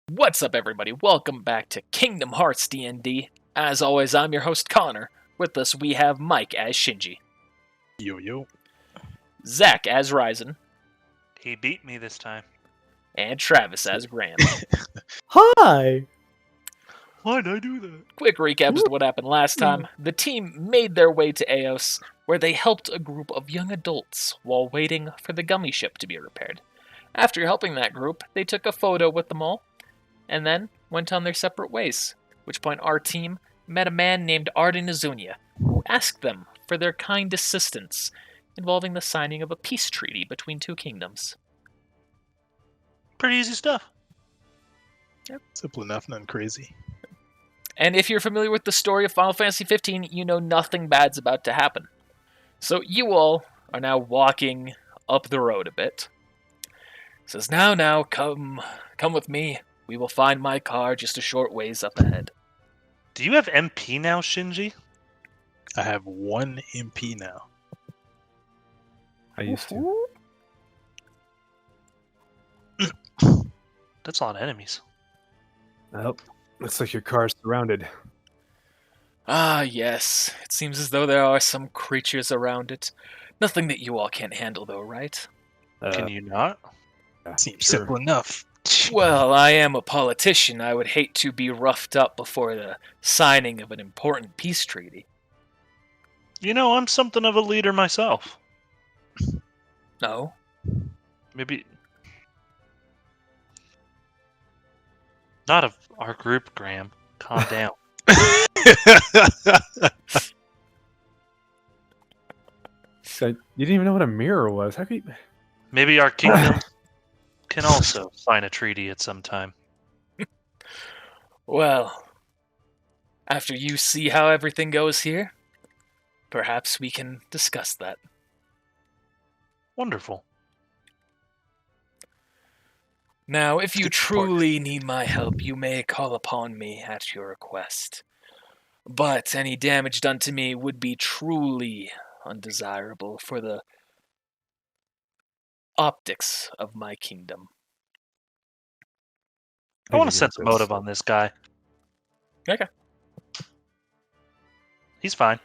What's up, everybody? Welcome back to Kingdom Hearts D&D. As always, I'm your host, Connor. With us, we have Mike as Shinji, Yo. Zach as Ryzen, He beat me this time. and Travis as Graham. Hi! Why'd I do that? Quick recap as to what happened last time. The team made their way to Eos, where they helped a group of young adults while waiting for the gummy ship to be repaired. After helping that group, they took a photo with them all, and then went on their separate ways, at which point our team met a man named Arden Izunia, who asked them for their kind assistance involving the signing of a peace treaty between two kingdoms. Pretty easy stuff. Simple enough, nothing crazy. And if you're familiar with the story of Final Fantasy XV, you know nothing bad's about to happen. So you all are now walking up the road a bit. Says, now, come with me. We will find my car just a short ways up ahead. Do you have MP now, Shinji? I have one MP now. I used to. That's a lot of enemies. Oh, looks like your car's surrounded. Ah, yes. It seems as though there are some creatures around it. Nothing that you all can't handle, though, right? Can you not? Seems sure. simple enough. Well, I am a politician. I would hate to be roughed up before the signing of an important peace treaty. You know, I'm something of a leader myself. No? Maybe... Not of our group, Graham. Calm down. So you didn't even know what a mirror was. How could you... Maybe our kingdom can also sign a treaty at some time. Well, after you see how everything goes here, perhaps we can discuss that. Wonderful. Now, if you Good truly need my help, you may call upon me at your request. But any damage done to me would be truly undesirable for the optics of my kingdom. I want to sense motive on this guy. Okay. He's fine.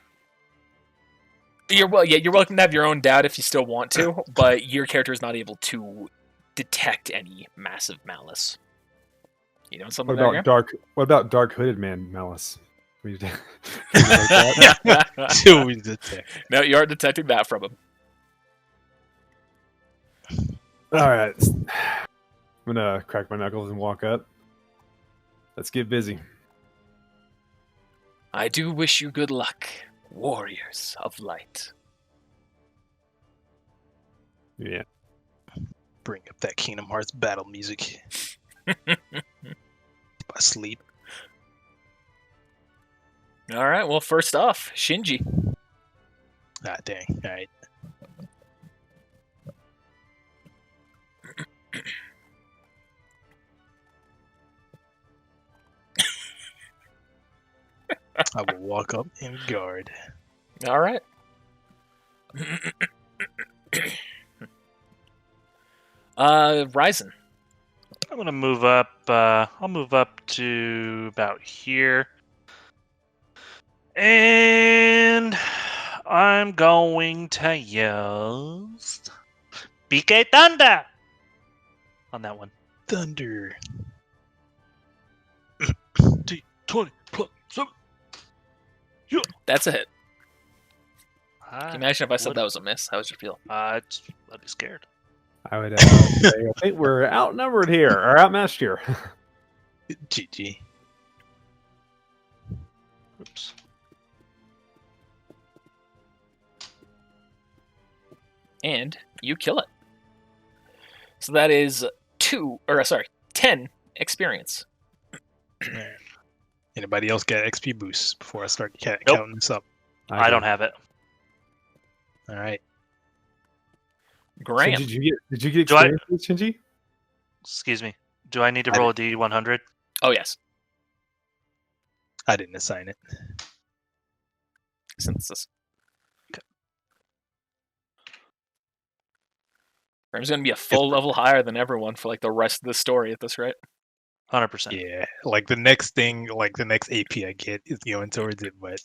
You're welcome to have your own doubt if you still want to, but your character is not able to detect any massive malice. You know something What there? about dark hooded man malice? We did- Till we detect. No, you aren't detecting that from him. All right, I'm gonna crack my knuckles and walk up. Let's get busy. I do wish you good luck, warriors of light. Yeah. Bring up that Kingdom Hearts battle music. I sleep. All right, well, first off, Shinji. Ah, dang. All right. I will walk up and guard. All right. Ryzen. I'm gonna move up. I'll move up to about here, and I'm going to use BK Thunder on that one. Thunder. D20 plus 7. That's a hit. I, Can you imagine if I said would- that was a miss? How would you feel? I'd be scared. I would say I think we're outnumbered here, or outmatched here. GG. Oops. And you kill it. So that is 10 experience. Alright. Anybody else got XP boosts before I start Nope. counting this up? I don't have it. All right. Graham. Shinji, did you get Do I- experience, Shinji? Excuse me. Do I need to I roll a D100? Oh, yes. I didn't assign it. Synthesis. Graham's going to be a full level higher than everyone for like the rest of the story at this rate. 100%. Yeah, like the next thing, like the next AP I get is going towards it, but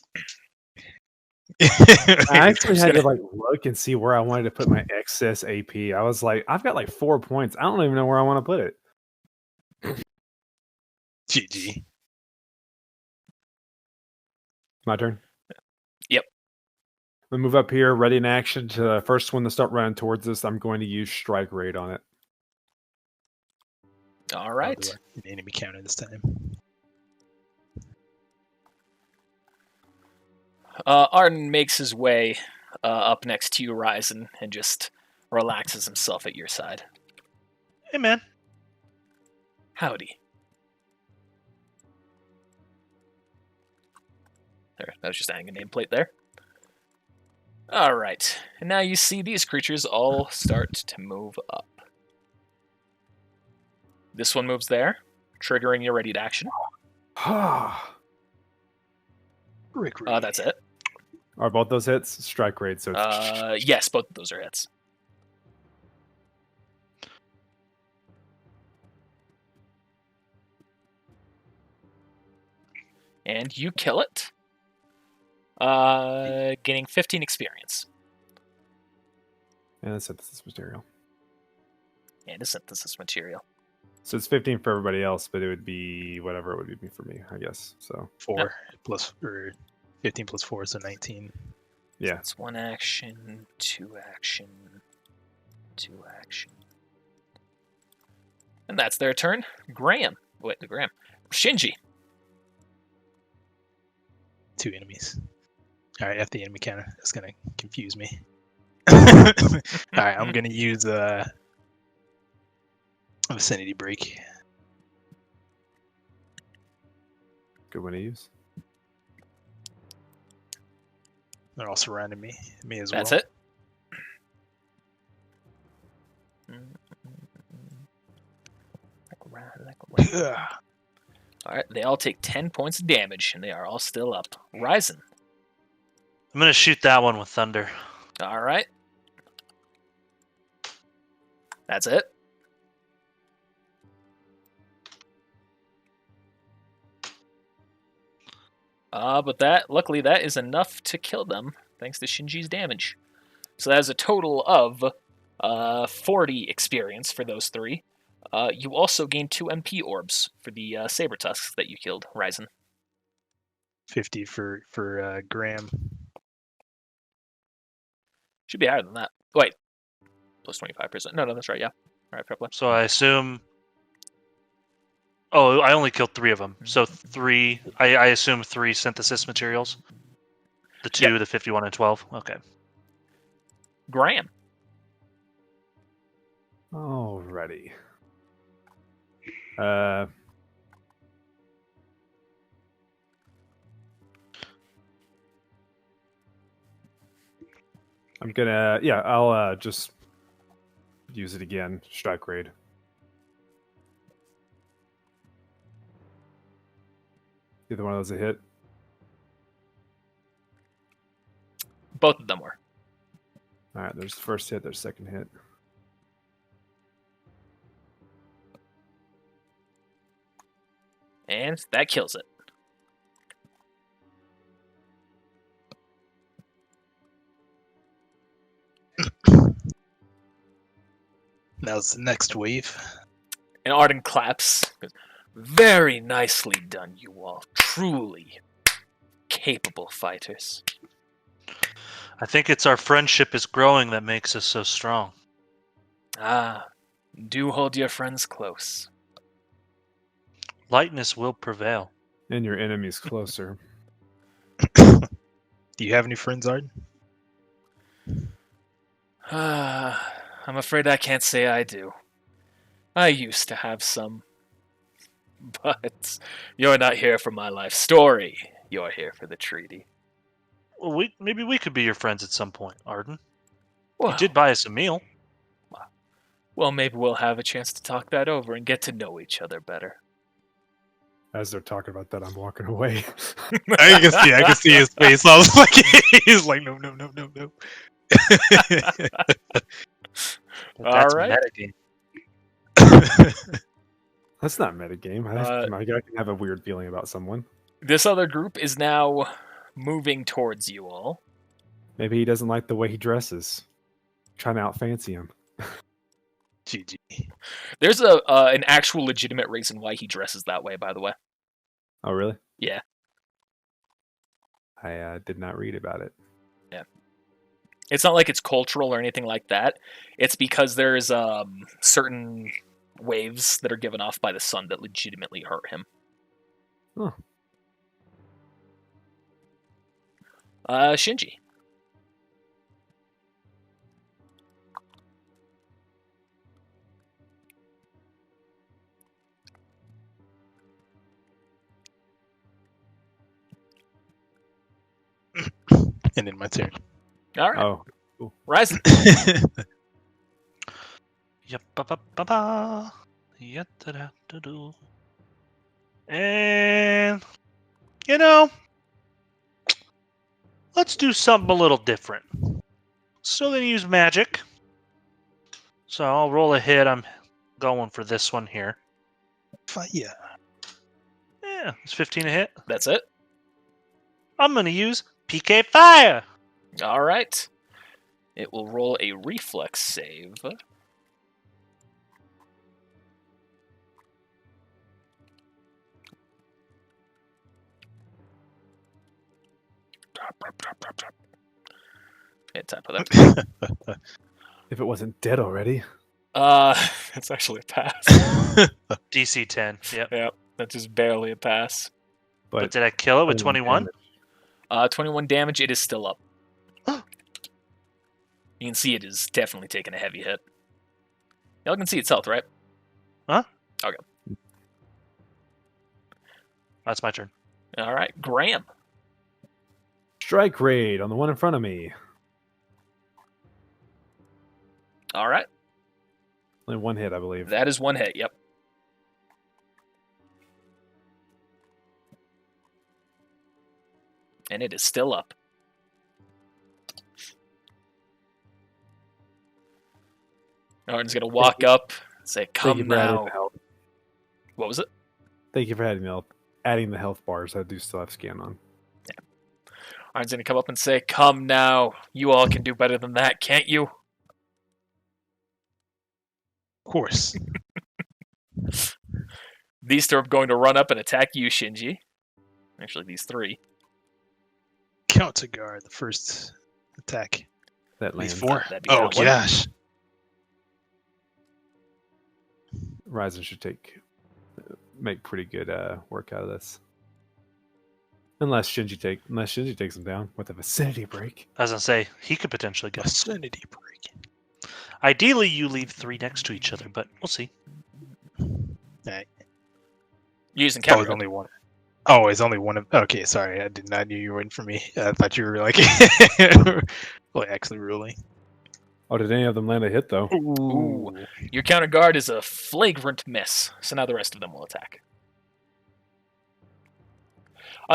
I actually had to like look and see where I wanted to put my excess AP. I was like, I've got like 4 points. I don't even know where I want to put it. GG. My turn. Yep. We move up here, ready in action to the first one to start running towards us. I'm going to use Strike Raid on it. All right. An enemy counter this time. Arden makes his way up next to you, Ryzen, and just relaxes himself at your side. Hey, man. Howdy. There, that was just adding a nameplate there. All right, and now you see these creatures all start to move up. This one moves there, triggering your ready to action. Rick, That's it. Are both those hits? Strike Raid. So it's Yes, both of those are hits. And you kill it. Getting 15 experience. and a synthesis material. And a synthesis material. So it's 15 for everybody else, but it would be whatever it would be for me, I guess. So 4 plus or 15 plus 4, so 19. yeah. It's 1 action, 2 action, 2 action. And that's their turn. Graham. Shinji. 2 enemies. Alright, F the enemy counter. That's gonna confuse me. Alright, I'm gonna use Vicinity Break. Good one to use. They're all surrounding me as That's well. it. Ugh. Alright, they all take 10 points of damage, and they are all still up. Ryzen. I'm going to shoot that one with thunder. Alright. That's it. But luckily, that is enough to kill them, thanks to Shinji's damage. So that is a total of 40 experience for those 3. You also gain 2 MP orbs for the saber tusks that you killed, Ryzen. 50 for Graham. Should be higher than that. Wait, plus 25%. No, that's right. Yeah. All right, fair play. So I assume... Oh, I only killed 3 of them. So 3... I assume 3 synthesis materials? The 2, the 51, and 12? Okay. Graham. Alrighty. I'm gonna, I'll just use it again. Strike Raid. Either one of those a hit? Both of them were. Alright, there's the first hit, there's the second hit. And that kills it. Now's the next wave. And Arden claps. Very nicely done, you all. Truly capable fighters. I think it's our friendship is growing that makes us so strong. Ah, do hold your friends close. Lightness will prevail. And your enemy's closer. Do you have any friends, Arden? I'm afraid I can't say I do. I used to have some. But you're not here for my life story. You're here for the treaty. Well, maybe we could be your friends at some point, Arden. Well, You did buy us a meal. well, maybe we'll have a chance to talk that over and get to know each other better. As they're talking about that, I'm walking away. I can see his face. I was like, he's like, no. That's right. metagame. That's not metagame. My guy can have a weird feeling about someone. This other group is now moving towards you all. Maybe he doesn't like the way he dresses. Trying to outfancy him. GG. There's an actual legitimate reason why he dresses that way, by the way. Oh, really? Yeah. I did not read about it. Yeah. It's not like it's cultural or anything like that. It's because there's certain waves that are given off by the sun that legitimately hurt him. Huh. Shinji. And then my turn. All right. Oh, Ryzen. Yep, ba ba ba ba. Yep, da da da do. And let's do something a little different. Still gonna use magic. So I'll roll a hit. I'm going for this one here. Fire. Yeah, it's 15 a hit. That's it. I'm gonna use PK Fire. All right. It will roll a reflex save. Yeah, type of that. if it wasn't dead already. It's actually a pass. DC 10. Yep. Yep, that's just barely a pass. But did I kill it with 21? 21 damage. It is still up. You can see it is definitely taking a heavy hit. Y'all can see its health, right? Huh? Okay. That's my turn. All right, Graham. Strike raid on the one in front of me. All right, Only one hit, I believe. that is one hit. Yep. And it is still up. Arden's gonna walk up and say, Thank you "Come for adding now." the health. What was it? Thank you for adding the health bars. I do still have scan on. Arden's gonna come up and say, "Come now. You all can do better than that, can't you?" Of course. These two are going to run up and attack you, Shinji. Actually, these three. Counter guard the first attack. That These lands. four. That'd be Oh that one. gosh. Ryzen should make pretty good work out of this. Unless Shinji takes him down with a vicinity break. I was gonna say he could potentially go. Vicinity break. Ideally, you leave 3 next to each other, but we'll see. Alright. Using Oh, counter. it's only one. Oh, it's only one of. Okay, sorry, I did not know you were waiting for me. I thought you were like, well, actually, ruling. Oh, did any of them land a hit though? Ooh. Your counter guard is a flagrant miss, so now the rest of them will attack.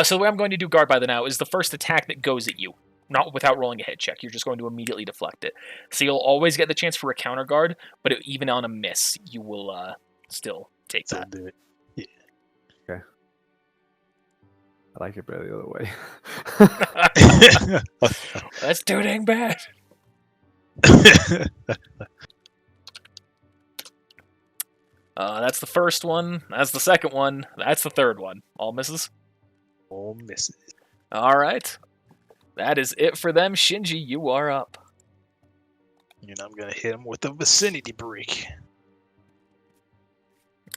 So the way I'm going to do guard by the now is the first attack that goes at you, not without rolling a hit check. You're just going to immediately deflect it. So you'll always get the chance for a counter guard, but even on a miss, you will still take So that. do it. I like it better the other way. That's too dang bad. That's the first one. That's the second one. That's the third one. All misses. All misses. All right. That is it for them. Shinji, you are up. And I'm gonna hit him with a vicinity break.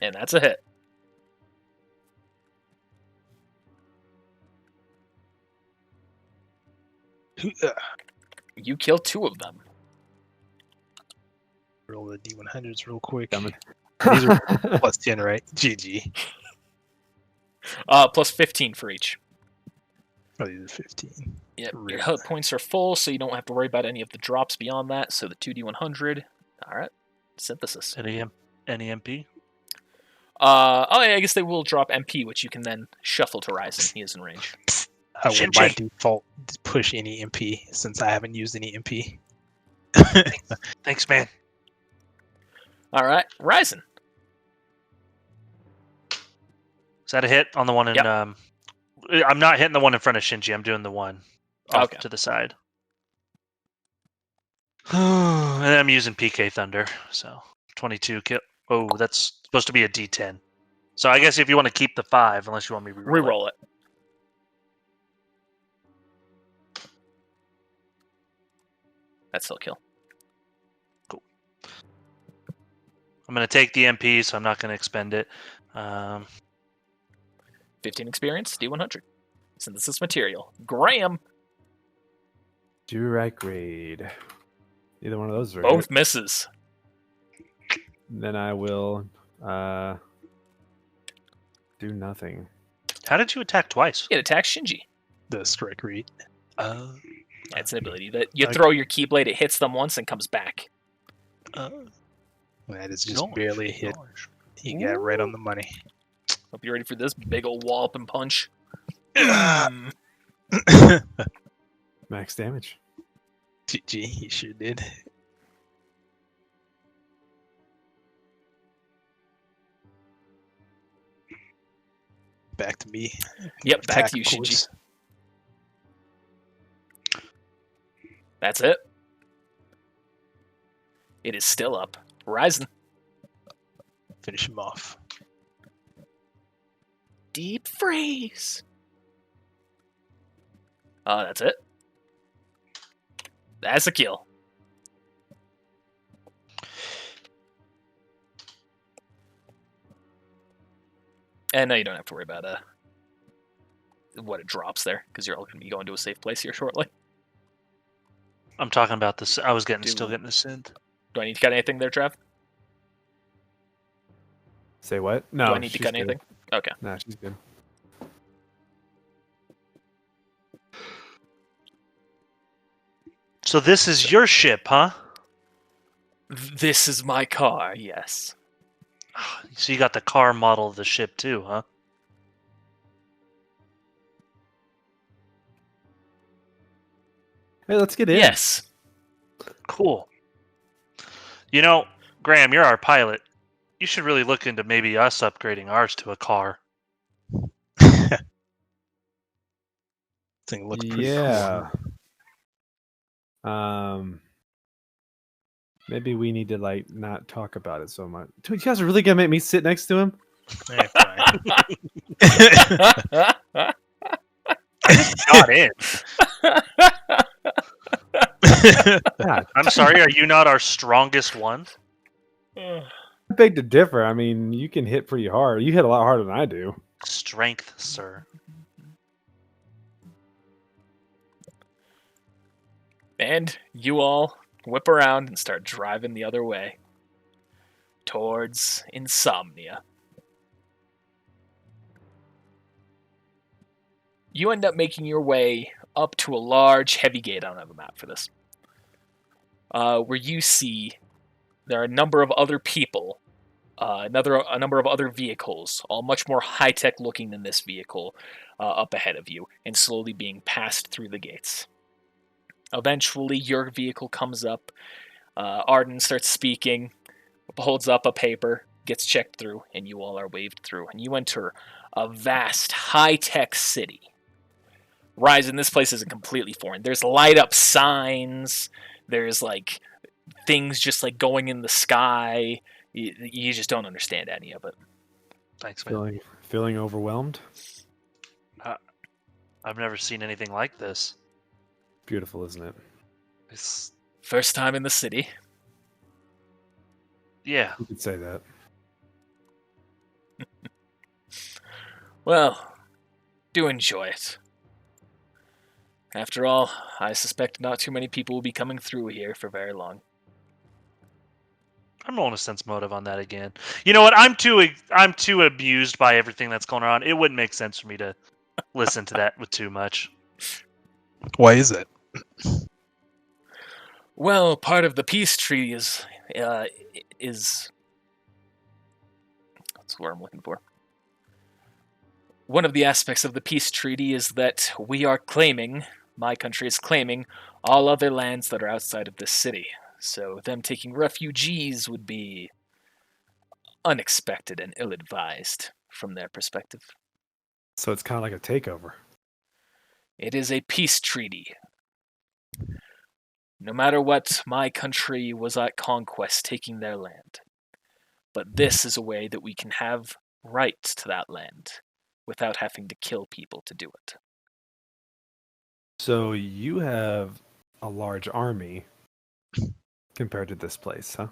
And that's a hit. You kill 2 of them. Roll the D100s real quick. Damn it. These are plus 10, right? GG. Plus 15 for each. Oh, these are 15. Yep. Your Rip. hit points are full, so you don't have to worry about any of the drops beyond that. So the 2D100. All right. Synthesis. Any MP? Oh, yeah, I guess they will drop MP, which you can then shuffle to Ryzen. He is in range. I would by Shinji. default push any MP since I haven't used any MP. Thanks, man. All right. Ryzen. Is that a hit on the one in? Yep. I'm not hitting the one in front of Shinji. I'm doing the one off Okay. to the side. And then I'm using PK Thunder. So 22 kill. Oh, that's supposed to be a D10. So I guess if you want to keep the 5, unless you want me to reroll it. Reroll it. That's still a kill. I'm going to take the MP, so I'm not going to expend it. 15 experience, D100. Synthesis material. Graham. Durite grade. Either one of those are Both misses. Then I will do nothing. How did you attack twice? It attacks Shinji. The strike rate. That's an ability that you Okay. throw your Keyblade, it hits them once and comes back. That is just Gosh, barely hit. gosh. He got right on the money. Hope you're ready for this big old wallop and punch. Max damage. GG, he sure did. Back to me. Yep, back Attack, to you, of Shinji. course. That's it. It is still up. Ryzen. Finish him off. Deep freeze. That's it. That's a kill. And no, you don't have to worry about what it drops there, because you're all going to be going to a safe place here shortly. I'm talking about this. I was still Dude. getting the synth. Do I need to cut anything there, Trav? Say what? No. Do I need to she's cut good. anything? Okay. Nah, she's good. So this is your ship, huh? This is my car, yes. So you got the car model of the ship too, huh? Hey, let's get in. Yes. Cool. You know, Graham, you're our pilot. You should really look into maybe us upgrading ours to a car. Thing looks pretty Yeah. cool. Maybe we need to like not talk about it so much. Dude, you guys are really gonna make me sit next to him? Yeah, fine. Got in. God, I'm sorry, are you not our strongest one? I beg to differ. I mean, you can hit pretty hard. You hit a lot harder than I do. Strength, sir. And you all whip around and start driving the other way. Towards Insomnia. You end up making your way up to a large, heavy gate. I don't have a map for this. Where you see there are a number of other people, a number of other vehicles, all much more high-tech looking than this vehicle, up ahead of you, and slowly being passed through the gates. Eventually, your vehicle comes up. Arden starts speaking, holds up a paper, gets checked through, and you all are waved through. And you enter a vast, high-tech city. Ryzen, this place isn't completely foreign. There's light-up signs. There's, like, things just, like, going in the sky. You just don't understand any of it. Thanks, man. Feeling overwhelmed? I've never seen anything like this. Beautiful, isn't it? It's, First time in the city. yeah. You could say that. Well, do enjoy it. After all, I suspect not too many people will be coming through here for very long. I'm rolling a sense motive on that again. You know what? I'm too abused by everything that's going on. It wouldn't make sense for me to listen to that with too much. Why is that? Well, part of the peace treaty is what's the word I'm looking for? One of the aspects of the peace treaty is that we are claiming, my country is claiming, all other lands that are outside of this city. So them taking refugees would be unexpected and ill-advised from their perspective. So it's kind of like a takeover. It is a peace treaty. No matter what, my country was at conquest taking their land. But this is a way that we can have rights to that land without having to kill people to do it. So you have a large army compared to this place, huh?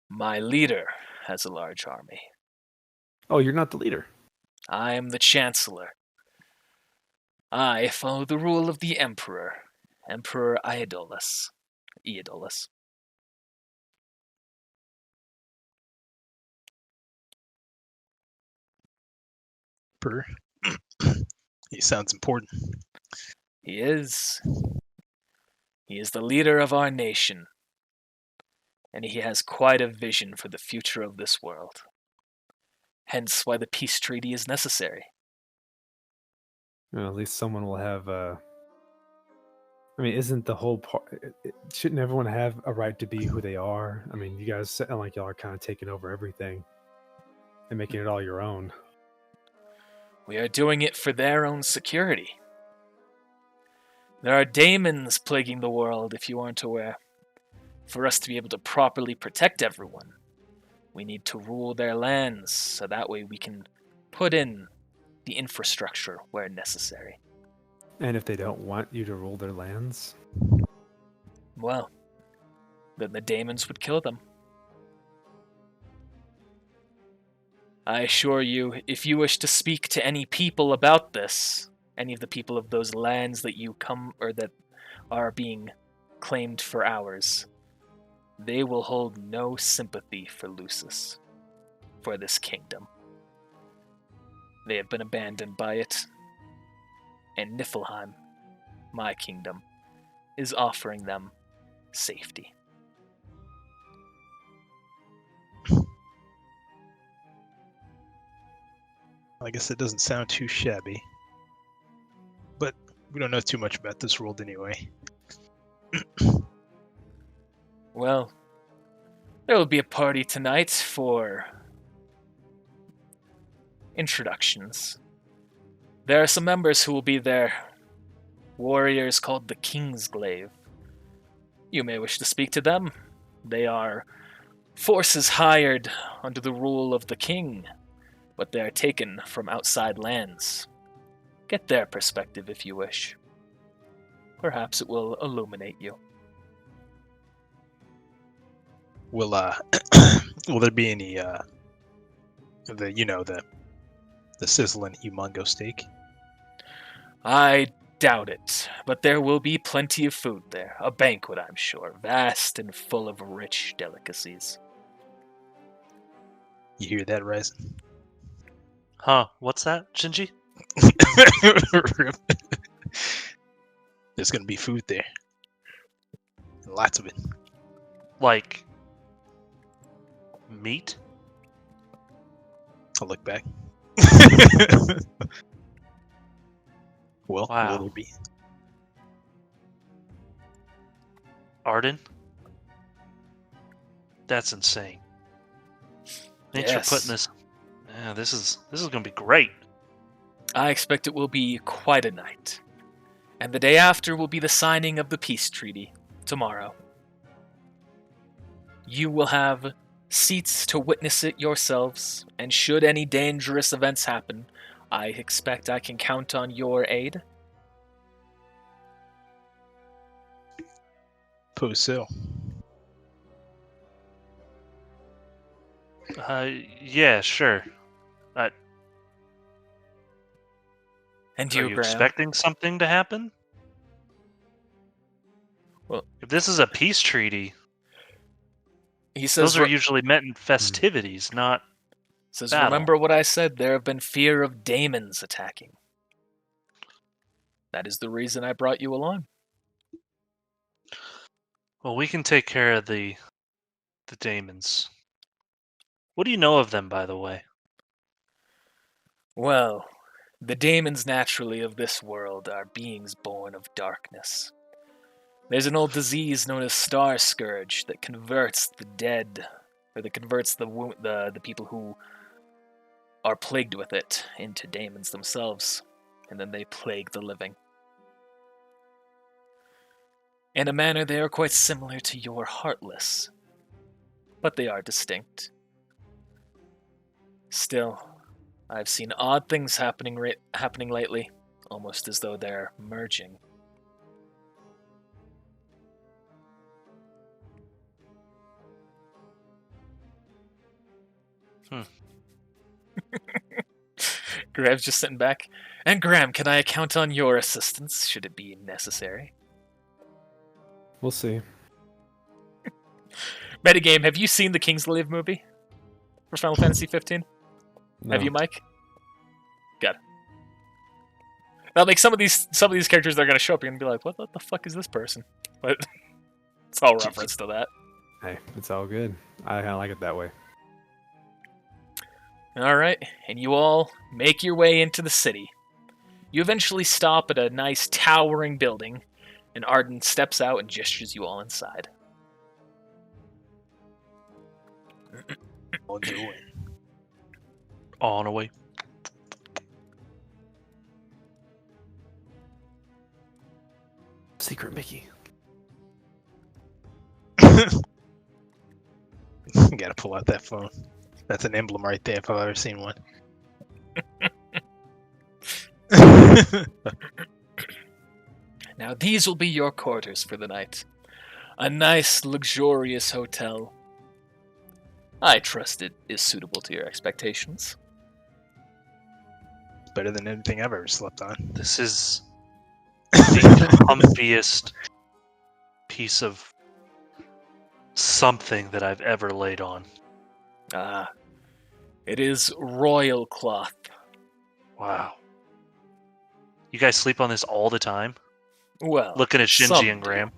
My leader has a large army. Oh, you're not the leader. I am the Chancellor. I follow the rule of the Emperor, Emperor Aeolus. Per. He sounds important. He is. He is the leader of our nation, and he has quite a vision for the future of this world. Hence why the peace treaty is necessary. At least someone will have. I mean, isn't the whole part? Shouldn't everyone have a right to be who they are? I mean, you guys sound like y'all are kind of taking over everything and making it all your own. We are doing it for their own security. There are daemons plaguing the world, if you aren't aware. For us to be able to properly protect everyone, we need to rule their lands, so that way we can put in the infrastructure where necessary. And if they don't want you to rule their lands? Well, then the daemons would kill them. I assure you, if you wish to speak to any people about this, any of the people of those lands that you come or that are being claimed for ours, they will hold no sympathy for Lucis, for this kingdom. They have been abandoned by it, and Niflheim, my kingdom, is offering them safety. I guess it doesn't sound too shabby. But we don't know too much about this world anyway. Well, there will be a party tonight for introductions. There are some members who will be there. Warriors called the Kingsglaive. You may wish to speak to them. They are forces hired under the rule of the king, but they are taken from outside lands. Get their perspective if you wish. Perhaps it will illuminate you. Will will there be any the sizzling humongo steak? I doubt it, but there will be plenty of food there. A banquet, I'm sure, vast and full of rich delicacies. You hear that, Ryzen? Huh? What's that, Shinji? There's gonna be food there. Lots of it. Like meat? I'll look back. Well, Wow. will there be? Arden? That's insane. Thanks Yes. for putting this. Yeah, this is gonna be great. I expect it will be quite a night. And the day after will be the signing of the peace treaty, tomorrow. You will have seats to witness it yourselves, and should any dangerous events happen, I expect I can count on your aid. Suppose so. Yeah, sure. And Are you, you Graham. expecting something to happen? Well, if this is a peace treaty, he says, those are usually meant in festivities, not says battle. remember what I said, there have been fear of daemons attacking. That is the reason I brought you along. Well, we can take care of the daemons. What do you know of them, by the way? Well, the daemons naturally of this world are beings born of darkness. There's an old disease known as Star Scourge that converts the dead, or that converts the people who are plagued with it into daemons themselves. and then they plague the living. In a manner, they are quite similar to your Heartless, but they are distinct. Still, I've seen odd things happening lately, almost as though they're merging. Graham's just sitting back. And Graham, can I count on your assistance, should it be necessary? We'll see. Metagame, have you seen the Kingsglaive movie for Final Fantasy 15? No. Have you, Mike? Good. Now, like some of these characters, they're gonna show up. You're gonna be like, "What the fuck is this person?" But it's all reference to that. Hey, it's all good. I kind of like it that way. All right, and you all make your way into the city. You eventually stop at a nice towering building, and Arden steps out and gestures you all inside. I'll do it. On away. Secret Mickey. Gotta pull out that phone. That's an emblem right there if I've ever seen one. Now these will be your quarters for the night. A nice, luxurious hotel. I trust it is suitable to your expectations. Better than anything I've ever slept on. This is the comfiest piece of something that I've ever laid on. Ah, it is royal cloth. Wow. You guys sleep on this all the time? Well, Looking at some Shinji and do. Graham.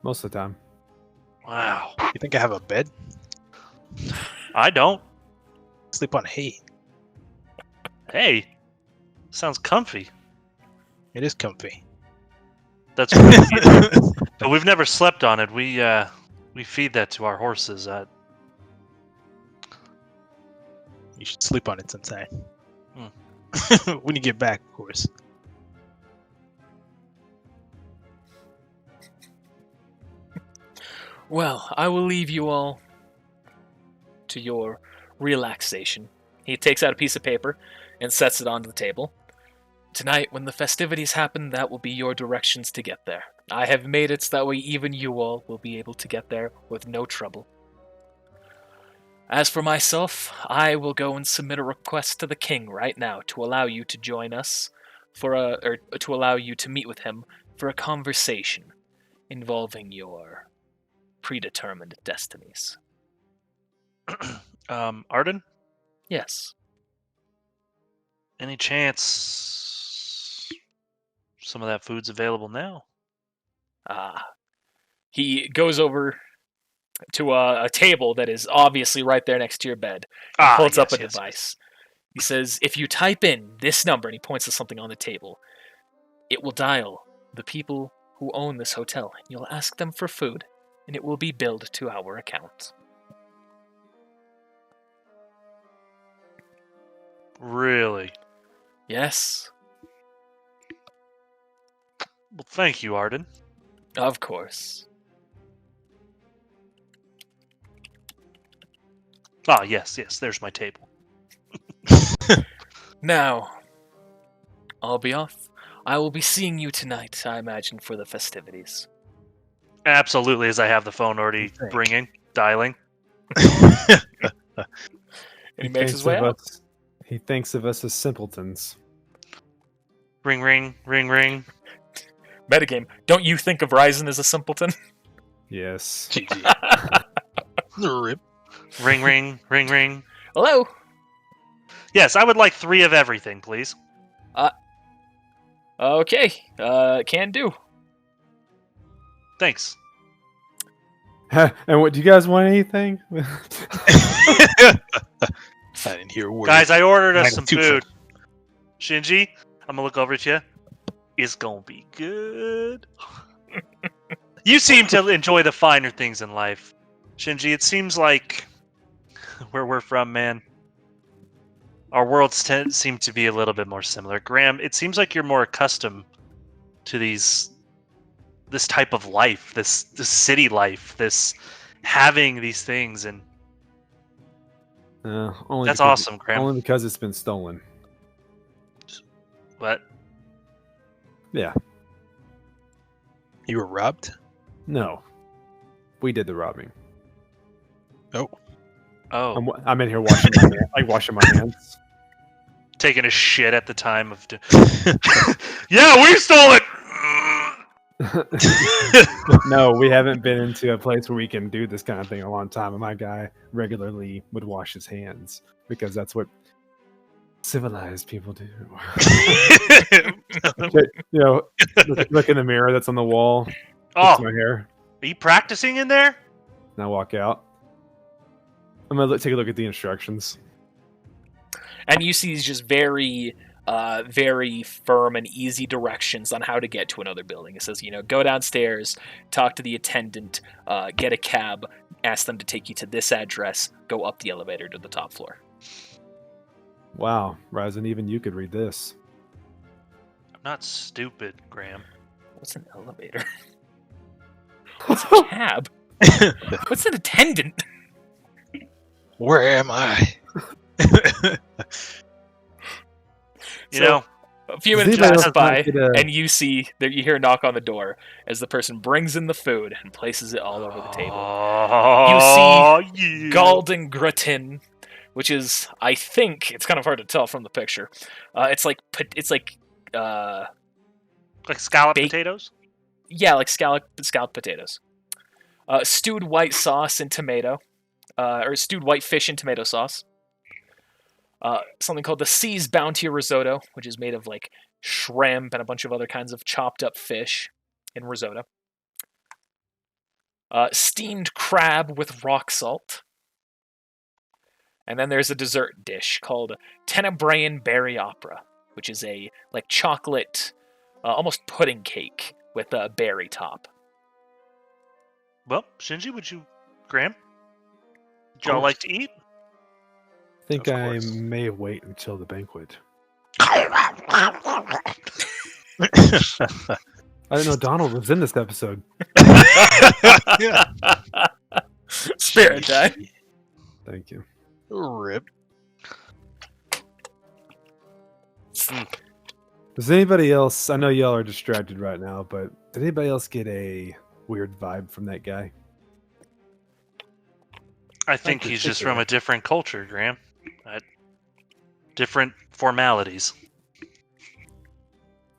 Most of the time. Wow. You think I have a bed? I don't. Sleep on hay. Hey. Sounds comfy. It is comfy. That's what but we've never slept on it. We feed that to our horses. You should sleep on it sometime. Hmm. When you get back, of course. Well, I will leave you all to your relaxation. He takes out a piece of paper and sets it onto the table. Tonight, when the festivities happen, that will be your directions to get there. I have made it so that way even you all will be able to get there with no trouble. As for myself, I will go and submit a request to the king right now to allow you to join us or to allow you to meet with him for a conversation involving your predetermined destinies. Arden? Yes. Any chance some of that food's available now? He goes over to a table that is obviously right there next to your bed. He holds up a device. He says, if you type in this number, and he points to something on the table, it will dial the people who own this hotel. You'll ask them for food, and it will be billed to our account. Really? Yes, Well, thank you, Arden. of course. Ah, yes, there's my table. Now, I'll be off. I will be seeing you tonight, I imagine, for the festivities. Absolutely, as I have the phone already Thank dialing. And he makes his way out. He thinks of us as simpletons. Ring, ring, ring, ring. Metagame, don't you think of Ryzen as a simpleton? Yes. GG. Rip. Ring, ring, ring, ring. Hello? Yes, I would like 3 of everything, please. Okay, can do. Thanks. And what, do you guys want anything? I didn't hear a word. Guys, I ordered us Mine some too, food. Shinji, I'm gonna look over at you. It's gonna be good. You seem to enjoy the finer things in life. Shinji, it seems like where we're from, man, Our worlds seem to be a little bit more similar. Graham, it seems like you're more accustomed to this type of life, this city life, this having these things, and Only that's because awesome, Graham. Only because it's been stolen. But Yeah. You were robbed? No. We did the robbing. oh, I'm in here washing washing my hands. taking a shit at the time of. Yeah, we stole it. No, we haven't been into a place where we can do this kind of thing in a long time. And my guy regularly would wash his hands because that's what civilized people do. Look in the mirror that's on the wall. Oh, Fix my hair. are you practicing in there? And I walk out. I'm gonna take a look at the instructions. And you see these just very, very firm and easy directions on how to get to another building. It says, go downstairs, talk to the attendant, get a cab, ask them to take you to this address, go up the elevator to the top floor. Wow, Ryzen, even you could read this. I'm not stupid, Graham. What's an elevator? What's a cab? What's an attendant? Where am I? You A few Does minutes anybody pass else by, want to get a- and you see that you hear a knock on the door as the person brings in the food and places it all over the table. Oh, yeah. Golden gratin, which is, I think, it's kind of hard to tell from the picture. It's like like scallop baked- potatoes. Yeah, like scalloped potatoes. Stewed white sauce and tomato, or stewed white fish and tomato sauce. Something called the Sea's Bounty Risotto, which is made of like shrimp and a bunch of other kinds of chopped up fish in risotto. Steamed crab with rock salt. And then there's a dessert dish called Tenebraean Berry Opera, which is a like chocolate, almost pudding cake with a berry top. Well, Shinji, Graham? Would y'all like to eat? I think Of I course. may wait until the banquet. I didn't know Donald was in this episode. Yeah. Spirit die. Thank you. Rip. Does anybody else? I know y'all are distracted right now, but did anybody else get a weird vibe from that guy? I think he's just from a different culture, Graham. Different formalities.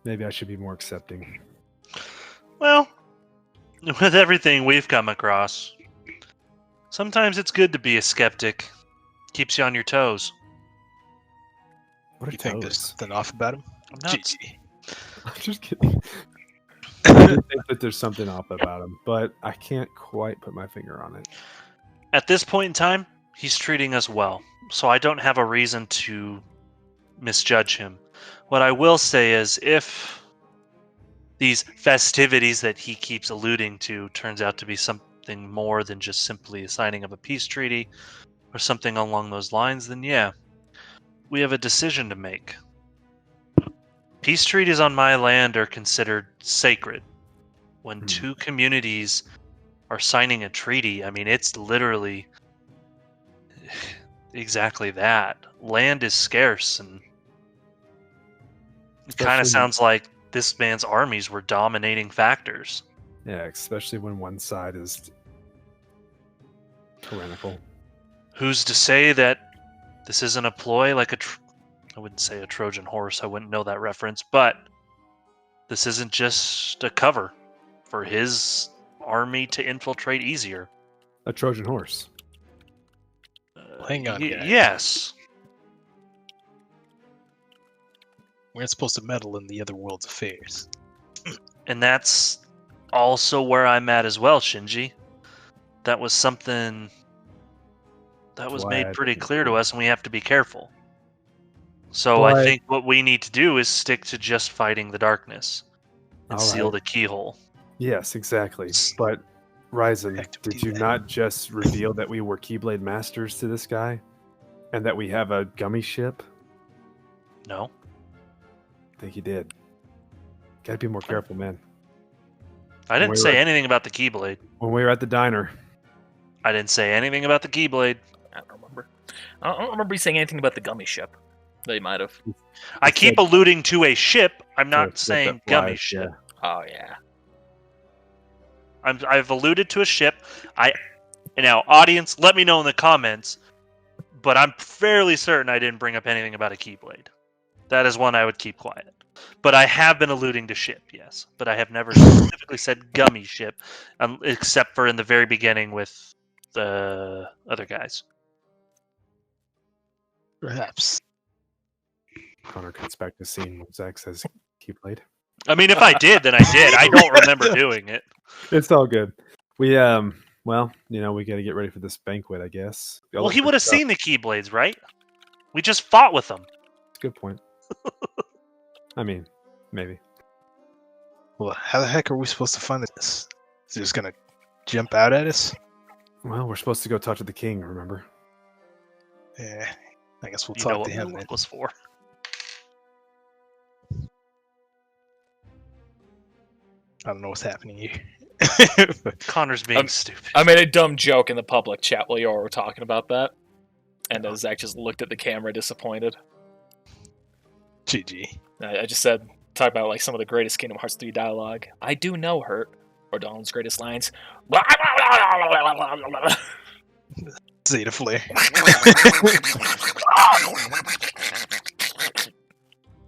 Maybe I should be more accepting. Well, with everything we've come across, sometimes it's good to be a skeptic. Keeps you on your toes. What are You think there's toes? something off about him? I'm not GG. I'm just kidding. I do think that there's something off about him, but I can't quite put my finger on it. At this point in time, he's treating us well, so I don't have a reason to misjudge him. What I will say is, if these festivities that he keeps alluding to turns out to be something more than just simply a signing of a peace treaty or something along those lines, then yeah, we have a decision to make. Peace treaties on my land are considered sacred. When two communities are signing a treaty, I mean, it's literally exactly that. Land is scarce, and it kind of Especially- sounds like this man's armies were dominating factors. Yeah, especially when one side is tyrannical. Who's to say that this isn't a ploy like I wouldn't say a Trojan horse, I wouldn't know that reference, but this isn't just a cover for his army to infiltrate easier. A Trojan horse. Hang on, guys. Yes. We're not supposed to meddle in the other world's affairs. And that's also where I'm at as well, Shinji. That was something that was Why made I pretty didn't clear to know. us, and we have to be careful. So I But- think what we need to do is stick to just fighting the darkness and All seal right. the keyhole. Yes, exactly. But Ryzen, Activity did you then. not just reveal that we were Keyblade masters to this guy, and that we have a gummy ship? No. I think you did. Gotta be more careful, man. I didn't Wait, say wait. anything about the Keyblade. When we were at the diner, I didn't say anything about the Keyblade. I don't remember. I don't remember you saying anything about the gummy ship. They might have. I You keep said- alluding to a ship. I'm to a not ship saying that gummy flies, ship. yeah. Oh yeah. I've alluded to a ship. Now, audience, let me know in the comments. But I'm fairly certain I didn't bring up anything about a Keyblade. That is one I would keep quiet. But I have been alluding to ship, yes. But I have never specifically said gummy ship, except for in the very beginning with the other guys. Perhaps. Connor can expect a scene when Zach says Keyblade. I mean, if I did, then I did. I don't remember doing it. It's all good. We well, we got to get ready for this banquet, I guess. Well, he would have seen the Keyblades, right? We just fought with them. Good point. I mean, maybe. Well, how the heck are we supposed to find this? Is it just gonna jump out at us? Well, we're supposed to go talk to the king. Remember? Yeah, I guess we'll You know talk what to him then. Moonlight was for. I don't know what's happening here. Connor's being Um, stupid. I made a dumb joke in the public chat while you all were talking about that, and Zach just looked at the camera disappointed. GG. I just said, talk about like some of the greatest Kingdom Hearts 3 dialogue. I do know Hurt, or Donald's greatest lines. Zeta Flare.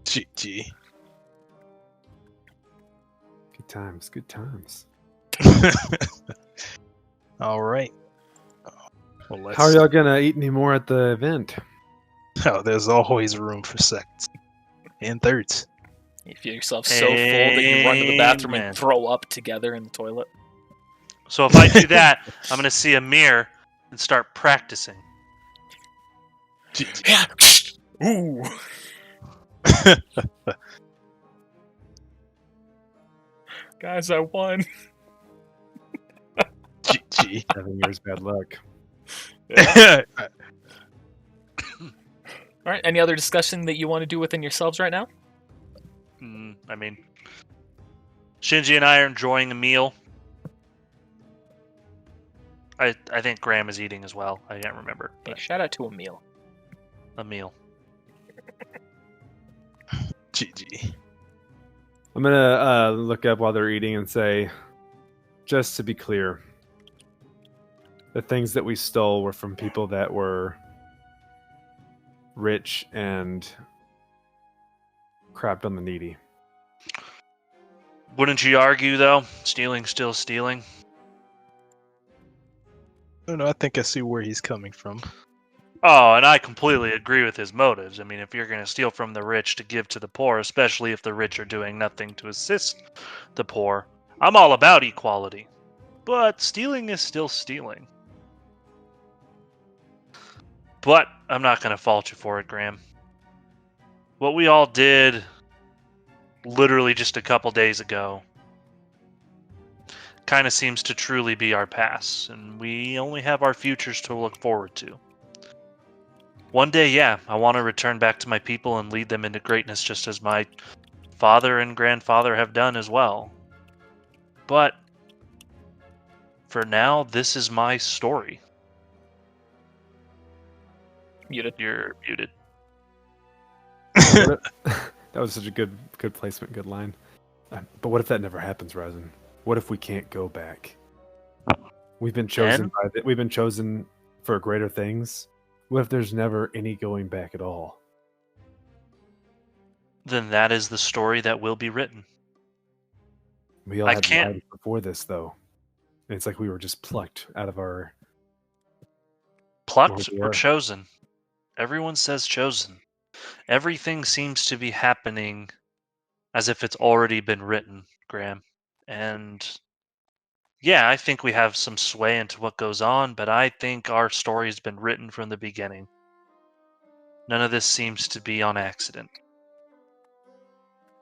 GG. Good times. Good times. All right. Well, let's. How are y'all gonna eat any more at the event? Oh, there's always room for seconds and thirds. You feel yourself so full that you run to the bathroom Amen. and throw up together in the toilet. So if I do that, I'm going to see a mirror and start practicing. GG. Yeah. Ooh. Guys, I won. GG. 7 years bad luck. All right. Any other discussion that you want to do within yourselves right now? I mean, Shinji and I are enjoying a meal. I think Graham is eating as well. I can't remember. Hey, But shout out to Emil. a meal. GG. I'm gonna look up while they're eating and say, just to be clear, the things that we stole were from people that were rich and crapped on the needy. Wouldn't you argue, though? Stealing's still stealing. I don't know. I think I see where he's coming from. Oh, and I completely agree with his motives. I mean, if you're going to steal from the rich to give to the poor, especially if the rich are doing nothing to assist the poor, I'm all about equality. But stealing is still stealing. But I'm not going to fault you for it, Graham. What we all did literally just a couple days ago kind of seems to truly be our past, and we only have our futures to look forward to. One day, yeah, I want to return back to my people and lead them into greatness just as my father and grandfather have done as well. But for now, this is my story. Muted. You're muted. That was such a good placement, good line. But what if that never happens, Ryzen? What if we can't go back? We've been chosen we've been chosen for greater things. What if there's never any going back at all? Then that is the story that will be written. We all I had can't- lives before this, though. And it's like we were just plucked out of our. Plucked Oh, or yeah. chosen? Everyone says chosen. Everything seems to be happening as if it's already been written, Graham. And yeah, I think we have some sway into what goes on, but I think our story's been written from the beginning. None of this seems to be on accident.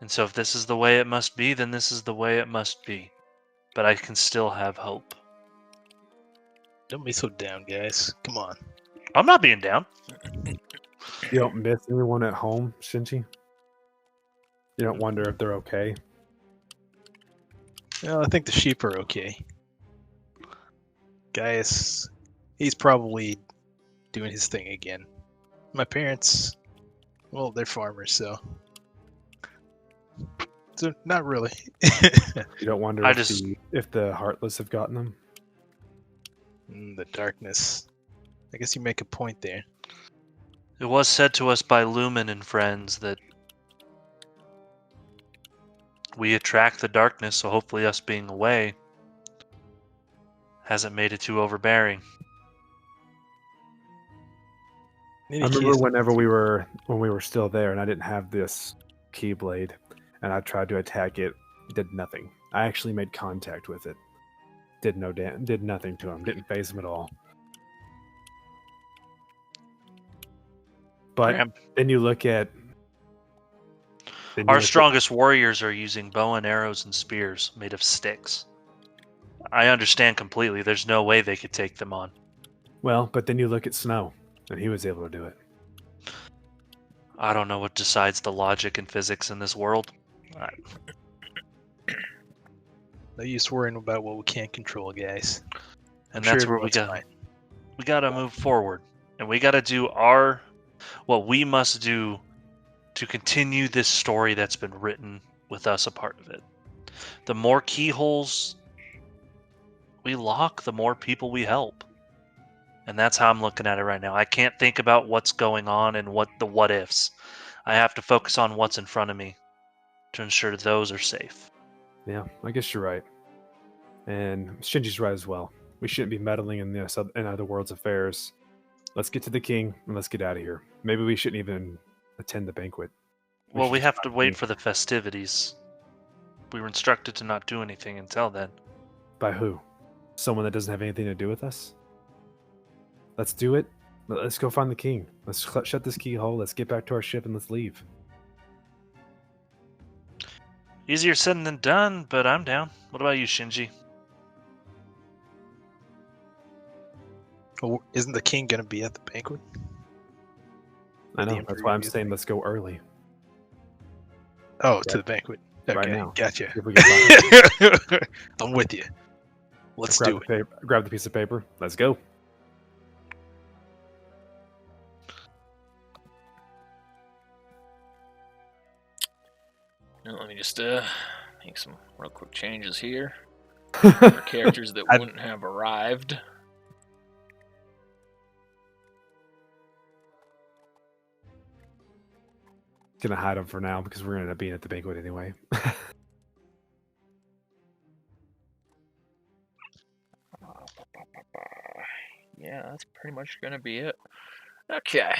And so if this is the way it must be, then this is the way it must be. But I can still have hope. Don't be so down, guys. Come on. I'm not being down. You don't miss anyone at home, Shinji? You don't wonder if they're okay? Well, I think the sheep are okay. Gaius, he's probably doing his thing again. My parents, well, they're farmers, so not really. You don't wonder I if just- the Heartless have gotten them? The darkness. I guess you make a point there. It was said to us by Lumen and friends that we attract the darkness, so hopefully us being away hasn't made it too overbearing. In I any remember case, when we were still there and I didn't have this Keyblade and I tried to attack it, did nothing. I actually made contact with it. Did nothing to him, didn't phase him at all. But Graham, then you look at our strongest warriors are using bow and arrows and spears made of sticks. I understand completely. There's no way they could take them on. Well, but then you look at Snow, and he was able to do it. I don't know what decides the logic and physics in this world. no use worrying about what we can't control, guys. And I'm that's sure where we everyone's got. fine. We got to move forward, and we got to do what we must do to continue this story that's been written with us a part of it. The more keyholes we lock, the more people we help. And that's how I'm looking at it right now. I can't think about what's going on and what ifs. I have to focus on what's in front of me to ensure those are safe. Yeah, I guess you're right. And Shinji's right as well. We shouldn't be meddling in other world's affairs. Let's get to the king and let's get out of here. Maybe we shouldn't even attend the banquet. Well, should we just have to find the wait king. for the festivities. We were instructed to not do anything until then. By who? Someone that doesn't have anything to do with us? Let's do it. Let's go find the king. Let's shut this keyhole. Let's get back to our ship and let's leave. Easier said than done, but I'm down. What about you, Shinji? Oh, isn't the king going to be at the banquet? I The know. That's Imperial why I'm Youth saying thing? let's go early. Oh, Yeah. to the banquet. Okay, Right now. gotcha. If we can find I'm with you. Let's grab do the it. paper, grab the piece of paper. Let's go. Now, let me just make some real quick changes here for characters that wouldn't have arrived. Gonna hide them for now because we're gonna end up being at the banquet anyway. Yeah, that's pretty much gonna be it. Okay.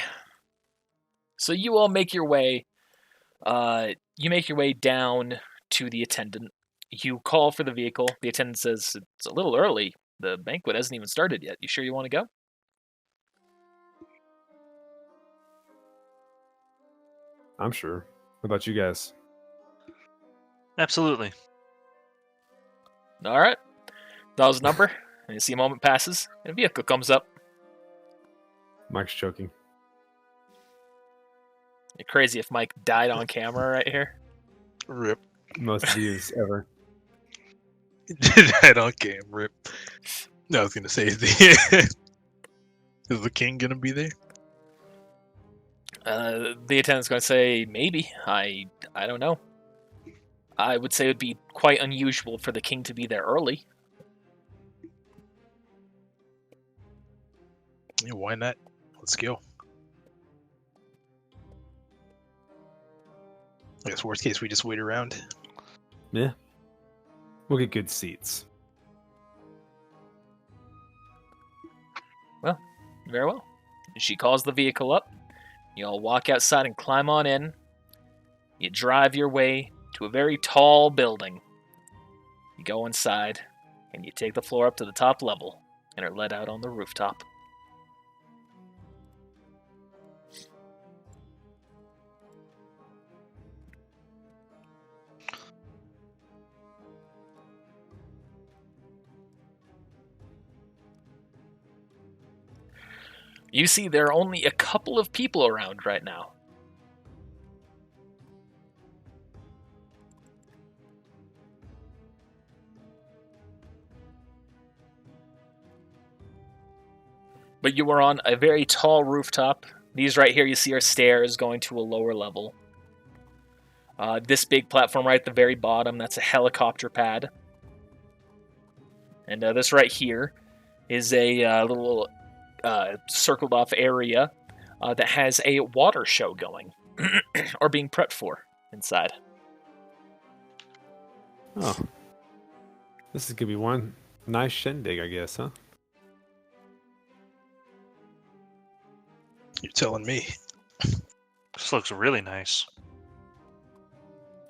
So you all make your way. You make your way down to the attendant. You call for the vehicle. The attendant says it's a little early. The banquet hasn't even started yet. You sure you want to go? I'm sure. What about you guys? Absolutely. All right. Dials the number, and you see a moment passes, and a vehicle comes up. Mike's joking. You're crazy if Mike died on camera right here. Rip. Most views ever. I don't care. Rip. No, I was going to say, is the king going to be there? The attendant's going to say, maybe. I don't know. I would say it would be quite unusual for the king to be there early. Yeah, why not? Let's go. I guess worst case, we just wait around. Yeah. We'll get good seats. Very well. She calls the vehicle up. You all walk outside and climb on in. You drive your way to a very tall building. You go inside, and you take the floor up to the top level, and are let out on the rooftop. You see there are only a couple of people around right now. But you are on a very tall rooftop. These right here you see are stairs going to a lower level. This big platform right at the very bottom, that's a helicopter pad. And this right here is a little circled off area that has a water show going, or being prepped for inside. Oh. This is going to be one nice shindig, I guess, huh? You're telling me. This looks really nice.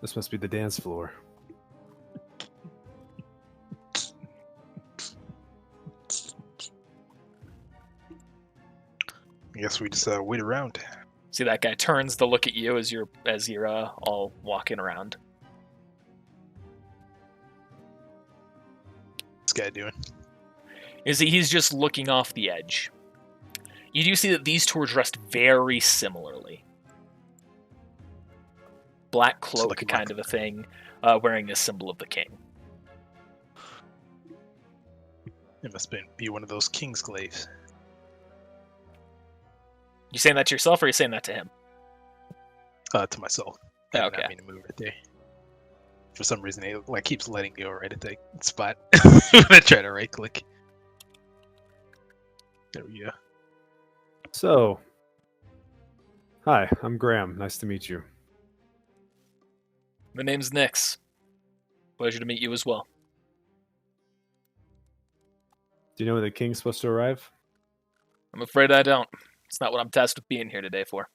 This must be the dance floor. I guess we just wait around. See that guy turns to look at you as you're all walking around. What's this guy doing? He's just looking off the edge. You do see that these two are dressed very similarly. Black cloak kind of a thing, wearing a symbol of the king. It must be one of those king's glaives. You saying that to yourself, or are you saying that to him? To myself. I did Okay. not mean to move right there. For some reason, it keeps letting go right at that spot. When I try to right click. There we go. So, hi, I'm Graham. Nice to meet you. The name's Nyx. Pleasure to meet you as well. Do you know when the king's supposed to arrive? I'm afraid I don't. It's not what I'm tasked with being here today for.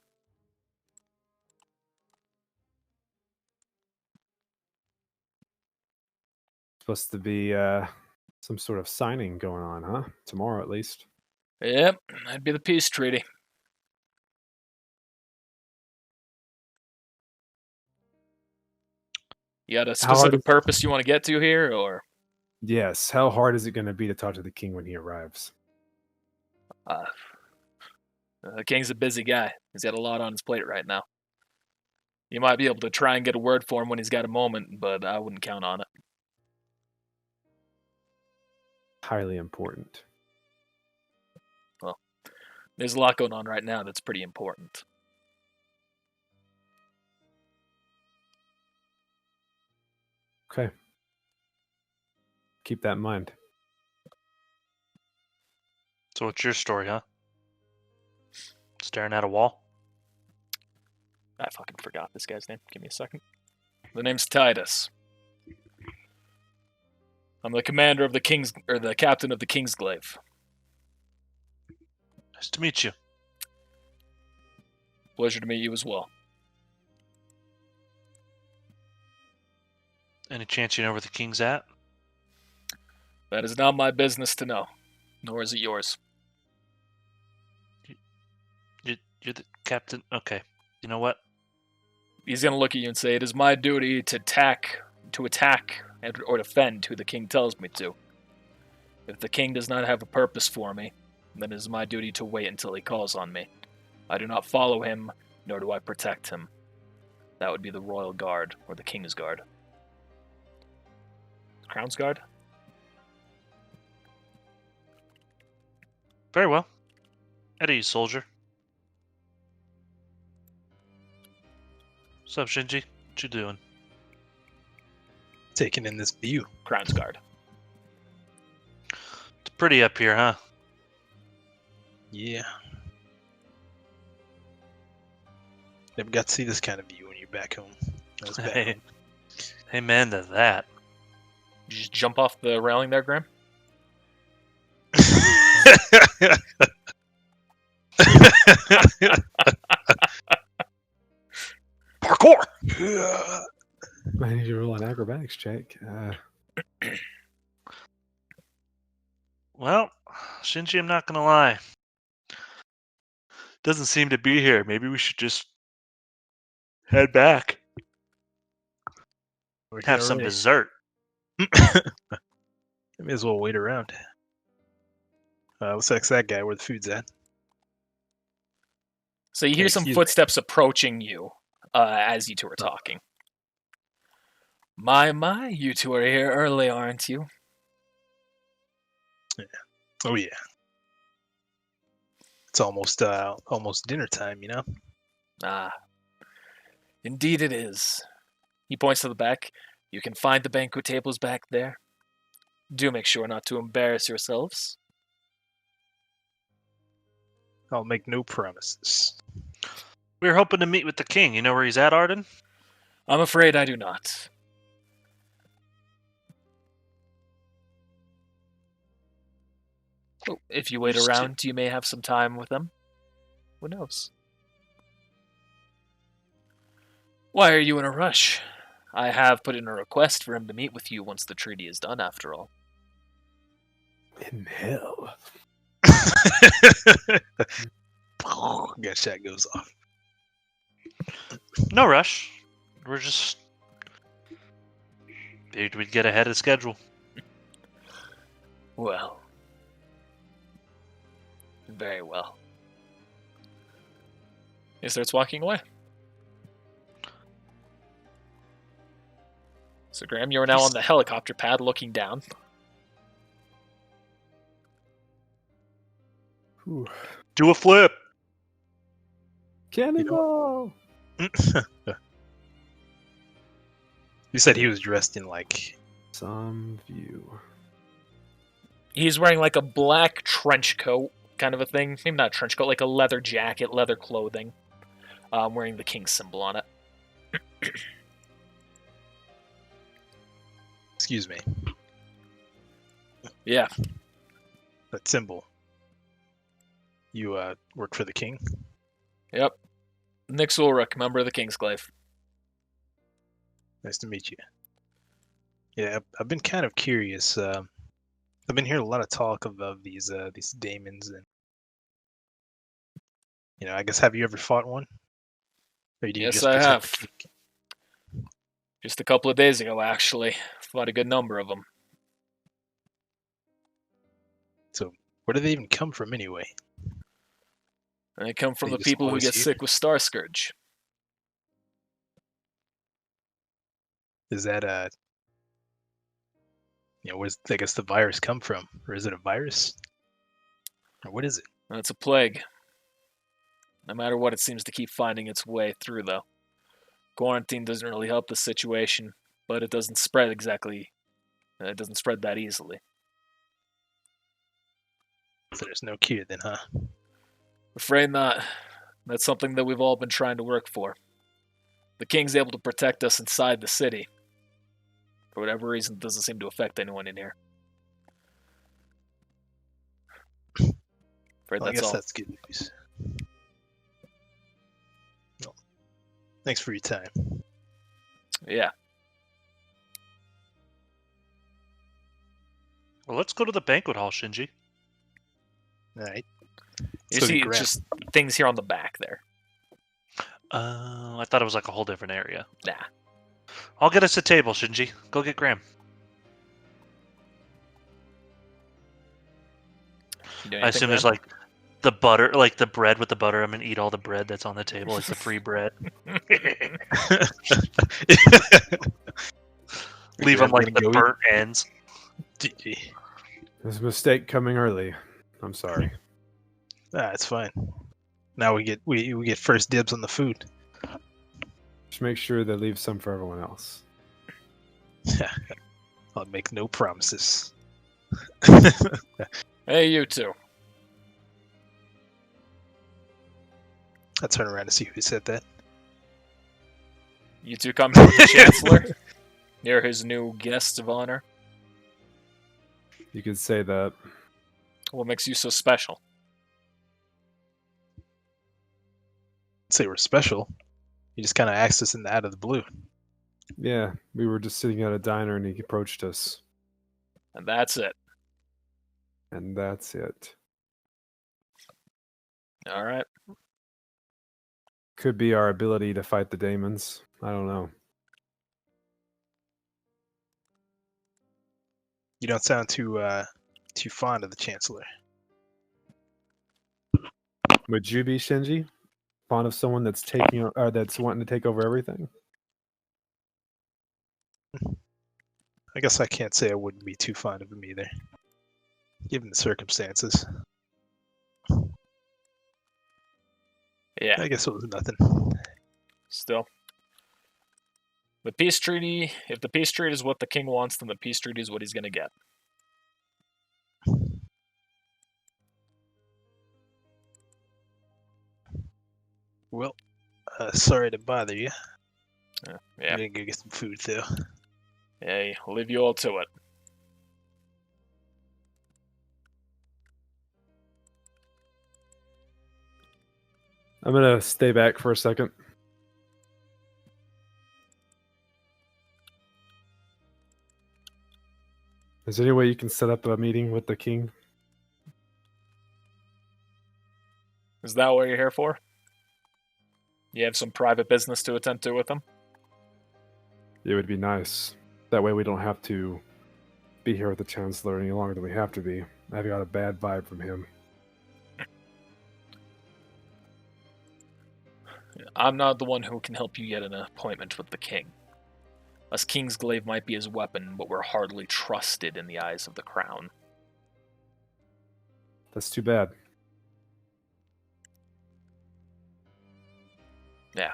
Supposed to be some sort of signing going on, huh? Tomorrow, at least. Yep, that'd be the peace treaty. You got a specific purpose you want to get to here, or? Yes. How hard is it going to be to talk to the king when he arrives? The king's a busy guy. He's got a lot on his plate right now. You might be able to try and get a word for him when he's got a moment, but I wouldn't count on it. Highly important. Well, there's a lot going on right now that's pretty important. Okay. Keep that in mind. So what's your story, huh? Staring at a wall? I fucking forgot this guy's name. Give me a second. The name's Titus. I'm the commander of the the captain of the Kingsglaive. Nice to meet you. Pleasure to meet you as well. Any chance you know where the king's at? That is not my business to know, nor is it yours. You're the captain? Okay. You know what? He's gonna look at you and say, "It is my duty to attack, or defend who the king tells me to. If the king does not have a purpose for me, then it is my duty to wait until he calls on me. I do not follow him, nor do I protect him. That would be the Royal Guard, or the King's Guard. Crown's Guard? Very well. At ease, soldier. What's up, Shinji? What you doing? Taking in this view. Crown's Guard. It's pretty up here, huh? Yeah. Never got to see this kind of view when you're back home. That was bad. Amen to that. Did you just jump off the railing there, Graham? Parkour! I need to roll an acrobatics check. Well, Shinji, I'm not gonna lie. Doesn't seem to be here. Maybe we should just head back. Have some dessert. May as well wait around. Let's ask that guy where the food's at. So you hear some Excuse me. footsteps approaching you as you two are talking. My, you two are here early, aren't you? Oh yeah. It's almost dinner time, you know? Ah, indeed it is. He points to the back. You can find the banquet tables back there. Do make sure not to embarrass yourselves. I'll make no promises. We were hoping to meet with the king. You know where he's at, Arden? I'm afraid I do not. Oh, if you wait Used to. around, you may have some time with them. Who knows? Why are you in a rush? I have put in a request for him to meet with you once the treaty is done, after all. In hell. Gunshot goes off. No rush. We're just figured we'd get ahead of schedule. Well. Very well. He starts walking away. So, Graham, you are now on the helicopter pad looking down. Whew. Do a flip. Cannonball! You said he was dressed in like. Some view. He's wearing like a black trench coat kind of a thing. Maybe not a trench coat, like a leather jacket, leather clothing. Wearing the king symbol on it. Excuse me. Yeah. That symbol. You work for the king? Yep. Nick Ulrich, member of the Kingsglaive. Nice to meet you. Yeah, I've been kind of curious. I've been hearing a lot of talk of these daemons, and I guess, have you ever fought one? Or do you Yes, just I protect have. the king? Just a couple of days ago, actually. Fought a good number of them. So, where do they even come from anyway? They come from They the just people who always get here? sick with Star Scourge. Is that where's I guess the virus come from, or is it a virus, or what is it? It's a plague. No matter what, it seems to keep finding its way through, though. Quarantine doesn't really help the situation, but it doesn't spread exactly. It doesn't spread that easily. So there's no cure then, huh? Afraid not. That's something that we've all been trying to work for. The king's able to protect us inside the city. For whatever reason, it doesn't seem to affect anyone in here. Afraid Well, I that's guess all. that's good news. Well, thanks for your time. Yeah. Well, let's go to the banquet hall, Shinji. All right. You So see Graham- just things here on the back there. I thought it was like a whole different area. Nah. I'll get us a table, Shinji. Go get Graham. You doing I anything assume there's then? like the butter, like the bread with the butter. I'm gonna eat all the bread that's on the table, like the free bread. Leave them Graham like gonna the go eat? burnt ends. GG. There's a mistake coming early. I'm sorry. It's fine. Now we get first dibs on the food. Just make sure they leave some for everyone else. I'll make no promises. Hey, you two. I turn around to see who said that. You two come here with the Chancellor. You're his new guests of honor. You could say that. What makes you so special? Say we're special. He just kind of asked us out of the blue. Yeah, we were just sitting at a diner and he approached us. And that's it. And that's it. All right. Could be our ability to fight the daemons. I don't know. You don't sound too fond of the Chancellor. Would you be, Shinji? fond of someone that's that's wanting to take over everything? I guess I can't say I wouldn't be too fond of him either, given the circumstances. Yeah, I guess it was nothing. still. The peace treaty, if the peace treaty is what the king wants, then the peace treaty is what he's going to get. Well, sorry to bother you. Yeah, I'm gonna go get some food though. yeah, I'll leave you all to it. I'm gonna stay back for a second. Is there any way you can set up a meeting with the king? Is that what you're here for? You have some private business to attend to with him? It would be nice. That way we don't have to be here with the Chancellor any longer than we have to be. I've got a bad vibe from him. I'm not the one who can help you get an appointment with the king. Us Kingsglaive might be his weapon, but we're hardly trusted in the eyes of the crown. That's too bad. Yeah.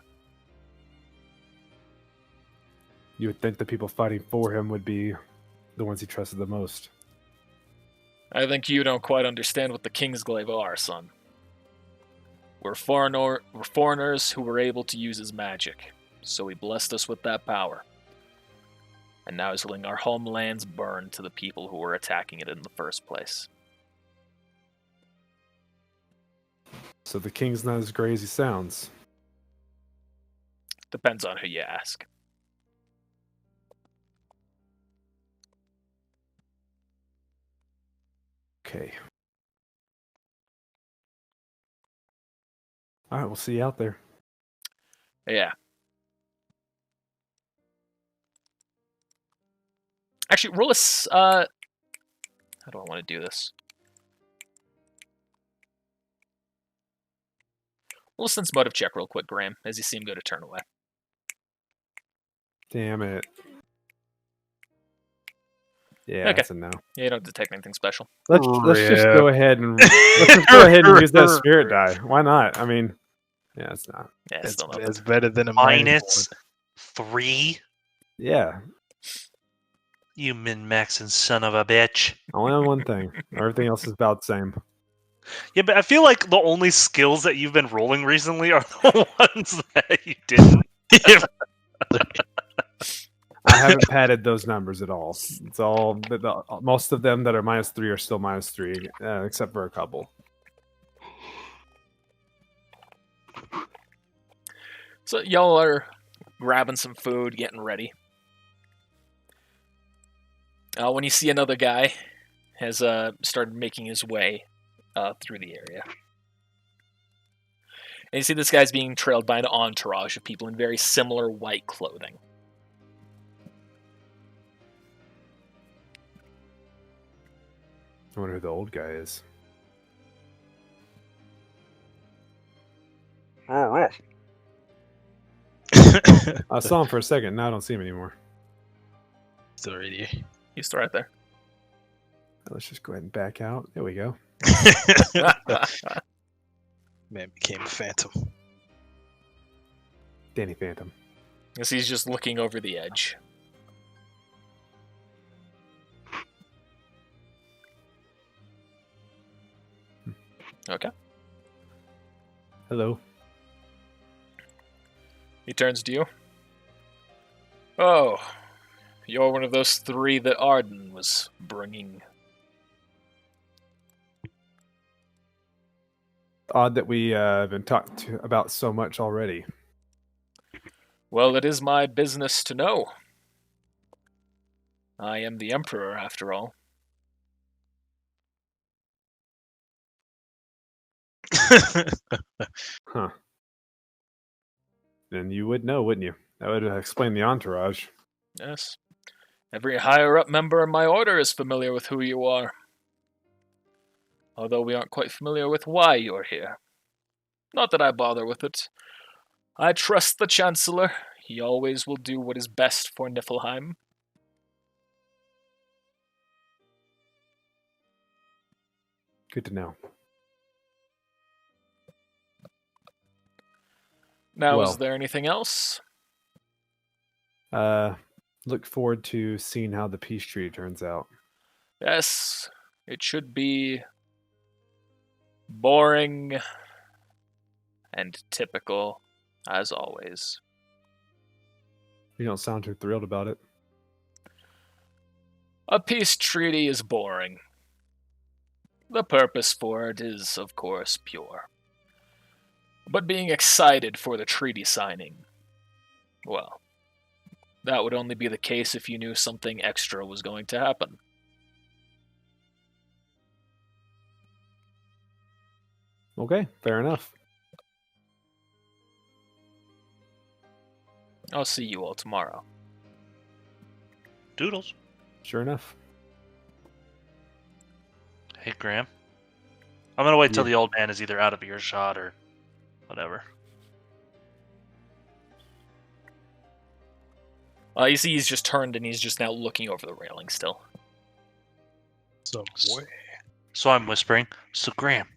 You would think the people fighting for him would be the ones he trusted the most. I think you don't quite understand what the Kingsglaive are, son. We're foreigners who were able to use his magic, so he blessed us with that power. And now he's letting our homelands burn to the people who were attacking it in the first place. So the king's not as great as he sounds. Depends on who you ask. Okay. Alright, we'll see you out there. Yeah. Actually, roll a how do I want to do this? Roll a sense motive check real quick, Graham, as you see him go to turn away. Damn it. Yeah, Okay. that's a no. Yeah, you don't detect anything special. Let's just go ahead and use that spirit die. Why not? I mean, yeah, it's not. Yeah, it's still nothing. It's better than a Minus 3? Yeah, You min-maxing son of a bitch. only on one thing. Everything else is about the same. Yeah, but I feel like the only skills that you've been rolling recently are the ones that you didn't. I haven't padded those numbers at all. It's all most of them that are -3 are still -3, except for a couple. So y'all are grabbing some food, getting ready. When you see another guy has started making his way through the area. And you see this guy's being trailed by an entourage of people in very similar white clothing. I wonder who the old guy is. I saw him for a second. Now I don't see him anymore. Still right here. He's still right there. Let's just go ahead and back out. There we go. Man became a phantom. Danny Phantom. Because he's just looking over the edge. Okay. Hello. He turns to you. Oh, you're one of those 3 that Arden was bringing. Odd that we have been talked about so much already. Well, it is my business to know. I am the Emperor, after all. Huh. Then you would know, wouldn't you? That would explain the entourage. Yes. Every higher-up member of my order is familiar with who you are. Although we aren't quite familiar with why you're here. Not that I bother with it. I trust the Chancellor. He always will do what is best for Niflheim. Good to know. Now, Well. is there anything else? Look forward to seeing how the peace treaty turns out. Yes, it should be boring and typical, as always. You don't sound too thrilled about it. A peace treaty is boring. The purpose for it is, of course, pure. But being excited for the treaty signing, well, that would only be the case if you knew something extra was going to happen. Okay, fair enough. I'll see you all tomorrow. Doodles. Sure enough. Hey, Graham. I'm gonna wait till Yeah. the old man is either out of earshot or whatever. You see he's just turned and he's just now looking over the railing still. Somewhere. So I'm whispering. So Graham,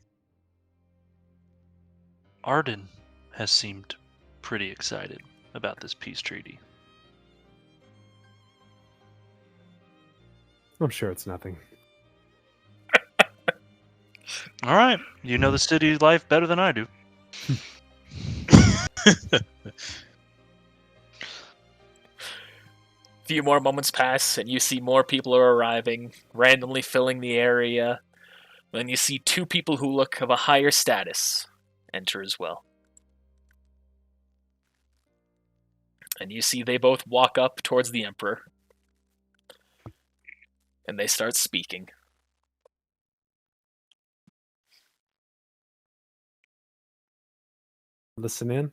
Arden has seemed pretty excited about this peace treaty. I'm sure it's nothing. All right, you know the city life better than I do. Few more moments pass, and you see more people are arriving, randomly filling the area. Then you see two people who look of a higher status enter as well. And you see they both walk up towards the Emperor. And they start speaking. Listen in.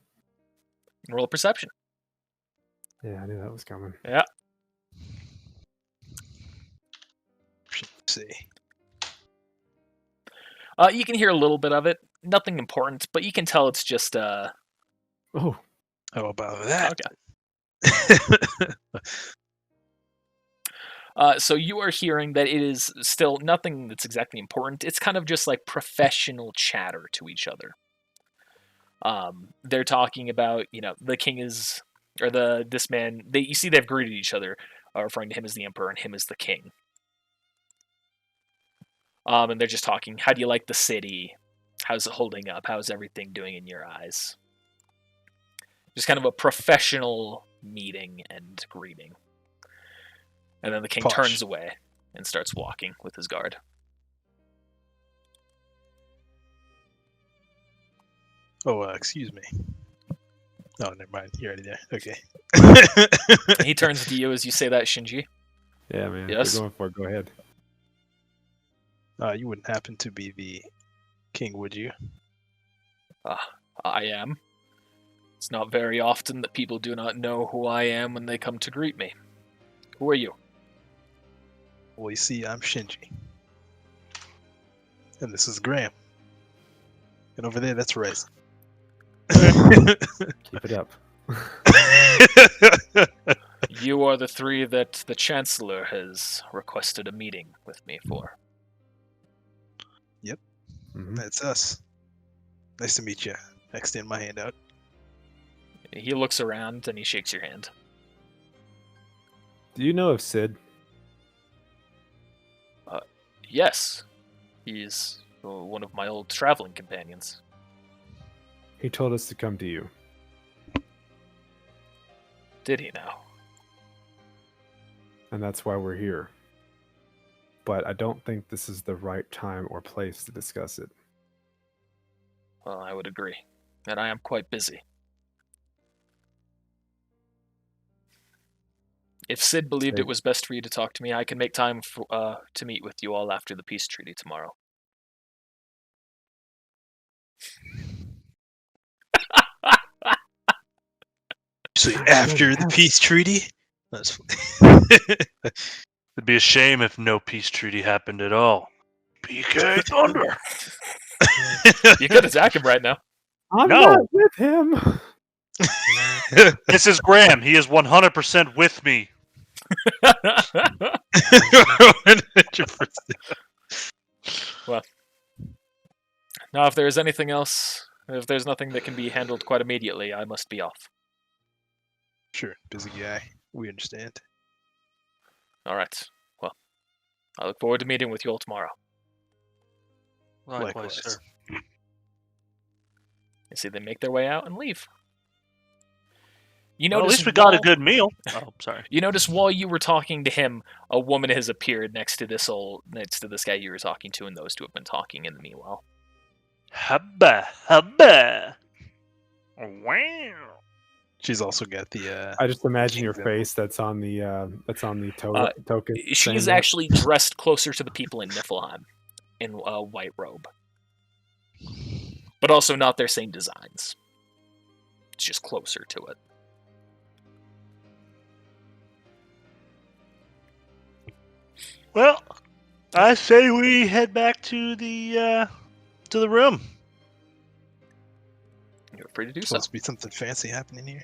Roll perception. Yeah, I knew that was coming. See. You can hear a little bit of it. Nothing important, but you can tell it's just Oh, How about that? okay. So you are hearing that it is still nothing that's exactly important. It's kind of just like professional chatter to each other. They're talking about, the king is, or this man. You see they've greeted each other, referring to him as the emperor and him as the king. And they're just talking. How do you like the city? How's it holding up? How's everything doing in your eyes? Just kind of a professional meeting and greeting. And then the king Posh. turns away and starts walking with his guard. Oh, excuse me. Oh, never mind. You're already there. Okay. He turns to you as you say that, Shinji. yeah, man. Yes? You're going for it. Go ahead. You wouldn't happen to be the king, would you? I am. It's not very often that people do not know who I am when they come to greet me. Who are you? Well, you see, I'm Shinji. And this is Graham. And over there, that's Rez. Keep it up. You are the three that the Chancellor has requested a meeting with me for. Mhm. That's us. Nice to meet you. I extend my hand out. He looks around and he shakes your hand. Do you know of Sid? Yes, he's one of my old traveling companions. He told us to come to you. Did he now? And that's why we're here. But I don't think this is the right time or place to discuss it. Well, I would agree. And I am quite busy. If Sid believed it was best for you to talk to me, I can make time to meet with you all after the peace treaty tomorrow. So after the peace treaty? That's funny. It'd be a shame if no peace treaty happened at all. PK Thunder. You could attack him right now. I'm No. not with him. This is Graham. He is 100% with me. 100%. Now, if there's anything else, if there's nothing that can be handled quite immediately, I must be off. Sure, busy guy. We understand. All right. Well, I look forward to meeting with you all tomorrow. Likewise, Likewise. sir. You see, they make their way out and leave. You Well, at notice least we got a while- good meal. Oh, sorry. You notice while you were talking to him, a woman has appeared next to this guy you were talking to, and those two have been talking in the meanwhile. Hubba, hubba. Wow. She's also got the. I just imagine your Kingdom. face that's on the token. She's saying that. actually dressed closer to the people in Niflheim in a white robe, but also not their same designs. It's just closer to it. Well, I say we head back to the room. You're free to do so. Supposed to be something fancy happening here.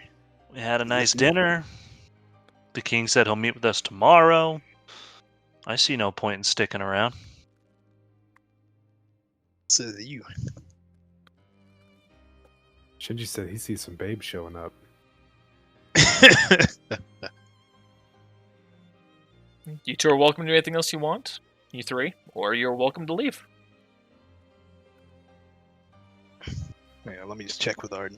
We had a nice Listen. dinner. The king said he'll meet with us tomorrow. I see no point in sticking around. So you. Shinji said he sees some babes showing up. You two are welcome to do anything else you want, you three, or you're welcome to leave. Yeah, let me just check with Arden.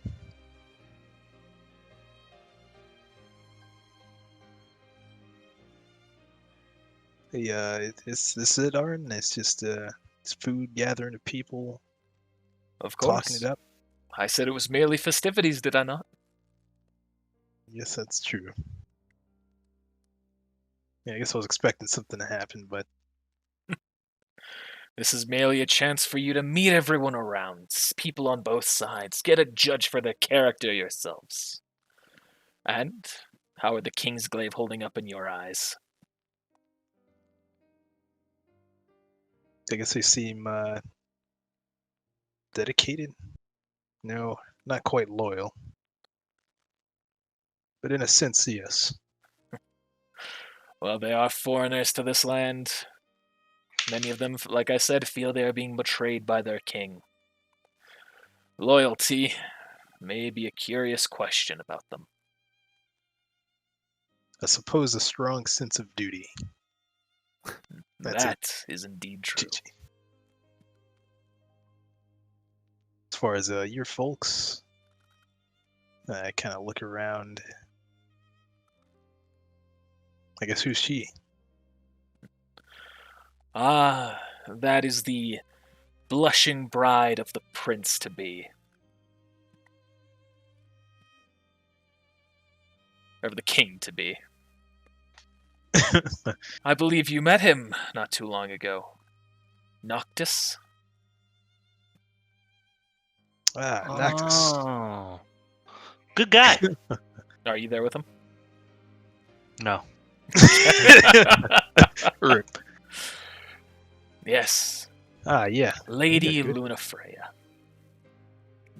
Hey, is this it, Arden? It's just it's food, gathering of people, Of talking course. it up. I said it was merely festivities, did I not? Yes, that's true. Yeah, I guess I was expecting something to happen, but This is merely a chance for you to meet everyone around, people on both sides, get a judge for their character yourselves. And how are the Kingsglaive holding up in your eyes? I guess they seem dedicated. No, not quite loyal. But in a sense, yes. Well, they are foreigners to this land. Many of them, like I said, feel they are being betrayed by their king. Loyalty may be a curious question about them. I suppose a strong sense of duty. That's it. That is indeed true. GG. As far as your folks, I kind of look around. I guess who's she? Ah, that is the blushing bride of the prince-to-be. Or the king-to-be. I believe you met him not too long ago. Noctis? Noctis. Oh. Good guy. Are you there with him? No. Rip. Yes, Yeah. Lady Yeah, good. Lunafreya.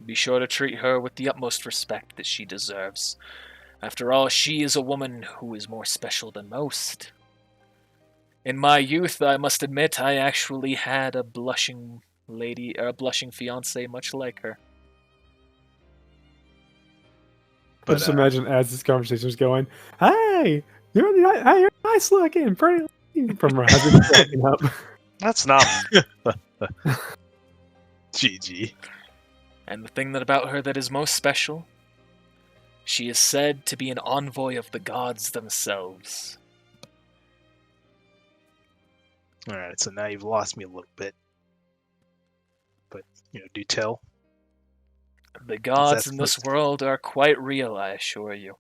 Be sure to treat her with the utmost respect that she deserves. After all, she is a woman who is more special than most. In my youth, I must admit, I actually had a blushing lady, or a blushing fiancée much like her. I just imagine as this conversation is going, "Hey, you're nice looking, pretty looking," from her husband walking up. That's not. GG. And the thing about her that is most special, she is said to be an envoy of the gods themselves. Alright, so now you've lost me a little bit. But, do tell. The gods that in this first? world are quite real, I assure you.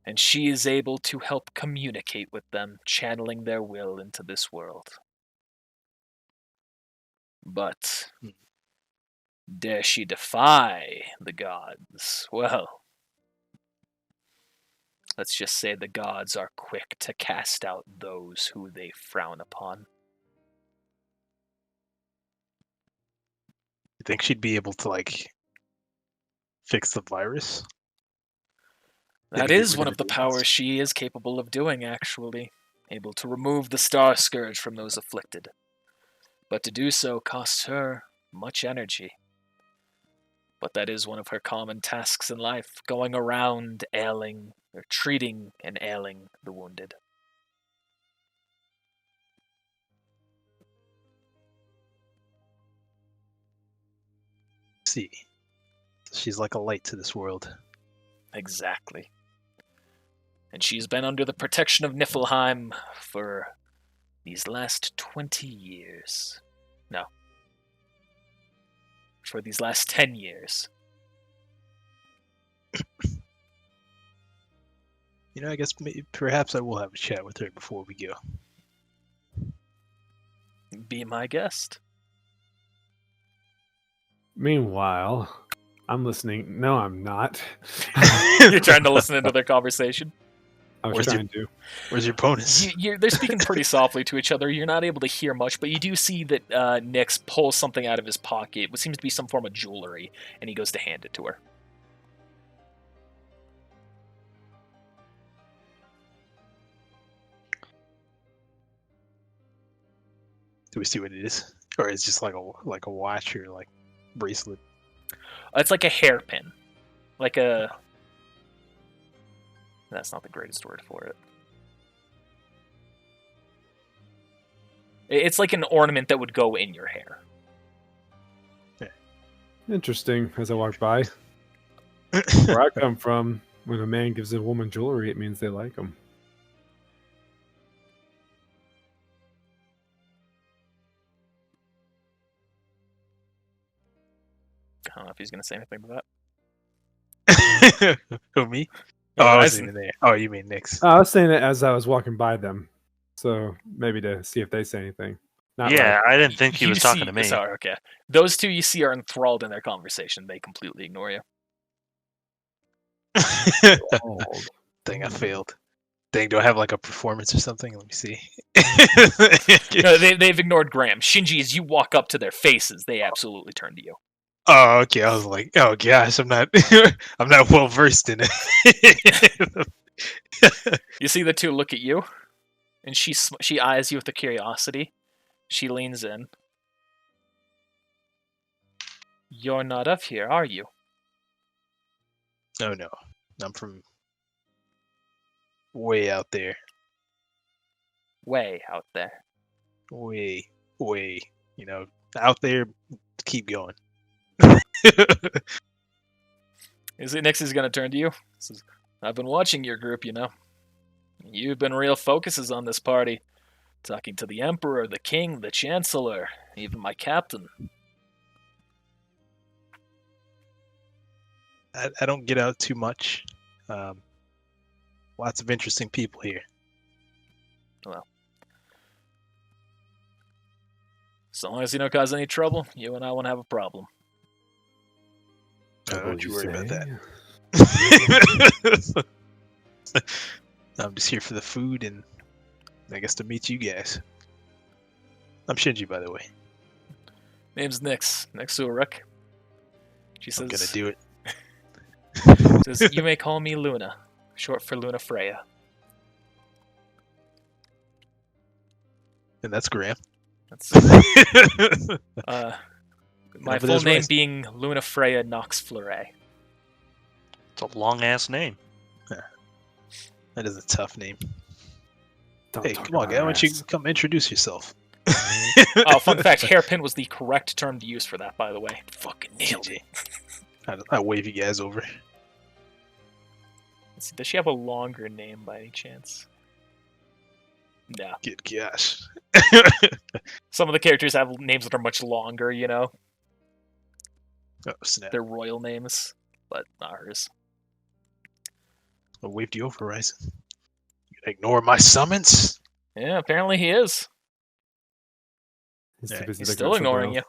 And she is able to help communicate with them, channeling their will into this world. But dare she defy the gods? Well, let's just say the gods are quick to cast out those who they frown upon. You think she'd be able to, Fix the virus. That Maybe get is rid one of of the the powers demons. she is capable of doing, actually. Able to remove the Star Scourge from those afflicted. But to do so costs her much energy. But that is one of her common tasks in life, going around ailing, or treating and ailing the wounded. See, she's like a light to this world. Exactly. And she's been under the protection of Niflheim for these last 20 years. No. For these last 10 years. You know, I guess perhaps I will have a chat with her before we go. Be my guest. Meanwhile, I'm listening. No, I'm not. You're trying to listen into their conversation. I was Where's your- trying to. Where's your bonus? They're speaking pretty softly to each other. You're not able to hear much, but you do see that Nyx pulls something out of his pocket, what seems to be some form of jewelry, and he goes to hand it to her. Do we see what it is, or it's just like a watch or like bracelet? It's like a hairpin. Like a... That's not the greatest word for it. It's like an ornament that would go in your hair. Interesting. As I walk by, where I come from, when a man gives a woman jewelry, it means they like him. I don't know if he's going to say anything to that. Who, me? Yeah, Oh, I I was s- in there. Oh, you mean Nyx? I was saying it as I was walking by them, so maybe to see if they say anything. Not Yeah, I didn't think he You was talking see- to me. Sorry, okay. Those two you see are enthralled in their conversation. They completely ignore you. like, oh, Dang, I failed. Dang, do I have like a performance or something? Let me see. No, they've ignored Graham. Shinji, as you walk up to their faces, they absolutely turn to you. Oh, okay. I was like, oh gosh, I'm not, I'm not well versed in it. You see the two look at you, and she eyes you with a curiosity. She leans in. You're not of here, are you? Oh no, I'm from way out there. Way out there. Way, you know, out there. Keep going. Is it Nyx is gonna turn to you? Says, I've been watching your group, you know. You've been real focuses on this party. Talking to the Emperor, the King, the Chancellor, even my captain. I don't get out too much. Lots of interesting people here. As long as you don't cause any trouble, you and I won't have a problem. Don't you worry about say? that. I'm just here for the food and I guess to meet you guys. I'm Shinji, by the way. Name's Nyx. Nyx Uruk. She I'm gonna says, do it. says, you may call me Luna, short for Luna Freya. And that's Graham. That's my Whatever full those name ways. being Luna Freya Nox Fleuret. It's a long ass name. That is a tough name. Don't Hey, talk come on, about guy. Why don't you ass. come introduce yourself? Oh, fun fact, hairpin was the correct term to use for that, by the way. Fucking nailed it. I'll wave you guys over. Let's see, does she have a longer name by any chance? No. Good gosh. Some of the characters have names that are much longer, you know? Oh, snap. They're royal names, but not hers. I waved you over, Ryzen. You gonna ignore my summons? Yeah, apparently he is. He's Yeah, too busy He's looking still at somewhere ignoring you. else.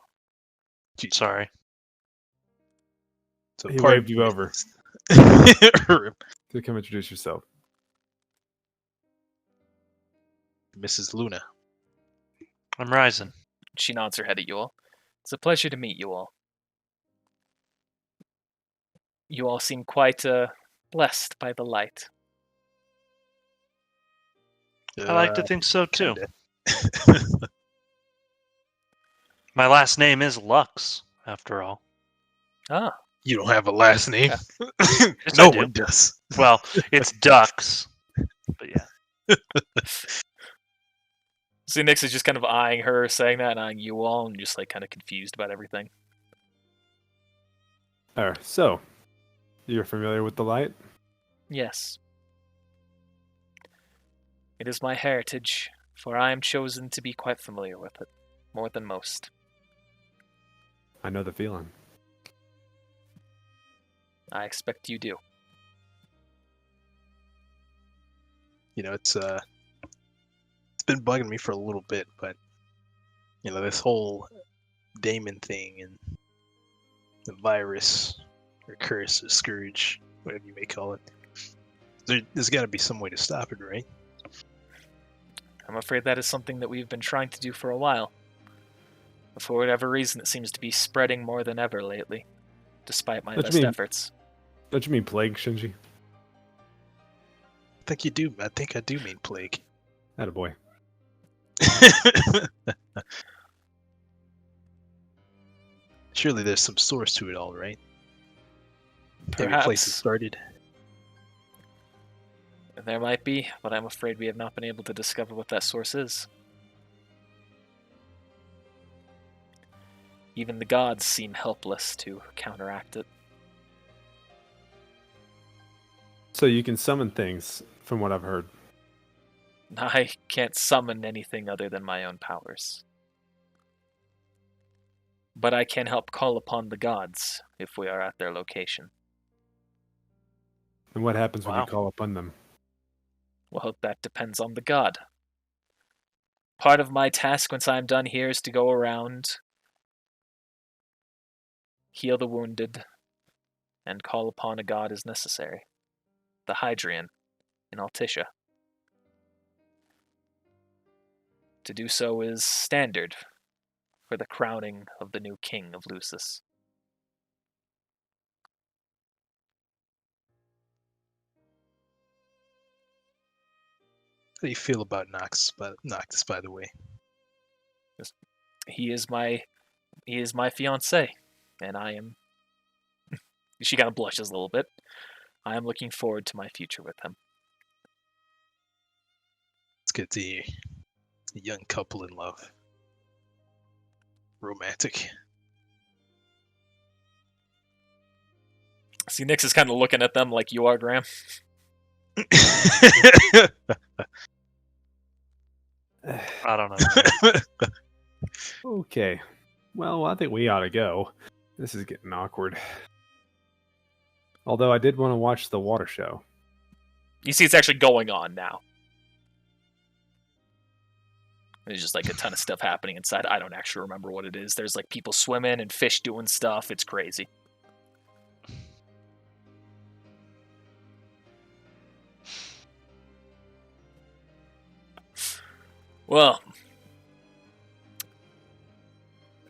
Jeez. Sorry. So He part waved you over Mrs. to come introduce yourself. Luna. I'm Ryzen. She nods her head at you all. It's a pleasure to meet you all. You all seem quite blessed by the light. I like to think so too. Kinda. My last name is Lux, after all. Ah, You don't have a last name. Yes, No I do. one does. Well, it's Ducks, but yeah. see, Nyx is just kind of eyeing her, saying that, and eyeing you all, and just like kind of confused about everything. So, you're familiar with the light? Yes. It is my heritage, for I am chosen to be quite familiar with it, more than most. I know the feeling. I expect you do. You know, it's been bugging me for a little bit, but you know, this whole daemon thing and the virus or curse or scourge, whatever you may call it. There's got to be some way to stop it, right? I'm afraid that is something that we've been trying to do for a while. But for whatever reason, it seems to be spreading more than ever lately, despite my What do you best mean? efforts. Don't you mean plague, Shinji? I think you do. I think I do mean plague. Attaboy. Surely there's some source to it all, right? Maybe a place it Perhaps started. there might be, but I'm afraid we have not been able to discover what that source is. Even the gods seem helpless to counteract it. So you can summon things, from what I've heard. I can't summon anything other than my own powers. But I can help call upon the gods if we are at their location. And what happens when Wow. you call upon them? Well, that depends on the god. Part of my task once I'm done here is to go around, heal the wounded, and call upon a god as necessary. The Hydrian in Altissia. To do so is standard for the crowning of the new king of Lucis. How do you feel about Noctis, by the way? He is my fiance, and I am. She kind of blushes a little bit. I am looking forward to my future with him. It's good to hear. A young couple in love. Romantic. See, Nyx is kind of looking at them like you are, Graham. I don't know. Okay. Well, I think we ought to go. This is getting awkward. Although I did want to watch the water show. You see, it's actually going on now. There's just like a ton of stuff happening inside. I don't actually remember what it is. There's like people swimming and fish doing stuff. It's crazy. Well,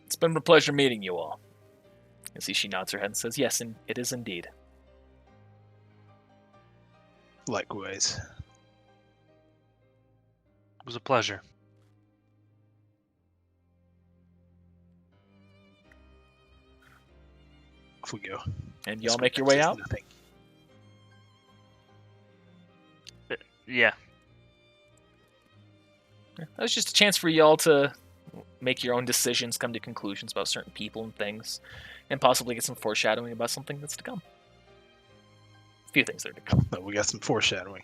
it's been a pleasure meeting you all. You see, she nods her head and says, "Yes, and it is indeed." Likewise. It was a pleasure. Off we go. And y'all make your way out. Nothing. Yeah. That was just a chance for y'all to make your own decisions, come to conclusions about certain people and things, and possibly get some foreshadowing about something that's to come. A few things that are to come. No, we got some foreshadowing.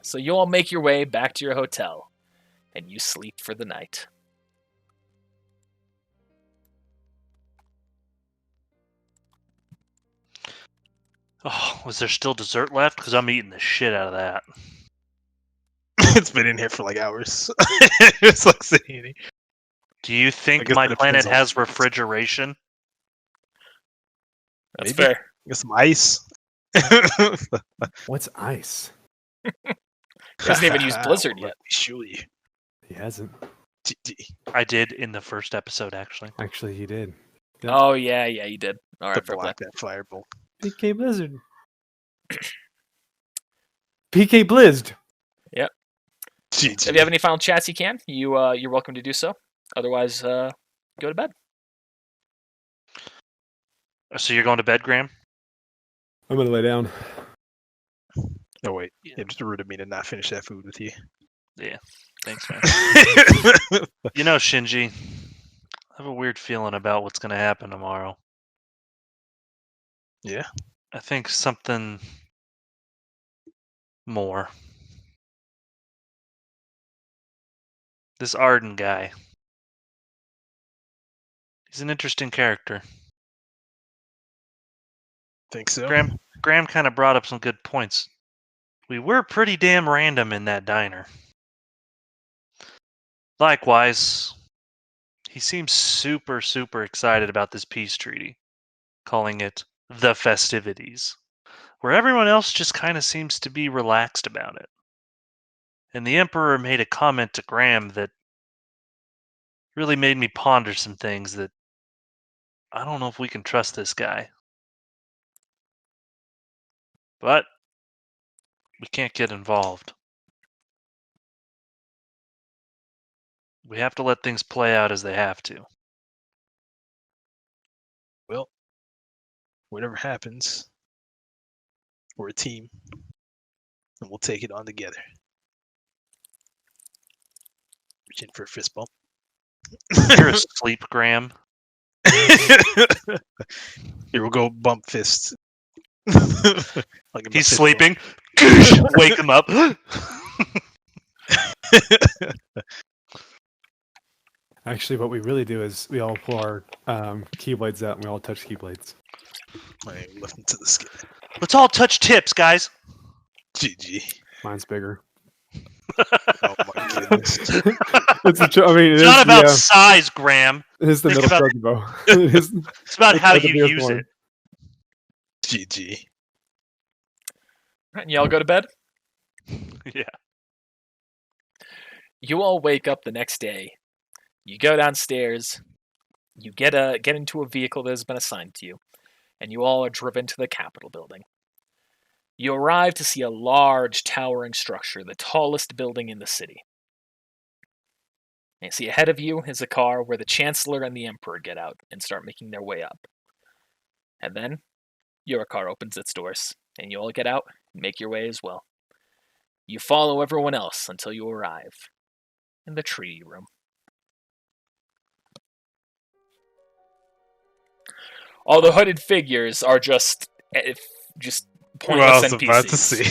So you all make your way back to your hotel, and you sleep for the night. Oh, was there still dessert left? Because I'm eating the shit out of that. It's been in here for like hours. It's like sitting in here. Do you I think guess my that planet depends on- has refrigeration? That's Maybe. fair. Got some ice. What's ice? He hasn't even used Blizzard Let yet. me show you. He hasn't. GG. I did in the first episode, actually. Actually, he did. Yep. Oh, yeah, you did. All To right, fair play. block that fireball. PK Blizzard. PK Blizzed. GG. If you have any final chats, you can. You're welcome to do so. Otherwise, go to bed. So you're going to bed, Graham? I'm gonna lay down. Oh wait, it just rude of me to not finish that food with you. Yeah. Thanks, man. You know, Shinji, I have a weird feeling about what's going to happen tomorrow. Yeah. I think something more. This Arden guy. He's an interesting character. Think so? Graham kind of brought up some good points. We were pretty damn random in that diner. Likewise, he seems super, super excited about this peace treaty, calling it the festivities, where everyone else just kind of seems to be relaxed about it. And the Emperor made a comment to Graham that really made me ponder some things that I don't know if we can trust this guy. But we can't get involved. We have to let things play out as they have to. Well, whatever happens, we're a team, and we'll take it on together. Reach in for a fist bump. You're asleep, Graham. Here we'll go bump fists. Like He's sleeping. Wake him up. Actually, what we really do is we all pull our keyblades out and we all touch keyblades. I left them to the skin. Let's all touch tips, guys. GG. Mine's bigger. Oh my goodness. It's not about size, Graham. It is the Think middle about- crossbow. It's about how the you biggest use one. it. GG. And y'all go to bed. Yeah. You all wake up the next day. You go downstairs. You get into a vehicle that has been assigned to you, and you all are driven to the Capitol building. You arrive to see a large, towering structure, the tallest building in the city. And you see ahead of you is a car where the Chancellor and the Emperor get out and start making their way up. And then your car opens its doors, and you all get out and make your way as well. You follow everyone else until you arrive in the treaty room. All the hooded figures are just pointless NPCs. about to see.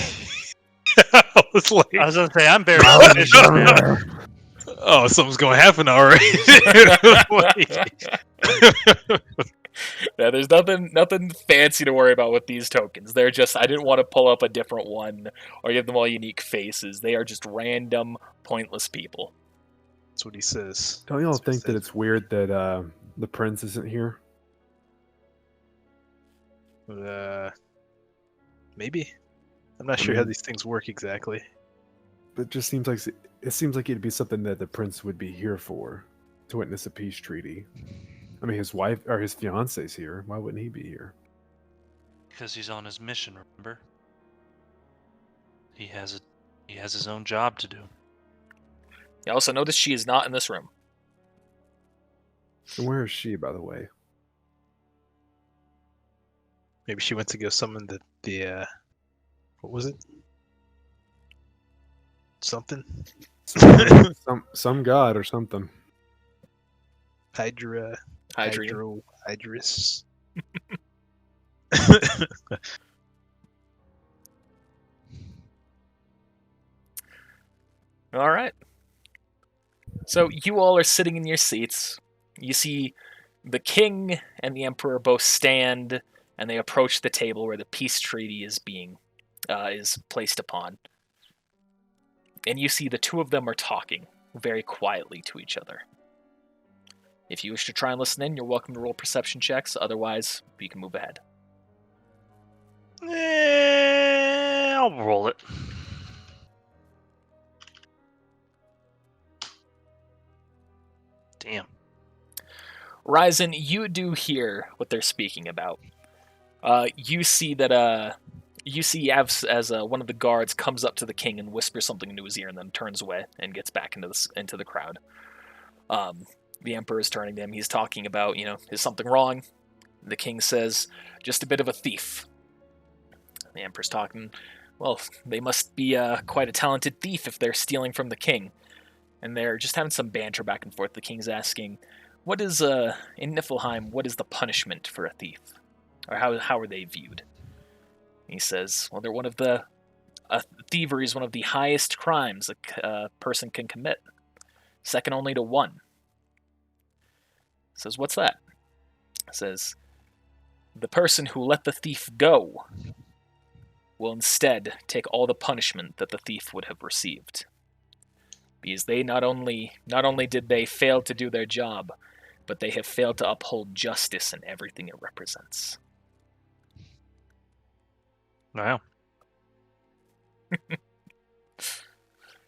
I was like, I was going to say, I'm very suspicious, man. oh, something's going to happen already. Yeah, there's nothing fancy to worry about with these tokens. They're just, I didn't want to pull up a different one or give them all unique faces. They are just random, pointless people. That's what he says. Don't y'all That's what he think that says. it's weird that the prince isn't here? Maybe. I'm not sure how these things work exactly. It just seems like it'd be something that the prince would be here for, to witness a peace treaty. I mean, his wife or his fiance's here. Why wouldn't he be here? Because he's on his mission, remember? He has his own job to do. You also notice she is not in this room. And where is she, by the way? Maybe she went to go summon the what was it? Something? Some god or something. Hydra. Hydrian. Hydrus. All right. So you all are sitting in your seats. You see the king and the emperor both stand, and they approach the table where the peace treaty is placed upon. And you see the two of them are talking very quietly to each other. If you wish to try and listen in, you're welcome to roll perception checks. Otherwise, you can move ahead. I'll roll it. Damn. Ryzen, you do hear what they're speaking about. You see that you see as one of the guards comes up to the king and whispers something into his ear, and then turns away and gets back into the crowd. The emperor is turning to him. He's talking about, is something wrong? The king says, just a bit of a thief. The emperor's talking, well, they must be quite a talented thief if they're stealing from the king. And they're just having some banter back and forth. The king's asking, what is, in Niflheim, what is the punishment for a thief? Or how are they viewed? He says, well, they're one of the... thievery is one of the highest crimes a person can commit. Second only to one. He says, what's that? He says, the person who let the thief go will instead take all the punishment that the thief would have received. Because they not only did they fail to do their job, but they have failed to uphold justice in everything it represents. Wow.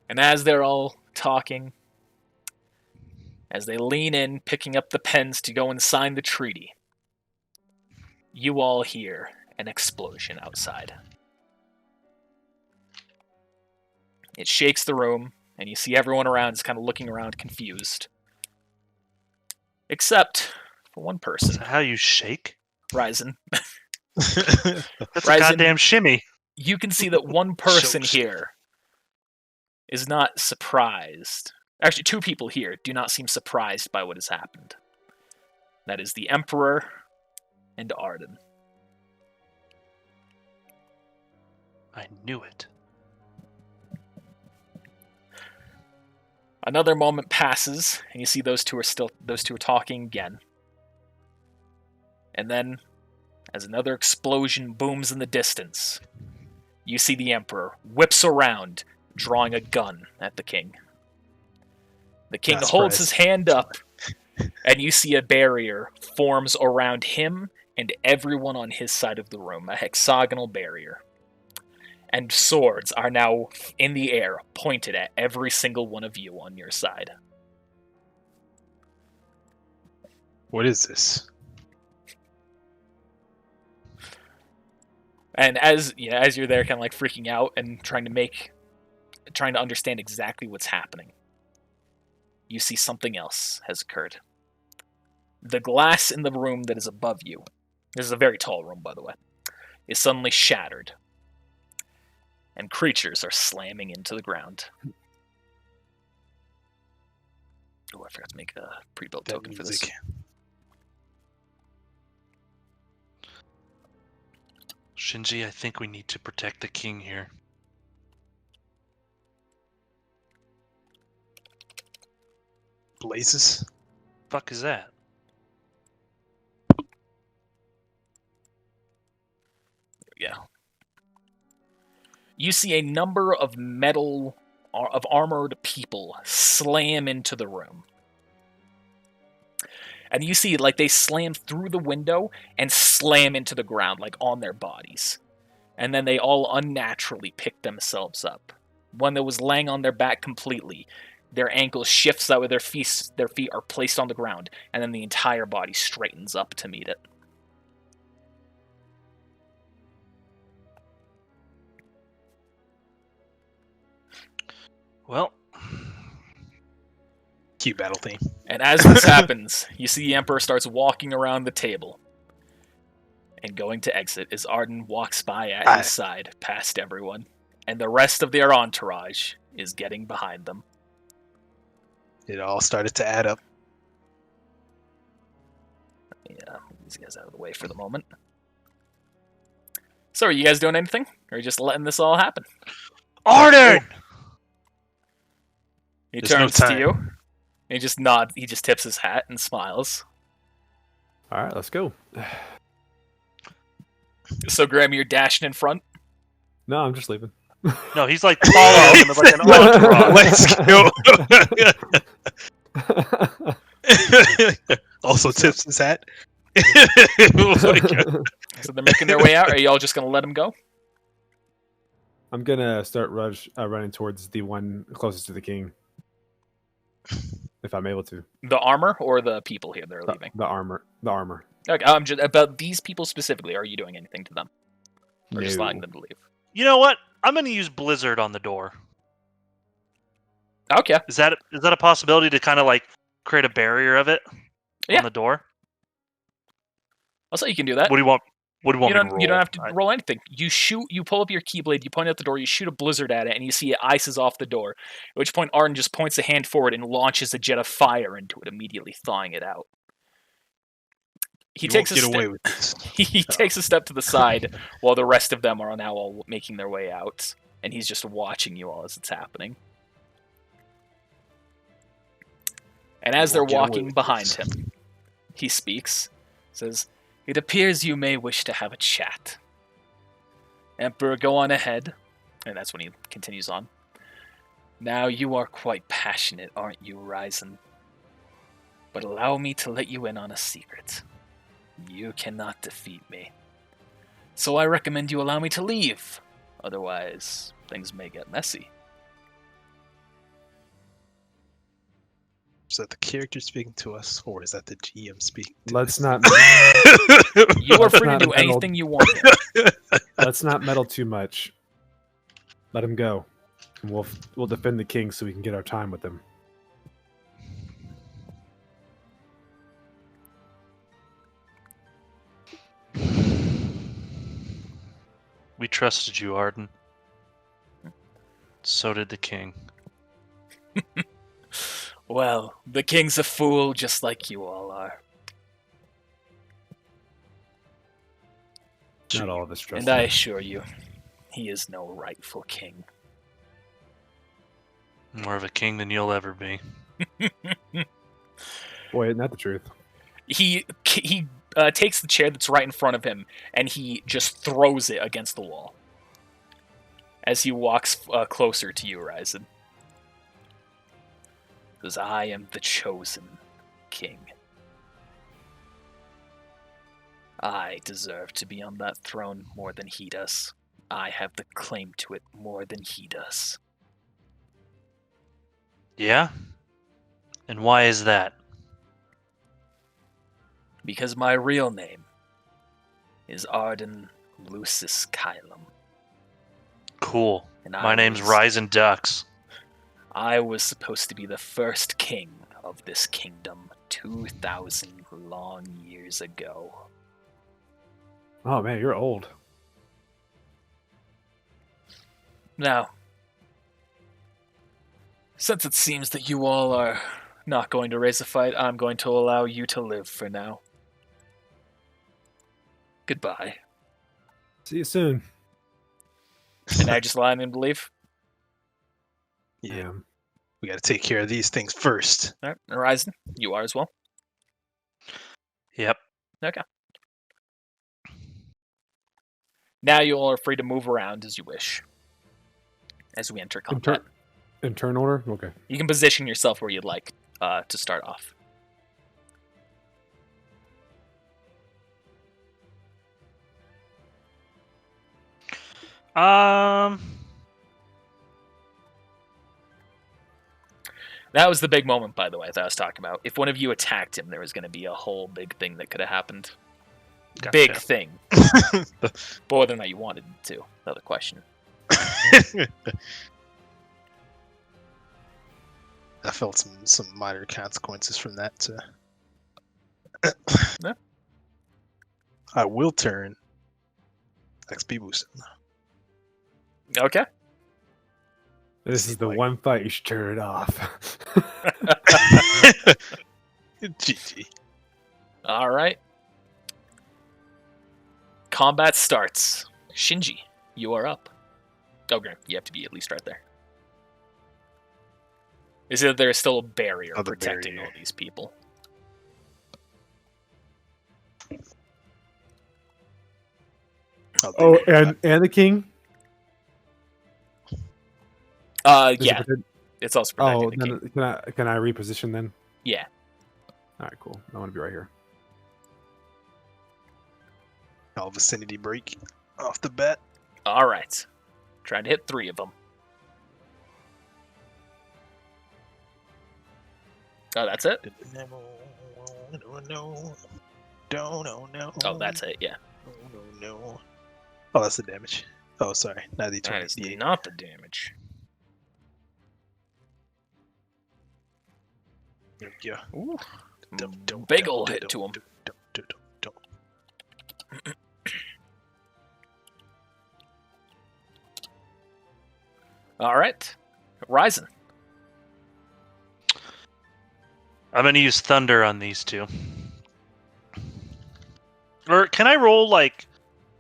And as they're all talking, as they lean in, picking up the pens to go and sign the treaty, you all hear an explosion outside. It shakes the room, and you see everyone around is kind of looking around confused. Except for one Is person, that how you shake? Ryzen. That's Ryzen, a goddamn shimmy. You can see that one person Chokes. here is not surprised. Actually, two people here do not seem surprised by what has happened. That is the Emperor and Arden. I knew it. Another moment passes, and you see those two are talking again. And then, as another explosion booms in the distance, you see the Emperor whips around, drawing a gun at the king. The king Not holds surprised. his hand up, and you see a barrier forms around him and everyone on his side of the room, a hexagonal barrier. And swords are now in the air, pointed at every single one of you on your side. What is this? And as you're there, kind of like freaking out and trying to understand exactly what's happening, you see something else has occurred. The glass in the room that is above you, this is a very tall room, by the way, is suddenly shattered. And creatures are slamming into the ground. Oh, I forgot to make a pre-built That token for this. music. Shinji, I think we need to protect the king here. Blazes. Fuck is that? Yeah. You see a number of armored people slam into the room. And you see, like, they slam through the window and slam into the ground, like, on their bodies. And then they all unnaturally pick themselves up. One that was laying on their back completely, their ankle shifts out where their feet are placed on the ground, and then the entire body straightens up to meet it. Well, Cute battle theme. And as this happens, you see the Emperor starts walking around the table. And going to exit as Arden walks by at his side, past everyone. And the rest of their entourage is getting behind them. It all started to add up. Yeah, these guys out of the way for the moment. So are you guys doing anything? Or are you just letting this all happen? Arden! He There's no turns to time. you. And he just nods. He just tips his hat and smiles. All right, let's go. So, Graham, you're dashing in front. No, I'm just leaving. No, he's like following him like an entourage. Let's go. Also tips his hat. So they're making their way out. Or are y'all just going to let them go? I'm gonna start running towards the one closest to the king, if I'm able to. The armor or the people here that are leaving? The armor. Okay, I'm just about these people specifically. Are you doing anything to them, or just allowing No. them to leave? You know what? I'm going to use Blizzard on the door. Okay. Is that a possibility to kind of like create a barrier of it Yeah. on the door? Also, you can do that. What do you want? What do you want me to roll? You don't have to roll anything. You shoot. You pull up your keyblade. You point out the door. You shoot a blizzard at it, and you see it ices off the door. At which point, Arden just points a hand forward and launches a jet of fire into it, immediately thawing it out. He You takes won't a get step. away with this. He takes a step to the side while the rest of them are now all making their way out, and he's just watching you all as it's happening. And as You they're won't get away walking with behind this. him, he speaks, says, "It appears you may wish to have a chat. Emperor, go on ahead." And that's when he continues on. "Now you are quite passionate, aren't you, Ryzen? But allow me to let you in on a secret. You cannot defeat me. So I recommend you allow me to leave. Otherwise, things may get messy." Is that the character speaking to us, or is that the GM speaking to Let's us? not You are Let's free to not do meddle. anything you want here. let's not meddle too much. Let him go. And we'll defend the king so we can get our time with him. We trusted you, Arden. So did the king. Well, the king's a fool just like you all are. Not all of us trust And I him. assure you, he is no rightful king. More of a king than you'll ever be. Boy, isn't that the truth? He takes the chair that's right in front of him, and he just throws it against the wall as he walks closer to you, Ryzen. Because I am the chosen king. I deserve to be on that throne more than he does. I have the claim to it more than he does. Yeah? And why is that? Because my real name is Arden Lucis Kylum. Cool. And My name's Ryzen Ducks. I was supposed to be the first king of this kingdom 2,000 long years ago. Oh man, you're old. Now, since it seems that you all are not going to raise a fight, I'm going to allow you to live for now. Goodbye. See you soon. And I just allowing him to leave? Yeah, we got to take care of these things first. All right, Horizon, you are as well. Yep. Okay. Now you all are free to move around as you wish. As we enter combat. In turn order? Okay. You can position yourself where you'd like to start off. That was the big moment, by the way, that I was talking about. If one of you attacked him, there was going to be a whole big thing that could have happened. Gotcha. Big thing. But whether or not you wanted it to, another question. I felt some minor consequences from that. Yeah. I will turn XP boost. Okay. This is the one fight you should turn it off. GG. All right. Combat starts. Shinji, you are up. Okay, you have to be at least right there. Is it that there's still a barrier Oh, the protecting barrier. all these people? Oh, and the king? Does it Yeah, protect- it's also protecting Oh, the then king. can I reposition then? Yeah. All right, cool. I want to be right here. All vicinity break off the bat. All right. Trying to hit 3 of them. Oh, that's it? No. No, no, no. Oh, that's it. Yeah, No, no, no. Oh, that's the damage. Oh, sorry. Not the that is 28. not the damage. There we go. Ooh, Don't, big ol' hit to him. Don't. All right, Ryzen. I'm going to use Thunder on these two. Or can I roll, like,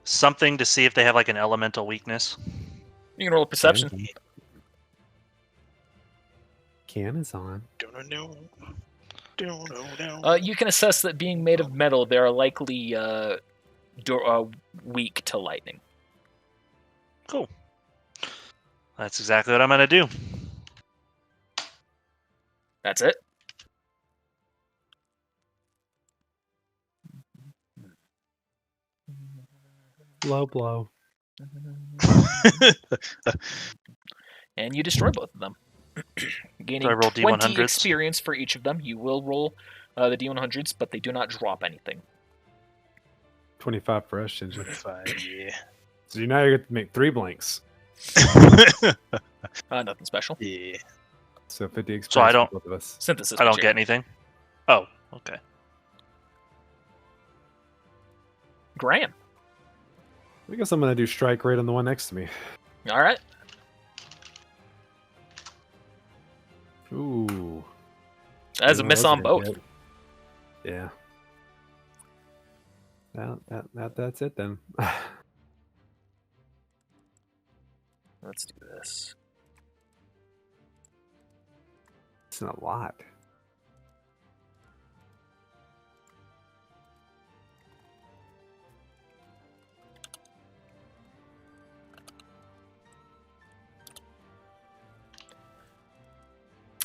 something to see if they have, like, an elemental weakness? You can roll a perception. Can is on. No. You can assess that being made of metal, they are likely weak to lightning. Cool. That's exactly what I'm going to do. That's it. Blow. And you destroy both of them. Gaining I roll 20 D100s? experience for each of them. You will roll the D100s, but they do not drop anything. 25 for us, Shinji. 25, yeah. So now you get to make 3 blanks. Nothing special. Yeah. So 50 experience So I don't- for both of us. Synthesis. I don't material. get anything. Oh, okay. Graham. I guess I'm going to do strike right on the one next to me. All right. Ooh. That is a miss on both. Good. Yeah. That's it then. Let's do this. It's not a lot.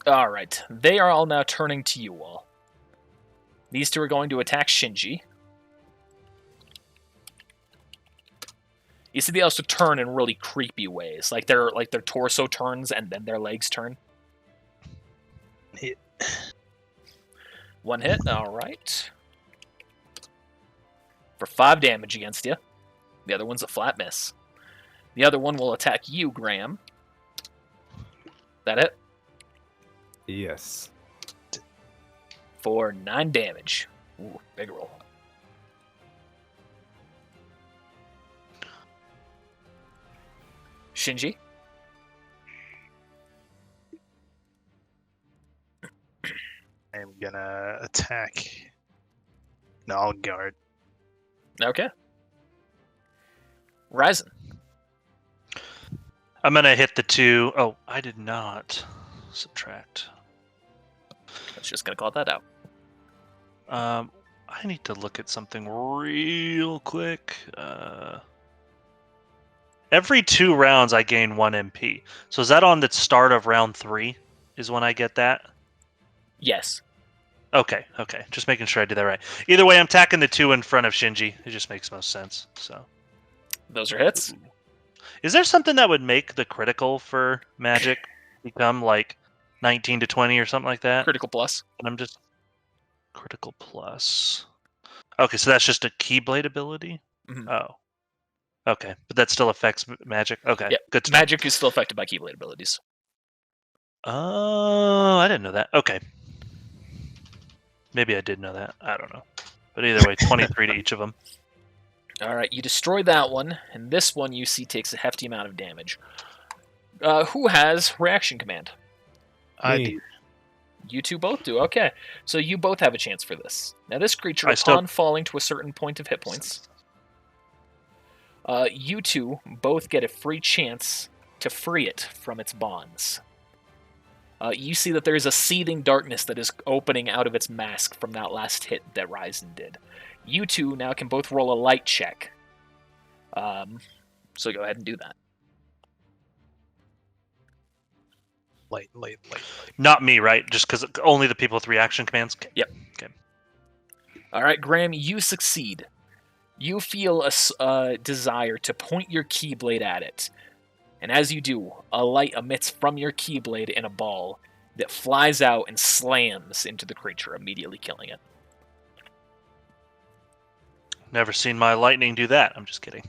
All right. They are all now turning to you all. These two are going to attack Shinji. You see they also turn in really creepy ways. Like their torso turns and then their legs turn. Hit. One hit, all right. For 5 damage against you. The other one's a flat miss. The other one will attack you, Graham. That it? Yes. For 9 damage. Ooh, big roll. Shinji? I'm gonna attack. No, I'll guard. Okay. Ryzen. I'm going to hit the 2. Oh, I did not subtract. Let's just gonna call that out. I need to look at something real quick. Every 2 rounds, I gain 1 MP. So is that on the start of round 3? Is when I get that? Yes. Okay. Just making sure I did that right. Either way, I'm attacking the 2 in front of Shinji. It just makes most sense. So, Those are hits. is there something that would make the critical for magic become like 19 to 20 or something like that? Critical plus. And I'm just critical plus. Okay, so that's just a Keyblade ability. Mhm. Oh, okay, but that still affects magic. Okay, Yeah, good to know. Magic is still affected by Keyblade abilities. Oh, I didn't know that. Okay, maybe I did know that. I don't know. But either way, 23 to each of them. All right, you destroy that one, and this one you see takes a hefty amount of damage. Who has reaction command? I Me. do. You two both do. Okay, so you both have a chance for this. Now, this creature, I still- upon falling to a certain point of hit points, you two both get a free chance to free it from its bonds. You see that there's a seething darkness that is opening out of its mask from that last hit that Ryzen did. You two now can both roll a light check. So go ahead and do that. Light. Not me, right? Just because only the people with reaction commands. Okay. Yep. Okay. All right, Graham, you succeed. You feel a desire to point your Keyblade at it. And as you do, a light emits from your Keyblade in a ball that flies out and slams into the creature, immediately killing it. Never seen my lightning do that. I'm just kidding.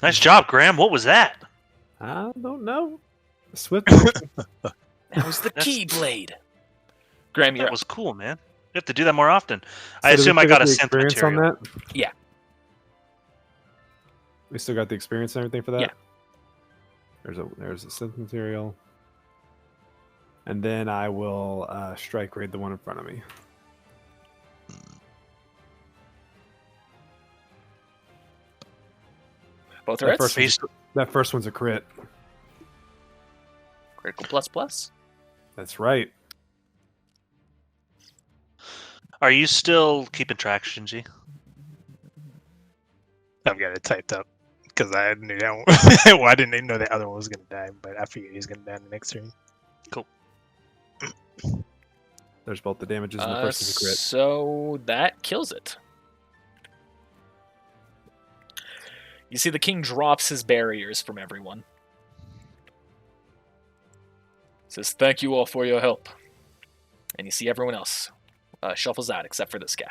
Nice job, Graham. What was that? I don't know. Swift. That was the That's- Keyblade. Graham, you're That was cool, man. You have to do that more often. I So do we assume I still got a the synth experience on material. that? Yeah. We still got the experience and everything for that? Yeah. There's a synth material. And then I will strike raid the one in front of me. both That hits. first one's a crit. Critical plus plus. That's right. Are you still keeping track, Shinji? I've got it typed up because I knew that one. Well, I didn't even know the other one was gonna die, but I figured he was gonna die in the next turn. There's both the damages and the first is a crit. So that kills it. You see the king drops his barriers from everyone. Says, thank you all for your help. And you see everyone else shuffles out except for this guy.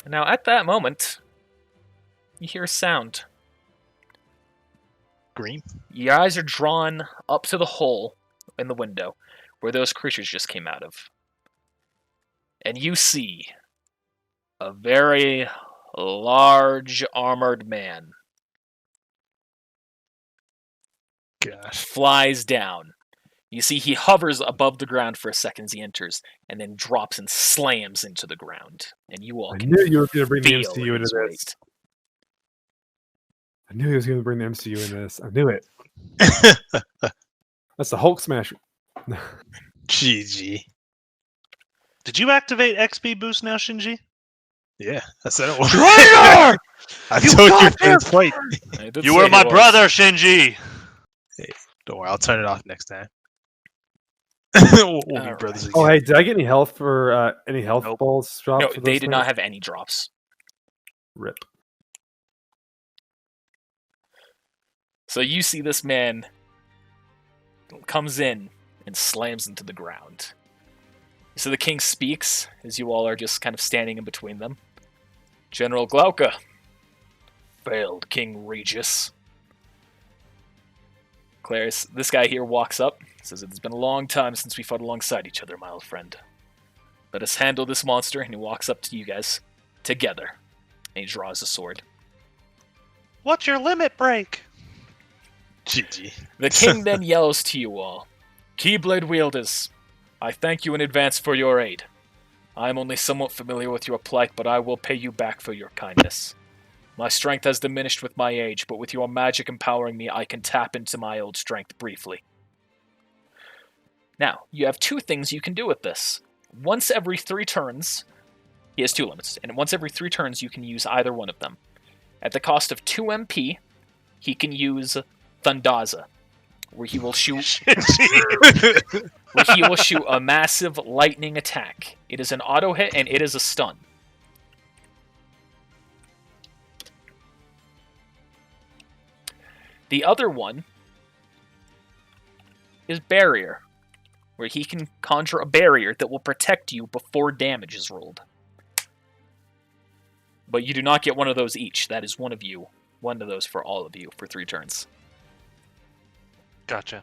Now, at that moment, you hear a sound. Green. Your eyes are drawn up to the hole in the window where those creatures just came out of. And you see a very large armored man Gosh. flies down. You see he hovers above the ground for a second as he enters, and then drops and slams into the ground. And you all I can knew you were going to bring the feel MCU into his this. weight. I knew he was going to bring the MCU into this. I knew it. That's the Hulk smash. GG. Did you activate XP boost now, Shinji? Yeah, I said it was. Traitor! I You told you got for this fight. I did You say were he my was. brother, Shinji. Don't worry, I'll turn it off next time. we'll be Alright. brothers again. Oh, hey, did I get any health for any health Nope. balls dropped? No, for they those did not things? have any drops. Rip. So you see this man comes in and slams into the ground. So the king speaks as you all are just kind of standing in between them. General Glauca, failed King Regis. Clarice, this guy here walks up, says it's been a long time since we fought alongside each other, my old friend. Let us handle this monster, and he walks up to you guys together. And he draws a sword. What's your limit break? GG. The king then yells to you all, Keyblade wielders, I thank you in advance for your aid. I am only somewhat familiar with your plight, but I will pay you back for your kindness. My strength has diminished with my age, but with your magic empowering me, I can tap into my old strength briefly. Now, you have two things you can do with this. Once every 3 turns, he has 2 limits, and once every 3 turns you can use either one of them. At the cost of 2 MP, he can use Thundaza, where he will shoot a massive lightning attack. It is an auto hit and it is a stun. The other one is Barrier, where he can conjure a barrier that will protect you before damage is rolled. But you do not get one of those each. That is one of those for all of you for 3 turns. Gotcha.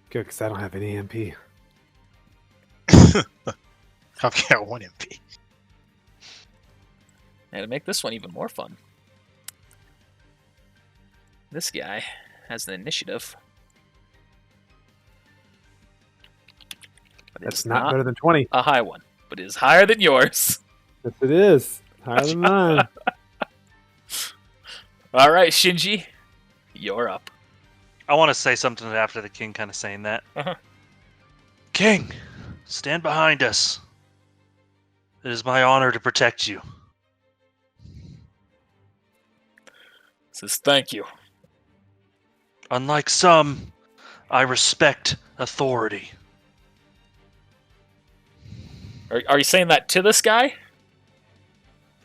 Good, because I don't have any MP. I've got 1 MP. And to make this one even more fun, this guy has an initiative. But it That's is not better than 20. a high one, but it is higher than yours. Yes, it is. Higher than mine. All right, Shinji, you're up. I want to say something after the king kind of saying that. Uh-huh. King, stand behind us. It is my honor to protect you. Says thank you. Unlike some, I respect authority. Are you saying that to this guy?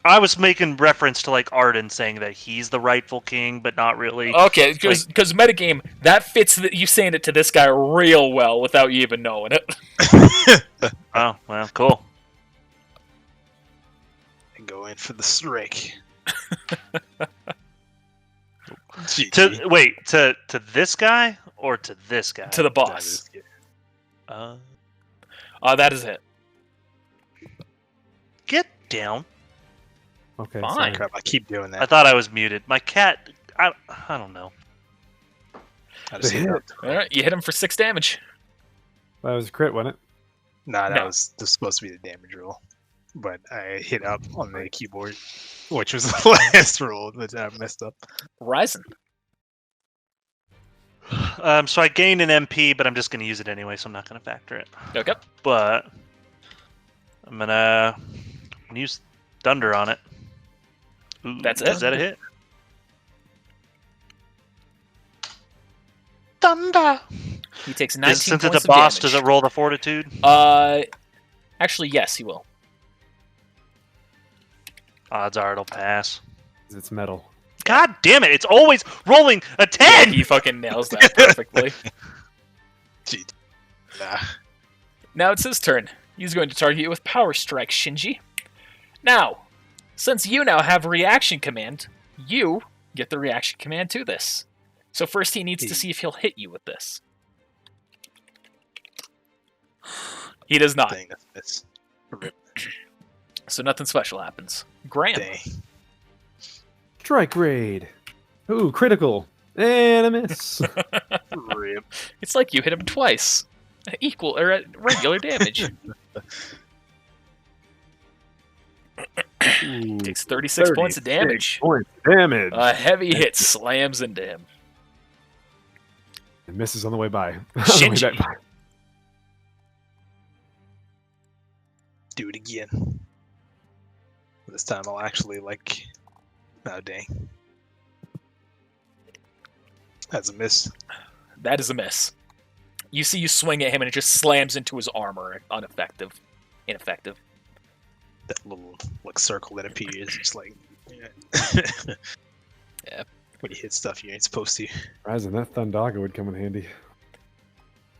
I was making reference to like Arden saying that he's the rightful king, but not really. Okay, because metagame, that fits you saying it to this guy real well without you even knowing it. Oh, well, cool. And go in for the strike. To this guy or to this guy? To the boss. That is it. Get down. Okay. Fine. sorry. Crap, I keep doing that. I thought I was muted. My cat. I don't know. I just The hit hit. up. Alright, you hit him for 6 damage. That was a crit, wasn't it? Nah, that No. was supposed to be the damage roll. But I hit up on the keyboard, which was the last roll that I messed up. Ryzen. So I gained an MP, but I'm just going to use it anyway, so I'm not going to factor it. Okay. But I'm gonna use Thunder on it. Ooh, That's it? Is that a hit? Thunder. He takes 19 Since points it's a of boss, damage. does it roll the Fortitude? Actually, yes, he will. Odds are it'll pass. 'Cause it's metal. God damn it! It's always rolling a 10. He fucking nails that perfectly. Gee. Nah. Now it's his turn. He's going to target you with Power Strike, Shinji. Now, since you now have Reaction Command, you get the Reaction Command to this. So first he needs to see if he'll hit you with this. He does not. Dang, that's rip. So nothing special happens. Graham. Dang. Strike raid. Ooh, critical. And a miss. Rip. It's like you hit him twice. Equal or at regular damage. Ooh, Takes 36 points of 36 damage. Points of damage. A heavy hit slams into him. And misses on the way by. Shinji. Do it again. This time I'll actually like. Oh dang. That's a miss. That is a miss. You see you swing at him and it just slams into his armor. Ineffective. That little like circle that appears, just like. Yeah. When you hit stuff you ain't supposed to. Ryzen, that Thundaga would come in handy.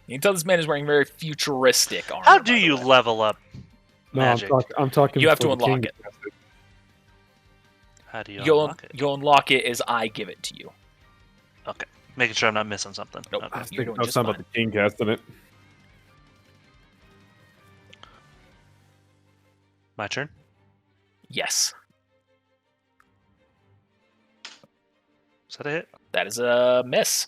You can tell this man is wearing very futuristic armor. How by do the you way. level up No, magic? I'm talking. You have for to the unlock king. it. How do you You'll unlock it? you'll unlock it as I give it to you. Making sure I'm not missing something. Nope. Okay. I was You're thinking doing of just something fine. about the king casting it. My turn. Yes, Is that a hit? that is a miss.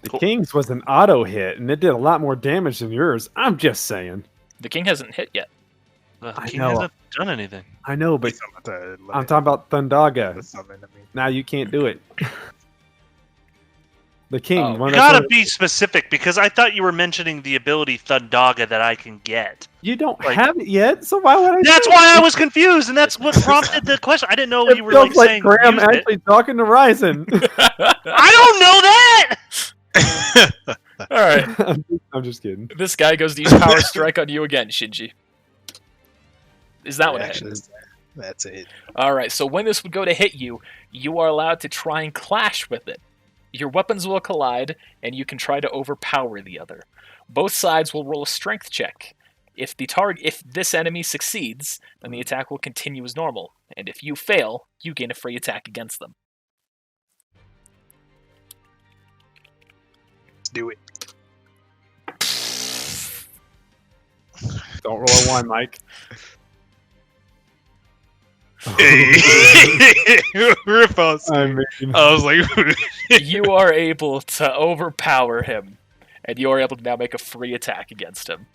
The Cool. king's was an auto hit, and it did a lot more damage than yours. I'm just saying. The king hasn't hit yet. The I king know. hasn't done anything. I know, but He's talking about the I'm talking about Thundaga. the summon, I mean. Now you can't do it. The king. Oh. one You of gotta those- be specific because I thought you were mentioning the ability Thundaga that I can get. You don't like- have it yet, so why would I? That's do it? why I was confused, and that's what prompted the question. I didn't know It you were feels like like saying Graham use it. actually talking to Ryzen. I don't know that. All right, I'm just kidding. this guy goes to use Power Strike on you again, Shinji. Is that what it Reaction hit? is that's a hit. All right, so when this would go to hit you, you are allowed to try and clash with it. Your weapons will collide, and you can try to overpower the other. Both sides will roll a strength check. If this enemy succeeds, then the attack will continue as normal, and if you fail, you gain a free attack against them. Do it. Don't roll a 1, Mike. Rip us. I mean, I was like, You are able to overpower him, and you are able to now make a free attack against him.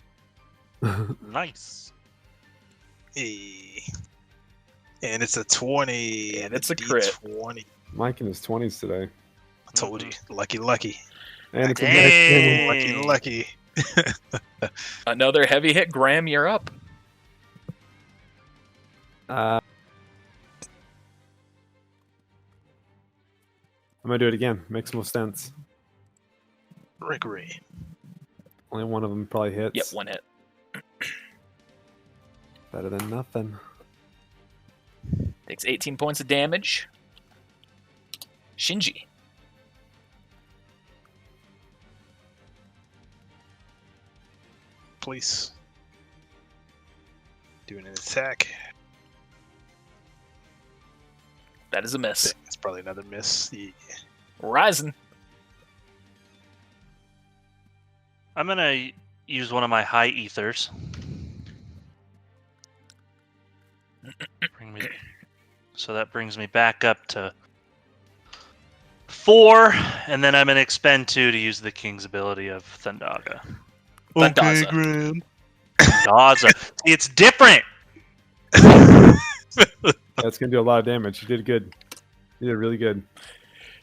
Nice. hey. And it's a 20. And it's a crit. 20. Mike in his 20s today, I told you. Lucky. and it's a Dang. nice Lucky. Another heavy hit, Graham, you're up. I'm gonna do it again. Makes more sense. Rick Ray. Only one of them probably hits. Yep, one hit. Better than nothing. Takes 18 points of damage. Shinji. Please. Doing an attack. That is a miss. That's probably another miss. Yeah. Ryzen. I'm gonna use one of my high ethers. So that brings me back up to 4, and then I'm gonna expend 2 to use the king's ability of Thundaga. Thundaza. Graham. Thundaza. See, it's different. That's gonna do a lot of damage. You did good. You did really good.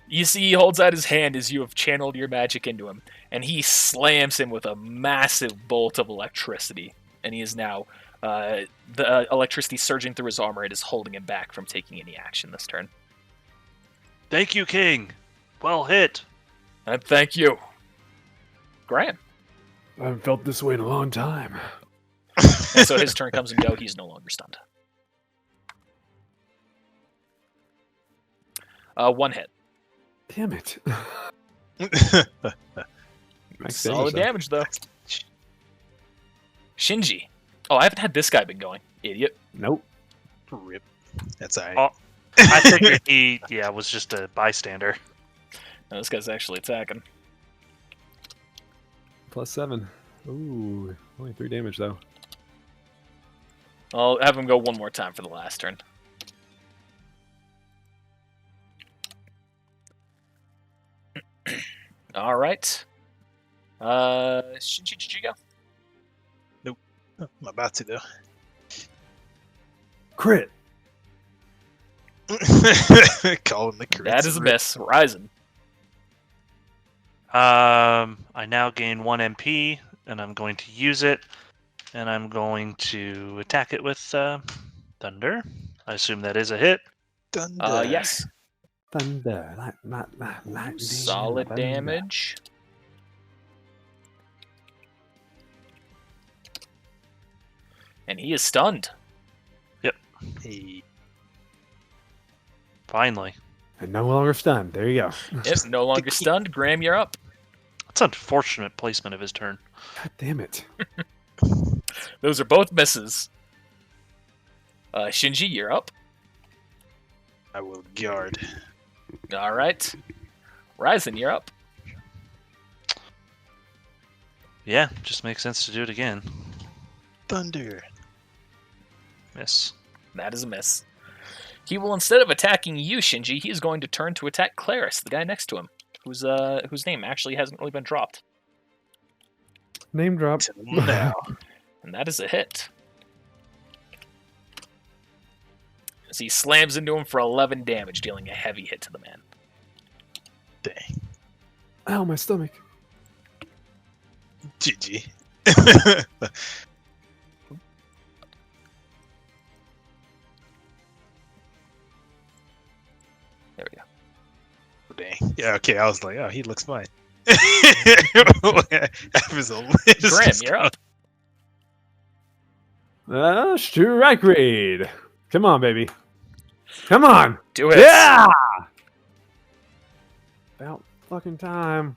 You see, he holds out his hand as you have channeled your magic into him, and he slams him with a massive bolt of electricity. And he is now, the electricity surging through his armor. It is holding him back from taking any action this turn. Thank you, King. Well hit. And thank you, Graham. I haven't felt this way in a long time. And so his turn comes and go. He's no longer stunned. 1 hit. Damn it. Max Solid damage, damage, though. Shinji. Oh, I haven't had this guy been going. Idiot. Nope. Rip. That's alright. Oh, I figured he, was just a bystander. No, this guy's actually attacking. +7. Ooh, only 3 damage though. I'll have him go one more time for the last turn. All right. Shinji, did you go? I'm about to, though. Crit. Calling the crits. That is a miss. Ryzen. I now gain 1 MP, and I'm going to use it, and I'm going to attack it with Thunder. I assume that is a hit. Thunder. Yes. Thunder. Lightning, Solid thunder. damage. And he is stunned. Hey. Finally. And no longer stunned. There you go. Yep, no longer stunned. Graham, you're up. That's unfortunate placement of his turn. God damn it. Those are both misses. Shinji, you're up. I will guard. All right. Ryzen, you're up. Yeah, just makes sense to do it again. Thunder. Miss. That is a miss. He will, instead of attacking you, Shinji, he is going to turn to attack Claris, the guy next to him, whose name actually hasn't really been dropped. Name drop. Now. And that is a hit. As he slams into him for 11 damage, dealing a heavy hit to the man. Dang. Ow, my stomach. GG. There we go. Dang. Yeah, okay, I was like, oh, he looks fine. Grim, you're up. Strike raid. Come on, baby. Come on. Do it. Yeah. About fucking time.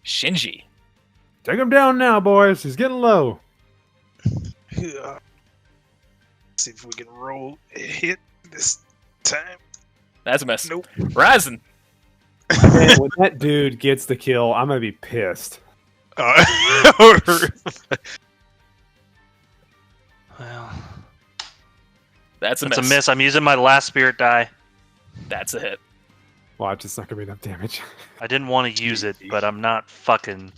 Shinji. Take him down now, boys. He's getting low. See if we can roll a hit this time. That's a miss. Nope. Ryzen. Man, when that dude gets the kill, I'm gonna be pissed. Well, That's a that's miss. a miss. I'm using my last spirit die. That's a hit. Watch, it's not gonna be enough damage. I didn't want to use it, but I'm not fucking.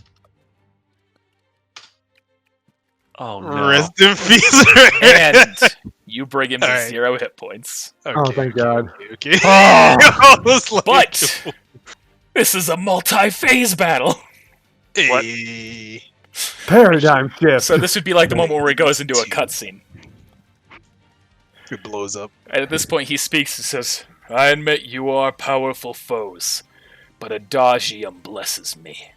Oh no! Rest in peace. And you bring him to All right. 0 hit points. Oh, thank God. Okay. Oh. I was like, But this is a multi-phase battle. hey. Paradigm shift. So this would be like the moment where he goes into a cutscene. It blows up. And at this point he speaks and says, I admit you are powerful foes, but Adagium blesses me.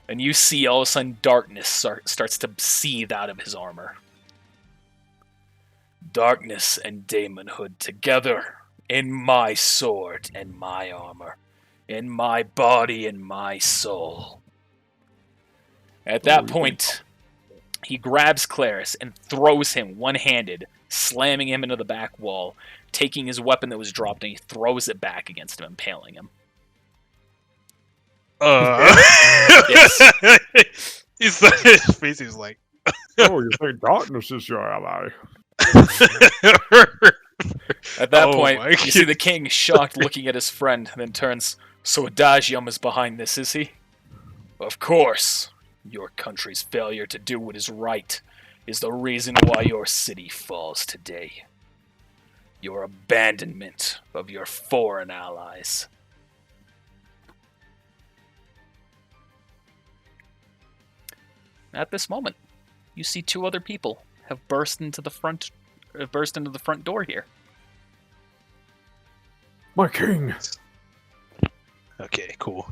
And you see all of a sudden darkness starts to seethe out of his armor. Darkness and daemonhood together in my sword and my armor, in my body and my soul. At that point, he grabs Claris and throws him one-handed, slamming him into the back wall, taking his weapon that was dropped, and he throws it back against him, impaling him. Yes. He said his face. He was like, Oh, you think darkness is your ally? At that Oh point, my you see the king shocked looking at his friend, and then turns, "So Adagium is behind this, is he?" "Of course. Your country's failure to do what is right is the reason why your city falls today. Your abandonment of your foreign allies." At this moment, you see two other people have burst into the front door here. My king. okay, cool.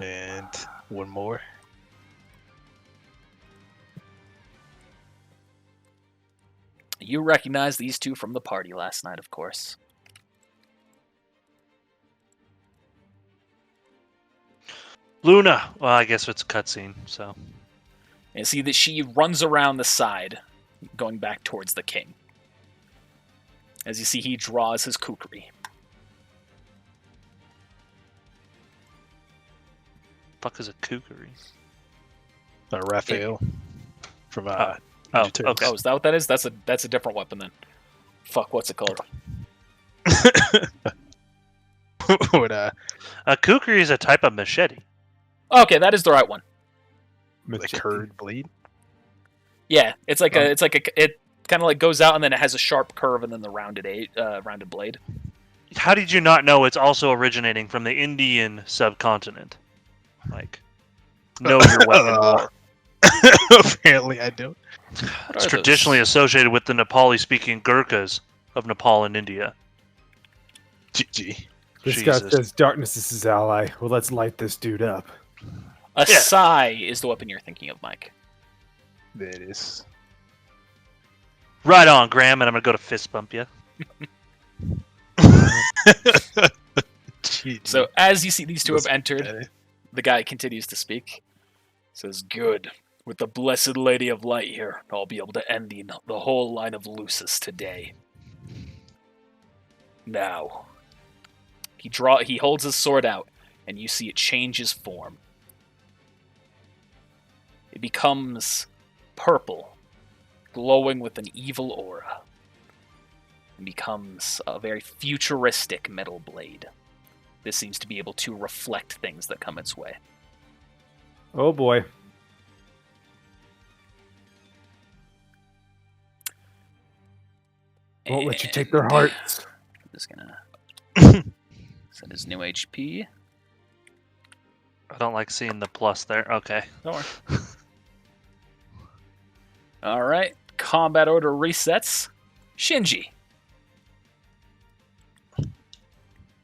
And one more. You recognize these two from the party last night, of course. Luna. Well, I guess it's a cutscene, so. And see that she runs around the side, going back towards the king. As you see, he draws his kukri. Fuck is a kukri? Raphael from Oh, Ninja Turtles. okay. Oh, is that what that is? That's a different weapon then. Fuck, what's it called? What, A kukri is a type of machete. Okay, that is the right one. the curved blade? Yeah, it kind of like goes out and then it has a sharp curve and then the rounded blade. How did you not know it's also originating from the Indian subcontinent? Like, know your weapon lore. Apparently, I don't. What It's are traditionally those? associated with the Nepali-speaking Gurkhas of Nepal and India. GG. This guy Jesus. says darkness is his ally. Well, let's light this dude up. A Yeah. sai is the weapon you're thinking of, Mike. There it is. Right on, Graham, and I'm gonna go to fist bump you. GG. So as you see these two have That's entered, better. the guy continues to speak. Says, "Good. With the blessed Lady of Light here, I'll be able to end the whole line of Lucis today." Now, he holds his sword out, and you see it change his form. It becomes purple, glowing with an evil aura. It becomes a very futuristic metal blade. This seems to be able to reflect things that come its way. Oh boy. Won't let you take their And hearts. I'm just gonna set his new HP. I don't like seeing the plus there. Okay. Don't worry. All right, combat order resets. Shinji.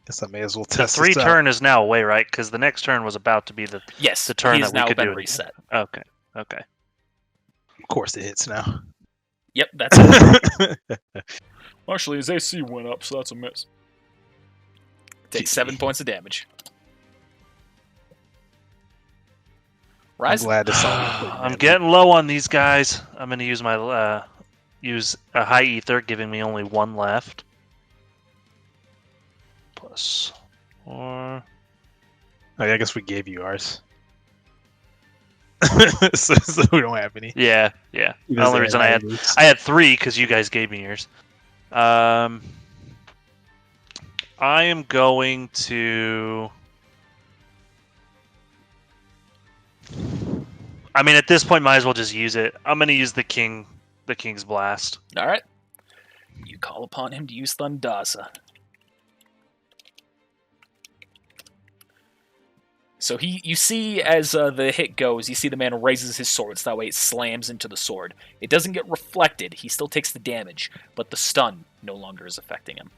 Guess I may as well The test three this out. turn is now away, right? Because the next turn was about to be the. Yes, The turn he has that we now could been do it. reset. Okay. Okay. Of course, it hits now. Yep, that's it. Actually, his AC went up, so that's a miss. Takes 7 points of damage. I'm Rise. glad this song. I'm getting low on these guys. I'm gonna use my use a high ether, giving me only one left. Plus 4. I guess we gave you ours. so we don't have any. Yeah. The only reason I had 3 because you guys gave me yours. I am going to. I mean, at this point, might as well just use it. I'm going to use the King's Blast. All right. You call upon him to use Thundaza. So you see as the hit goes, you see the man raises his sword, so that way it slams into the sword. It doesn't get reflected. He still takes the damage, but the stun no longer is affecting him.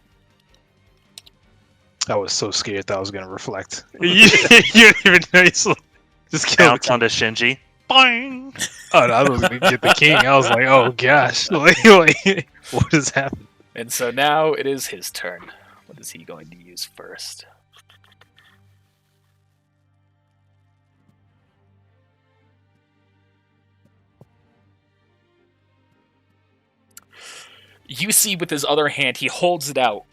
I was so scared that I was gonna reflect. you didn't even know Just kill the bounce king. onto Shinji. Boing! Oh, no, I was gonna get the king. I was like, oh gosh, like, what has happened? And so now it is his turn. What is he going to use first? You see with his other hand, he holds it out.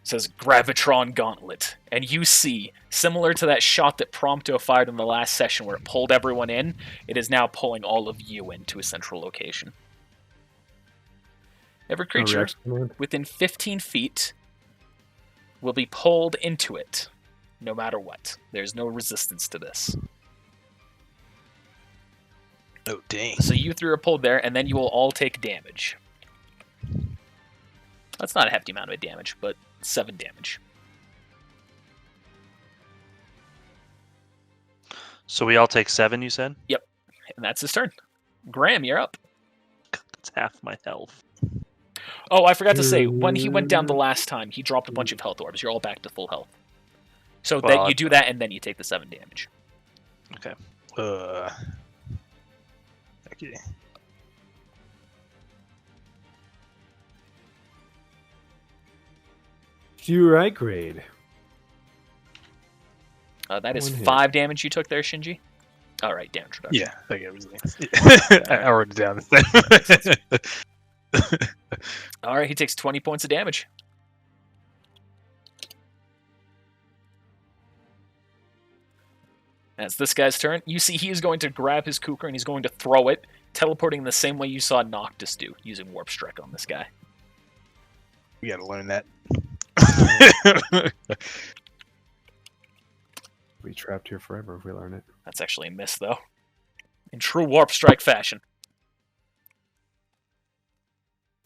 Says Gravitron Gauntlet. And you see, similar to that shot that Prompto fired in the last session where it pulled everyone in, it is now pulling all of you into a central location. Every No creature reaction command? within 15 feet will be pulled into it, no matter what. There's no resistance to this. Oh dang! So you three are pulled there, and then you will all take damage. That's not a hefty amount of damage, but 7 damage. So we all take 7, you said? And that's his turn. Graham, you're up. That's half my health. Oh, I forgot to say, when he went down the last time, he dropped a bunch of health orbs. You're all back to full health. So Well, that you do that, and then you take the 7 damage. Okay. Okay. You right grade. That is One hit. 5 damage you took there, Shinji. All right, damage reduction. Yeah, I get everything. I wrote it down. All right, he takes 20 points of damage. That's this guy's turn. You see he is going to grab his Kukri and he's going to throw it, teleporting the same way you saw Noctis do, using Warp Strike on this guy. We gotta learn that. Be trapped here forever if we learn it. That's actually a miss, though. In true Warp Strike fashion.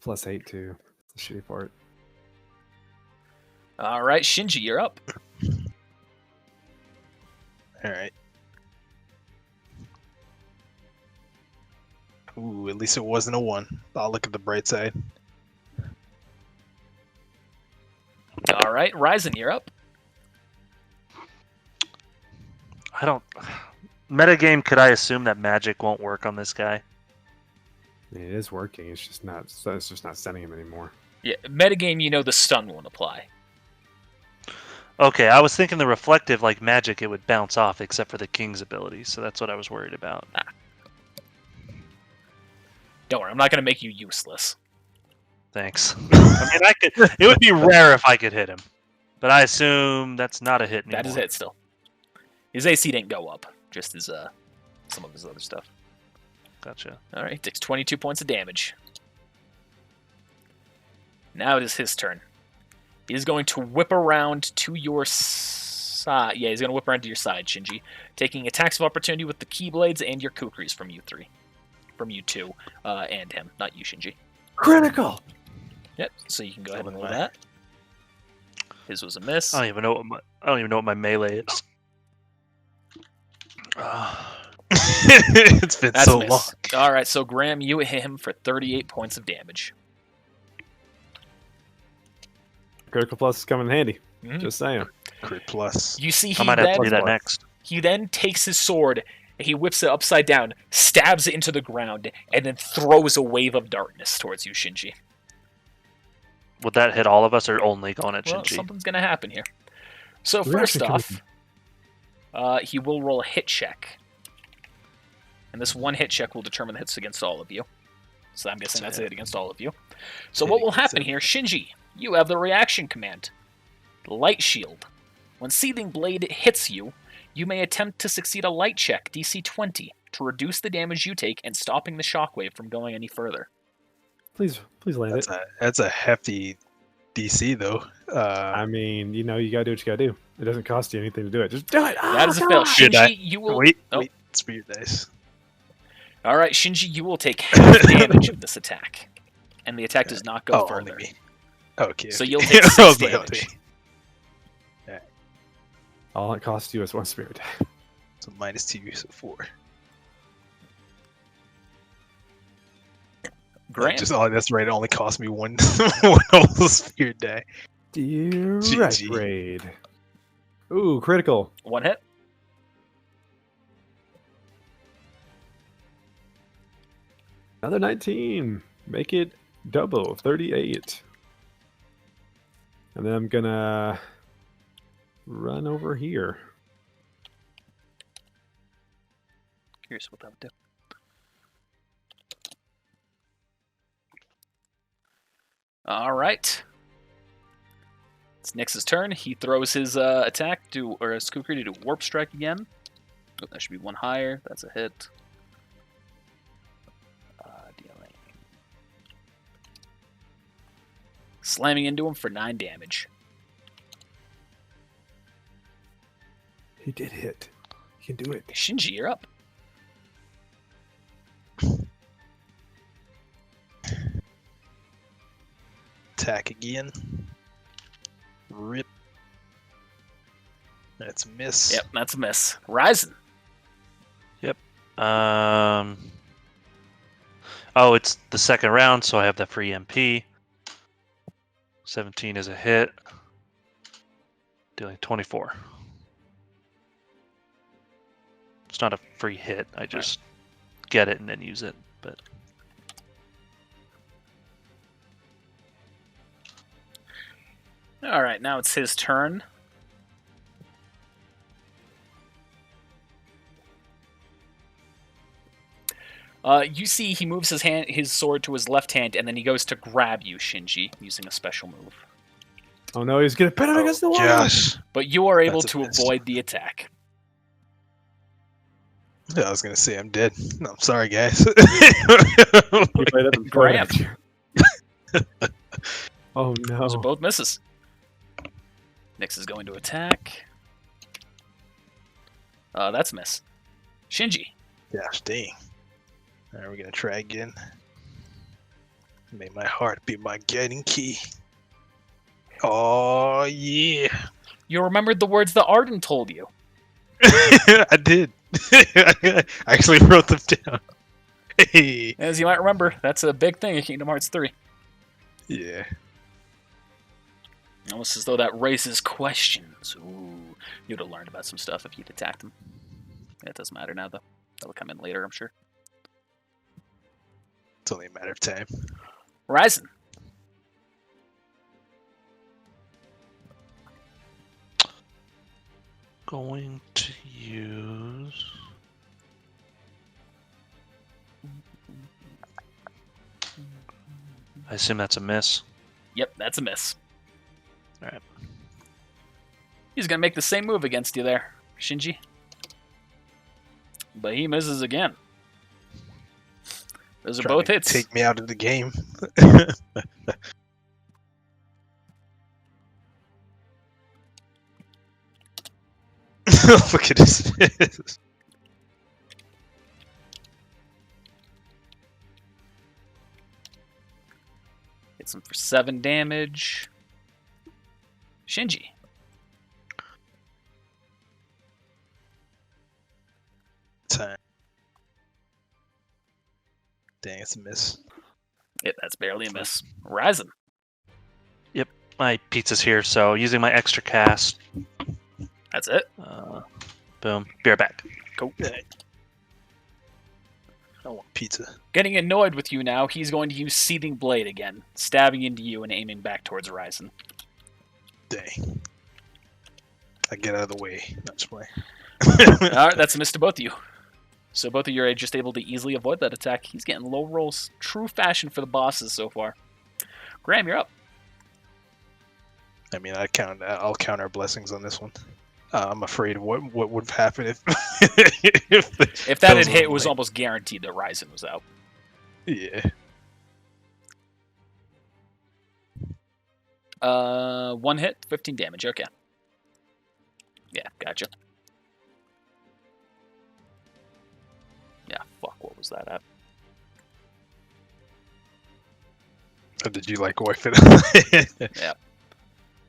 Plus 8 too. That's the shitty part. All right, Shinji, you're up. All right. Ooh, at least it wasn't a 1. I'll look at the bright side. All right, Ryzen, you're up. I don't... Metagame, could I assume that magic won't work on this guy? I mean, it is working. It's just not stunning him anymore. Yeah, metagame, you know the stun won't apply. Okay, I was thinking the reflective, like magic, it would bounce off except for the king's ability, so that's what I was worried about. Don't worry, I'm not going to make you useless. Thanks. I mean, I could. It would be rare if I could hit him, but I assume that's not a hit anymore. That is it still. His AC didn't go up, just as some of his other stuff. Gotcha. All right, he takes 22 points of damage. Now it is his turn. He's going to whip around to your side. Yeah, he's going to whip around to your side, Shinji, taking attacks of opportunity with the Keyblades and your Kukris from you three. From you two, and him, not you, Shinji. Critical! Yep, so you can go ahead and roll Never that. His was a miss. I don't even know what my melee is. It's been That's so a miss. long. All right, so Graham, you hit him for 38 points of damage. Critical plus is coming in handy. Mhm. Just saying. Crit plus. You see, I might have to do then, that next. he then takes his sword, he whips it upside down, stabs it into the ground, and then throws a wave of darkness towards you, Shinji. Would that hit all of us or only going at Well, Shinji? something's going to happen here. So We're first actually off, he will roll a hit check. And this one hit check will determine the hits against all of you. So I'm guessing that's a hit against all of you. So what will happen here, Shinji? You have the reaction command. Light Shield. When Seething Blade hits you, you may attempt to succeed a light check, DC 20, to reduce the damage you take and stopping the shockwave from going any further. Please land it. That's a hefty DC though. I mean, you gotta do what you gotta do. It doesn't cost you anything to do it. Just do it. That is a fail. Should I- Shinji, you will... wait, oh. wait, Spirit dice. All right, Shinji, you will take half damage of this attack. And the attack does not go Oh, further. only me. Okay. So okay. you'll take I 6 was like, damage. okay. All it costs you is 1 spirit. So -2, so 4. Graham. That's right. It only cost me one whole spirit die. Dear GG. right grade. Ooh, critical. One hit. Another 19. Make it double, 38. And then I'm gonna run over here. Curious what that would do. All right. It's Nyx's turn. He throws his attack or his Kukri to do Warp Strike again. Oh, that should be one higher. That's a hit. Dealing. Slamming into him for 9 damage. He did hit. He can do it. Shinji, you're up. Attack again. Rip. That's a miss. Yep, that's a miss. Ryzen. Oh, it's the second round, so I have the free MP. 17 is a hit. Dealing 24. It's not a free hit. I just get it and then use it. But All right, now it's his turn. You see, he moves his sword to his left hand, and then he goes to grab you, Shinji, using a special move. Oh no, he's gonna pin him against the wall. Gosh. But you are able That's a to miss. avoid the attack. Yeah, I was gonna say I'm dead. No, I'm sorry, guys. He played up in Graham. Oh no. Those are both misses. Nyx is going to attack. That's a miss. Shinji. Gosh, dang. Alright, we're gonna try again. Make my heart be my guiding key. Oh yeah. You remembered the words that Arden told you. I did. I actually wrote them down. Hey. As you might remember, that's a big thing in Kingdom Hearts 3. Yeah. Almost as though that raises questions. Ooh, you'd have learned about some stuff if you'd attacked him. It doesn't matter now, though. That'll come in later, I'm sure. It's only a matter of time. Ryzen. going to use. I assume that's a miss. Yep, that's a miss. Alright. He's gonna make the same move against you there, Shinji. But he misses again. Those are Trying both to hits. Take me out of the game. Look at this. Hits him for 7 damage. Shinji. Time. Dang, it's a miss. Yep, that's barely a miss. Ryzen. My pizza's here, so using my extra cast. That's it. Boom. Be right back. Cool. I want pizza. Getting annoyed with you now, he's going to use Seething Blade again, stabbing into you and aiming back towards Ryzen. Dang. I get out of the way. Not just play. Alright, that's a miss to both of you. So both of you are just able to easily avoid that attack. He's getting low rolls. True fashion for the bosses so far. Graham, you're up. I mean, I'll count our blessings on this one. I'm afraid of what would have happened if If that had was hit, it on was me. almost guaranteed that Ryzen was out. Yeah. 1 hit, 15 damage. Okay. Yeah, gotcha. Yeah, fuck, what was that at? Or did you like wife it? Yeah.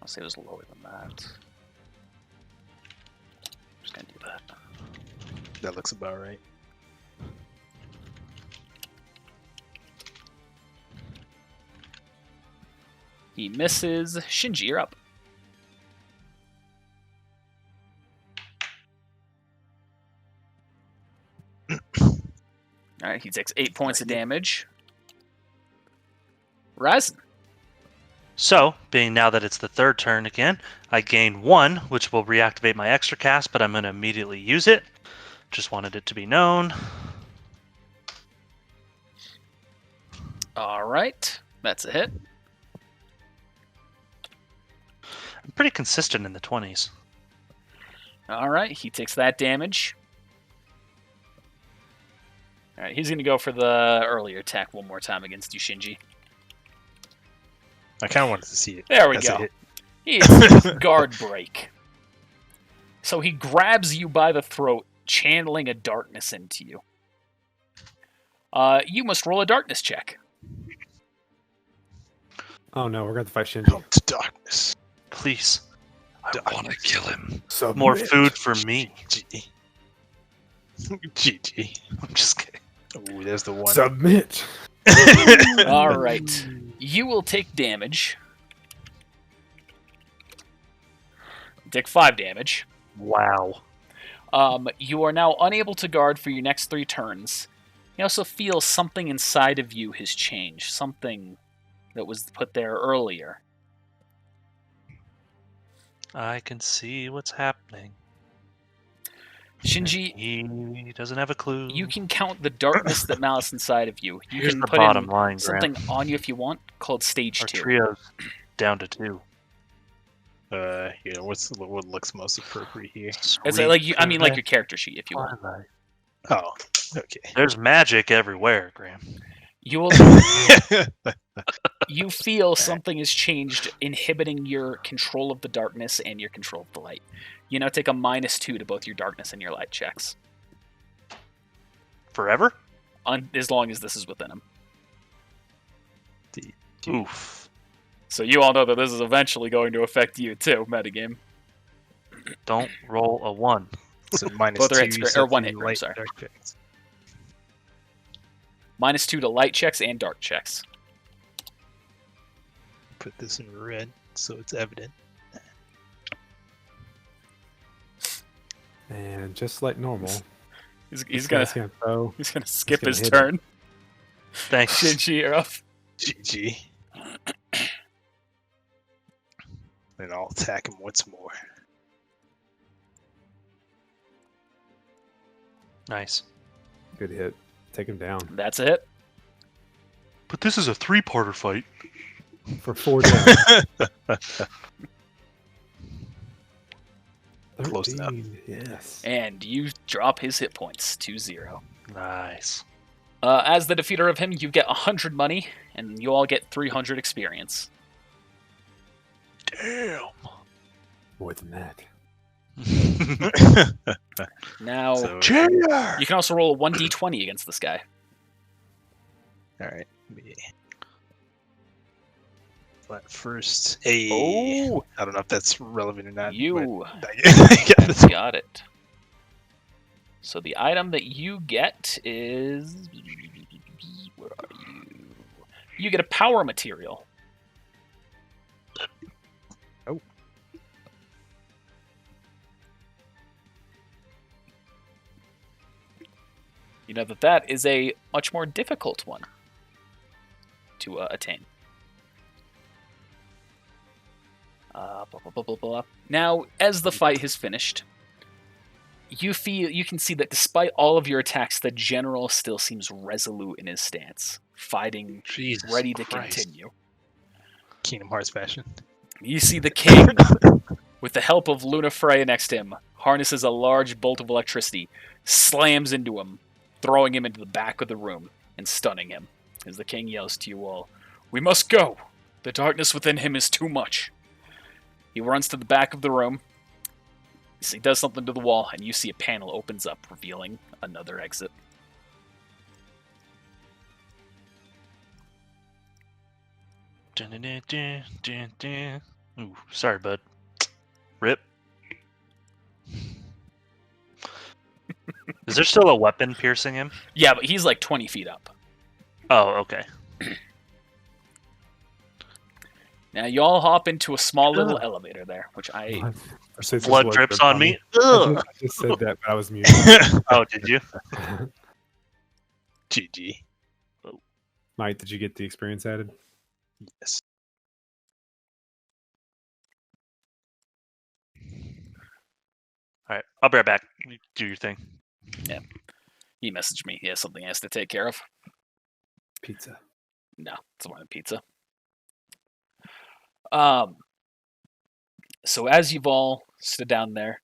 I'll say it was lower than that. Just gonna do that. That looks about right. He misses. Shinji, you're up. All right, he takes 8 points of damage. Ryzen. So, being now that it's the third turn again, I gain 1, which will reactivate my extra cast, but I'm going to immediately use it. Just wanted it to be known. All right, that's a hit. I'm pretty consistent in the 20s. All right, he takes that damage. All right, he's going to go for the earlier attack one more time against you, Shinji. I kind of wanted to see it. There we That's a go. hit. He hits guard break. So he grabs you by the throat, channeling a darkness into you. You must roll a darkness check. Oh no, we're going to fight Shinji. Come to darkness. Please. I want to kill him. Submit. More food for me. GG. GG. I'm just kidding. Ooh, there's the one. Submit. All right. You will take damage. Take 5 damage. Wow. You are now unable to guard for your next 3 turns. You also feel something inside of you has changed. Something that was put there earlier. I can see what's happening. Shinji, He doesn't have a clue. you can count the darkness that malice inside of you. You Here's can the put bottom in line, something Grant. on you if you want, called Stage Our 2. trio's down to 2. Yeah, what looks most appropriate here? It's like like your character sheet, if you want. Twilight. Oh, okay. There's magic everywhere, Graham. You will. You feel something has changed, inhibiting your control of the darkness and your control of the light. You now take a -2 to both your darkness and your light checks, Forever? as long as this is within them. Oof. So you all know that this is eventually going to affect you too, metagame. Don't roll a 1. So minus Both are 2, hits, you or said, one for hit, light sorry. dark checks. -2 to light checks and dark checks. Put this in red so it's evident. And just like normal, He's this gonna guy's gonna throw. skip gonna his hit turn. Thanks. Shinji, you're up. GG. And I'll attack him once more. Nice. Good hit. Take him down That's a hit. But this is a 3-parter fight. for 4 damage. Close enough. 13, yes. And you drop his hit points to 0. Nice. As the defeater of him, you get 100 money, and you all get 300 experience. Damn. More than that. Now, So, you can also roll a 1d20 against this guy. alright. But first, a. Oh, I don't know if that's relevant or not. you but I got this. got it. So the item that you get is... Where are you? You get a power material. Oh. You know that is a much more difficult one to attain. Now, as the fight has finished, you can see that despite all of your attacks, the general still seems resolute in his stance, fighting, Jesus ready to Christ. continue. Kingdom Hearts fashion. You see the king, with the help of Luna Freya next to him, harnesses a large bolt of electricity, slams into him, throwing him into the back of the room and stunning him. As the king yells to you all, "We must go! The darkness within him is too much." He runs to the back of the room. He does something to the wall, and you see a panel opens up, revealing another exit. Ooh, sorry, bud. Rip. Is there still a weapon piercing him? Yeah, but he's like 20 feet up. Oh, okay. Now you all hop into a small little elevator there, which I... What? I said this Blood was drips good on me. I Ugh. just said that, but I was muted. Oh, did you? GG. Mike, did you get the experience added? Yes. All right, I'll be right back. You do your thing. He messaged me. He has something he has to take care of. Pizza. No, it's more than pizza. So as you've all stood down there,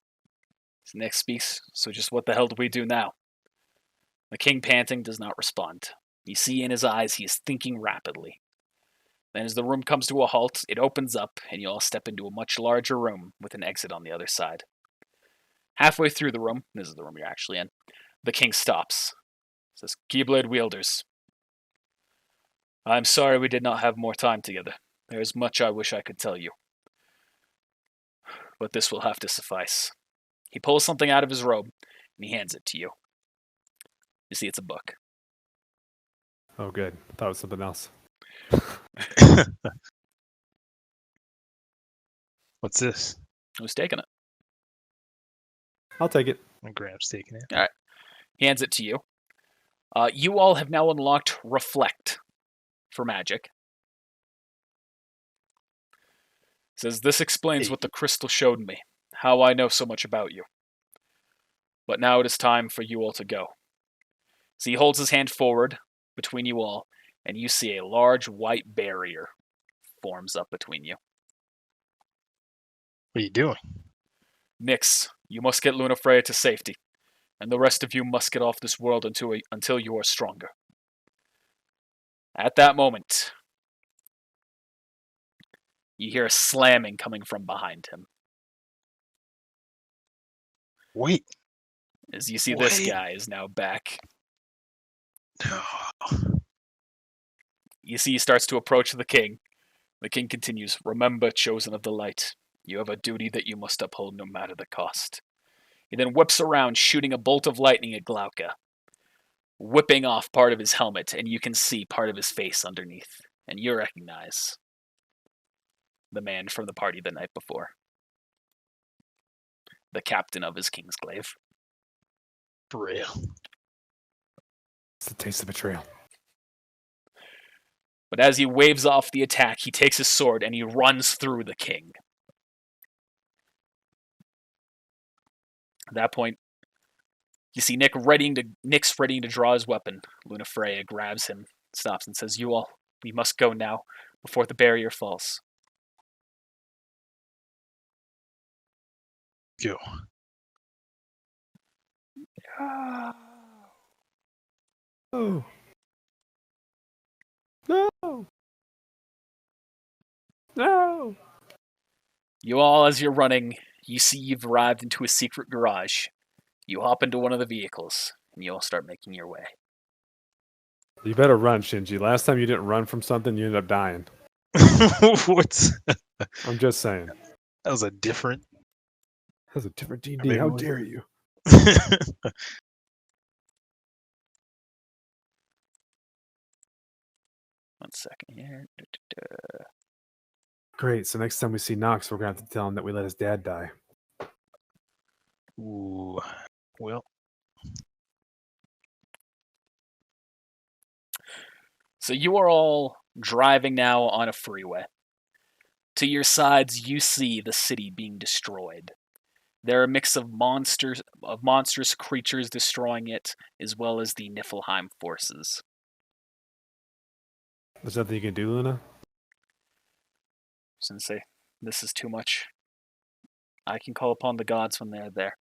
Nick speaks. So just what the hell do we do now? The king, panting, does not respond. You see in his eyes he is thinking rapidly. Then as the room comes to a halt, it opens up, and you all step into a much larger room with an exit on the other side. Halfway through the room, this is the room you're actually in, the king stops. Says, Keyblade wielders, I'm sorry we did not have more time together. There is much I wish I could tell you. But this will have to suffice. He pulls something out of his robe, and he hands it to you. You see it's a book. Oh, good. I thought it was something else. What's this? Who's taking it? I'll take it. Graham's taking it. He hands it to you. You all have now unlocked Reflect for magic. Says, this explains what the crystal showed me, how I know so much about you. But now it is time for you all to go. So he holds his hand forward between you all, and you see a large white barrier forms up between you. What are you doing? Nyx, you must get Lunafreya to safety, and the rest of you must get off this world until you are stronger. At that moment, you hear a slamming coming from behind him. Wait. As you see this Wait. guy is now back. No. You see he starts to approach the king. The king continues, remember, chosen of the light, you have a duty that you must uphold no matter the cost. He then whips around, shooting a bolt of lightning at Glauca, whipping off part of his helmet, and you can see part of his face underneath. And you recognize the man from the party the night before. The captain of his Kingsglaive. For real. It's the taste of betrayal. But as he waves off the attack, he takes his sword and he runs through the king. At that point, you see Nyx readying to draw his weapon. Lunafreya grabs him, stops, and says, you all, we must go now, before the barrier falls. Go. Oh. No. No. You all, as you're running, you see you've arrived into a secret garage. You hop into one of the vehicles, and you all start making your way. You better run, Shinji. Last time you didn't run from something, you ended up dying. What's I'm just saying. that was a different. That was a different D&D. Maybe How we- dare you? One second here. Great. So next time we see Nox, we're going to have to tell him that we let his dad die. Ooh. Well, So you are all driving now on a freeway. To your sides, you see the city being destroyed. There are a mix of monstrous creatures destroying it, as well as the Niflheim forces. There's nothing you can do, Luna? I was gonna say, this is too much. I can call upon the gods when they're there,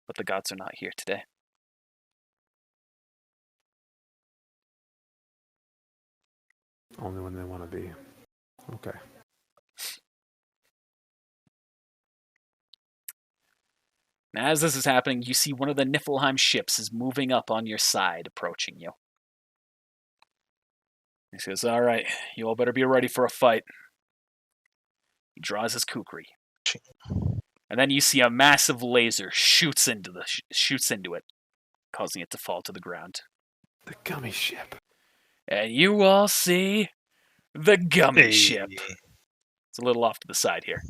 but the gods are not here today. Only when they want to be. Okay. Now, as this is happening, you see one of the Niflheim ships is moving up on your side, approaching you. He says, all right, you all better be ready for a fight. He draws his kukri. And then you see a massive laser shoots into it, causing it to fall to the ground. The gummy ship. And you all see the gummy hey. ship. It's a little off to the side here.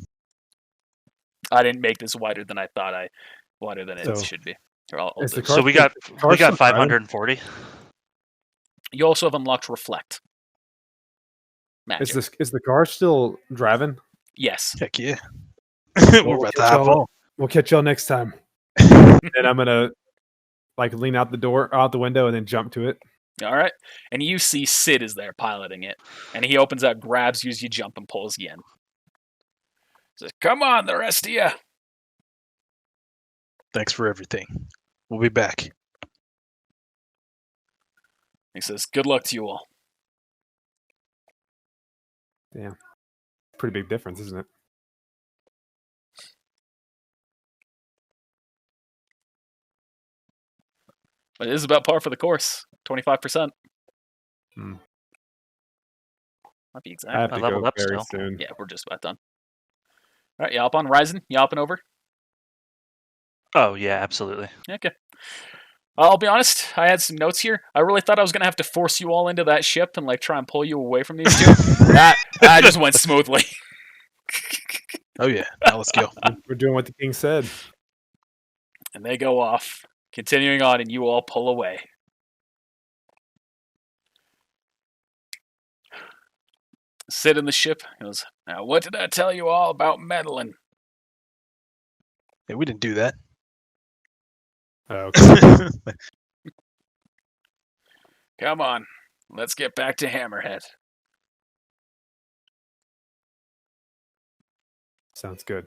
I didn't make this wider than it So, should be. Or I'll is do the it. So we got Carson 540. You also have unlocked Reflect. Magic. Is the car still driving? Yes. Heck yeah. Well, We're about to hop on. We'll catch y'all next time. And I'm gonna like lean out the window, and then jump to it. All right. And you see Sid is there piloting it. And he opens out, grabs you as you jump, and pulls you in. Says, "Come on, the rest of you." Thanks for everything. We'll be back. He says, "Good luck to you all." Pretty big difference, isn't it? But it is about par for the course. 25%. Hmm. Might be I exact. have I to leveled go up very still. soon. Yeah, we're just about done. All right, you hop on. Ryzen, you hopping over? Oh yeah, absolutely. Okay. I'll be honest, I had some notes here. I really thought I was going to have to force you all into that ship and like try and pull you away from these two. that just went smoothly. Oh yeah. Now let's go. We're doing what the king said. And they go off, continuing on, and you all pull away. Sit in the ship. He goes, "Now, what did I tell you all about meddling?" Hey, we didn't do that. Oh, okay. Come on, let's get back to Hammerhead. Sounds good.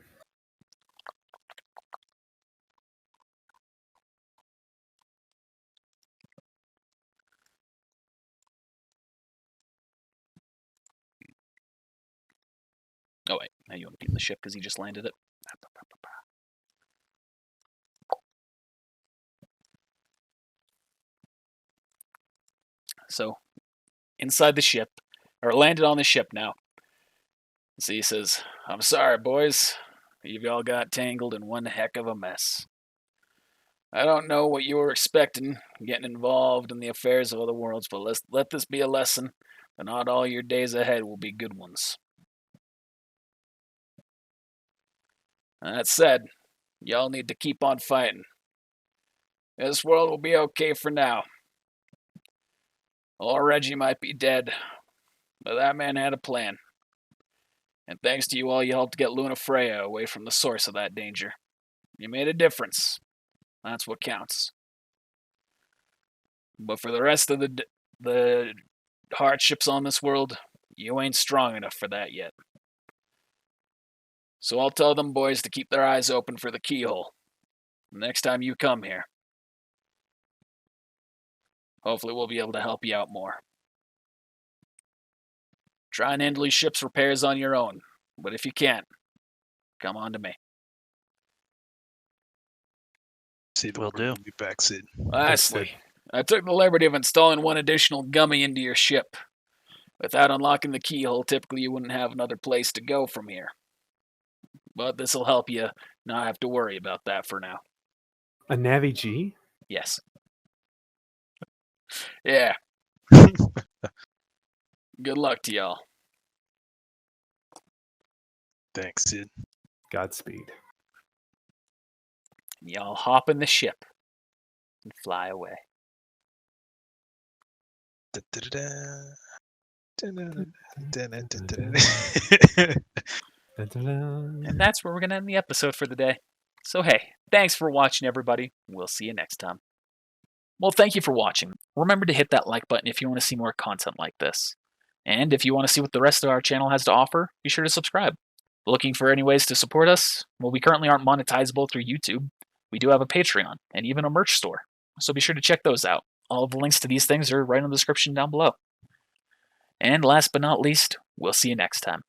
Oh wait, now you want to be in the ship because he just landed it. So, inside the ship, or landed on the ship now. So he says, "I'm sorry, boys. You've all got tangled in one heck of a mess. I don't know what you were expecting, getting involved in the affairs of other worlds, but let this be a lesson that not all your days ahead will be good ones. That said, y'all need to keep on fighting. This world will be okay for now. Old Reggie might be dead, but that man had a plan. And thanks to you all, you helped get Luna Freya away from the source of that danger. You made a difference. That's what counts. But for the rest of the hardships on this world, you ain't strong enough for that yet. So I'll tell them boys to keep their eyes open for the keyhole. Next time you come here. Hopefully we'll be able to help you out more. Try and handle your ship's repairs on your own, but if you can't, come on to me. See, Will do. Be back, Sid. Lastly, I took the liberty of installing one additional gummy into your ship. Without unlocking the keyhole, typically you wouldn't have another place to go from here. But this'll help you not have to worry about that for now. A Navi G? Yes. Yeah. Good luck to y'all. Thanks, Sid. Godspeed. Y'all hop in the ship and fly away. And that's where we're going to end the episode for the day. So hey, thanks for watching, everybody. We'll see you next time. Well, thank you for watching. Remember to hit that like button if you want to see more content like this. And if you want to see what the rest of our channel has to offer, be sure to subscribe. Looking for any ways to support us? Well, we currently aren't monetizable through YouTube. We do have a Patreon and even a merch store. So be sure to check those out. All of the links to these things are right in the description down below. And last but not least, we'll see you next time.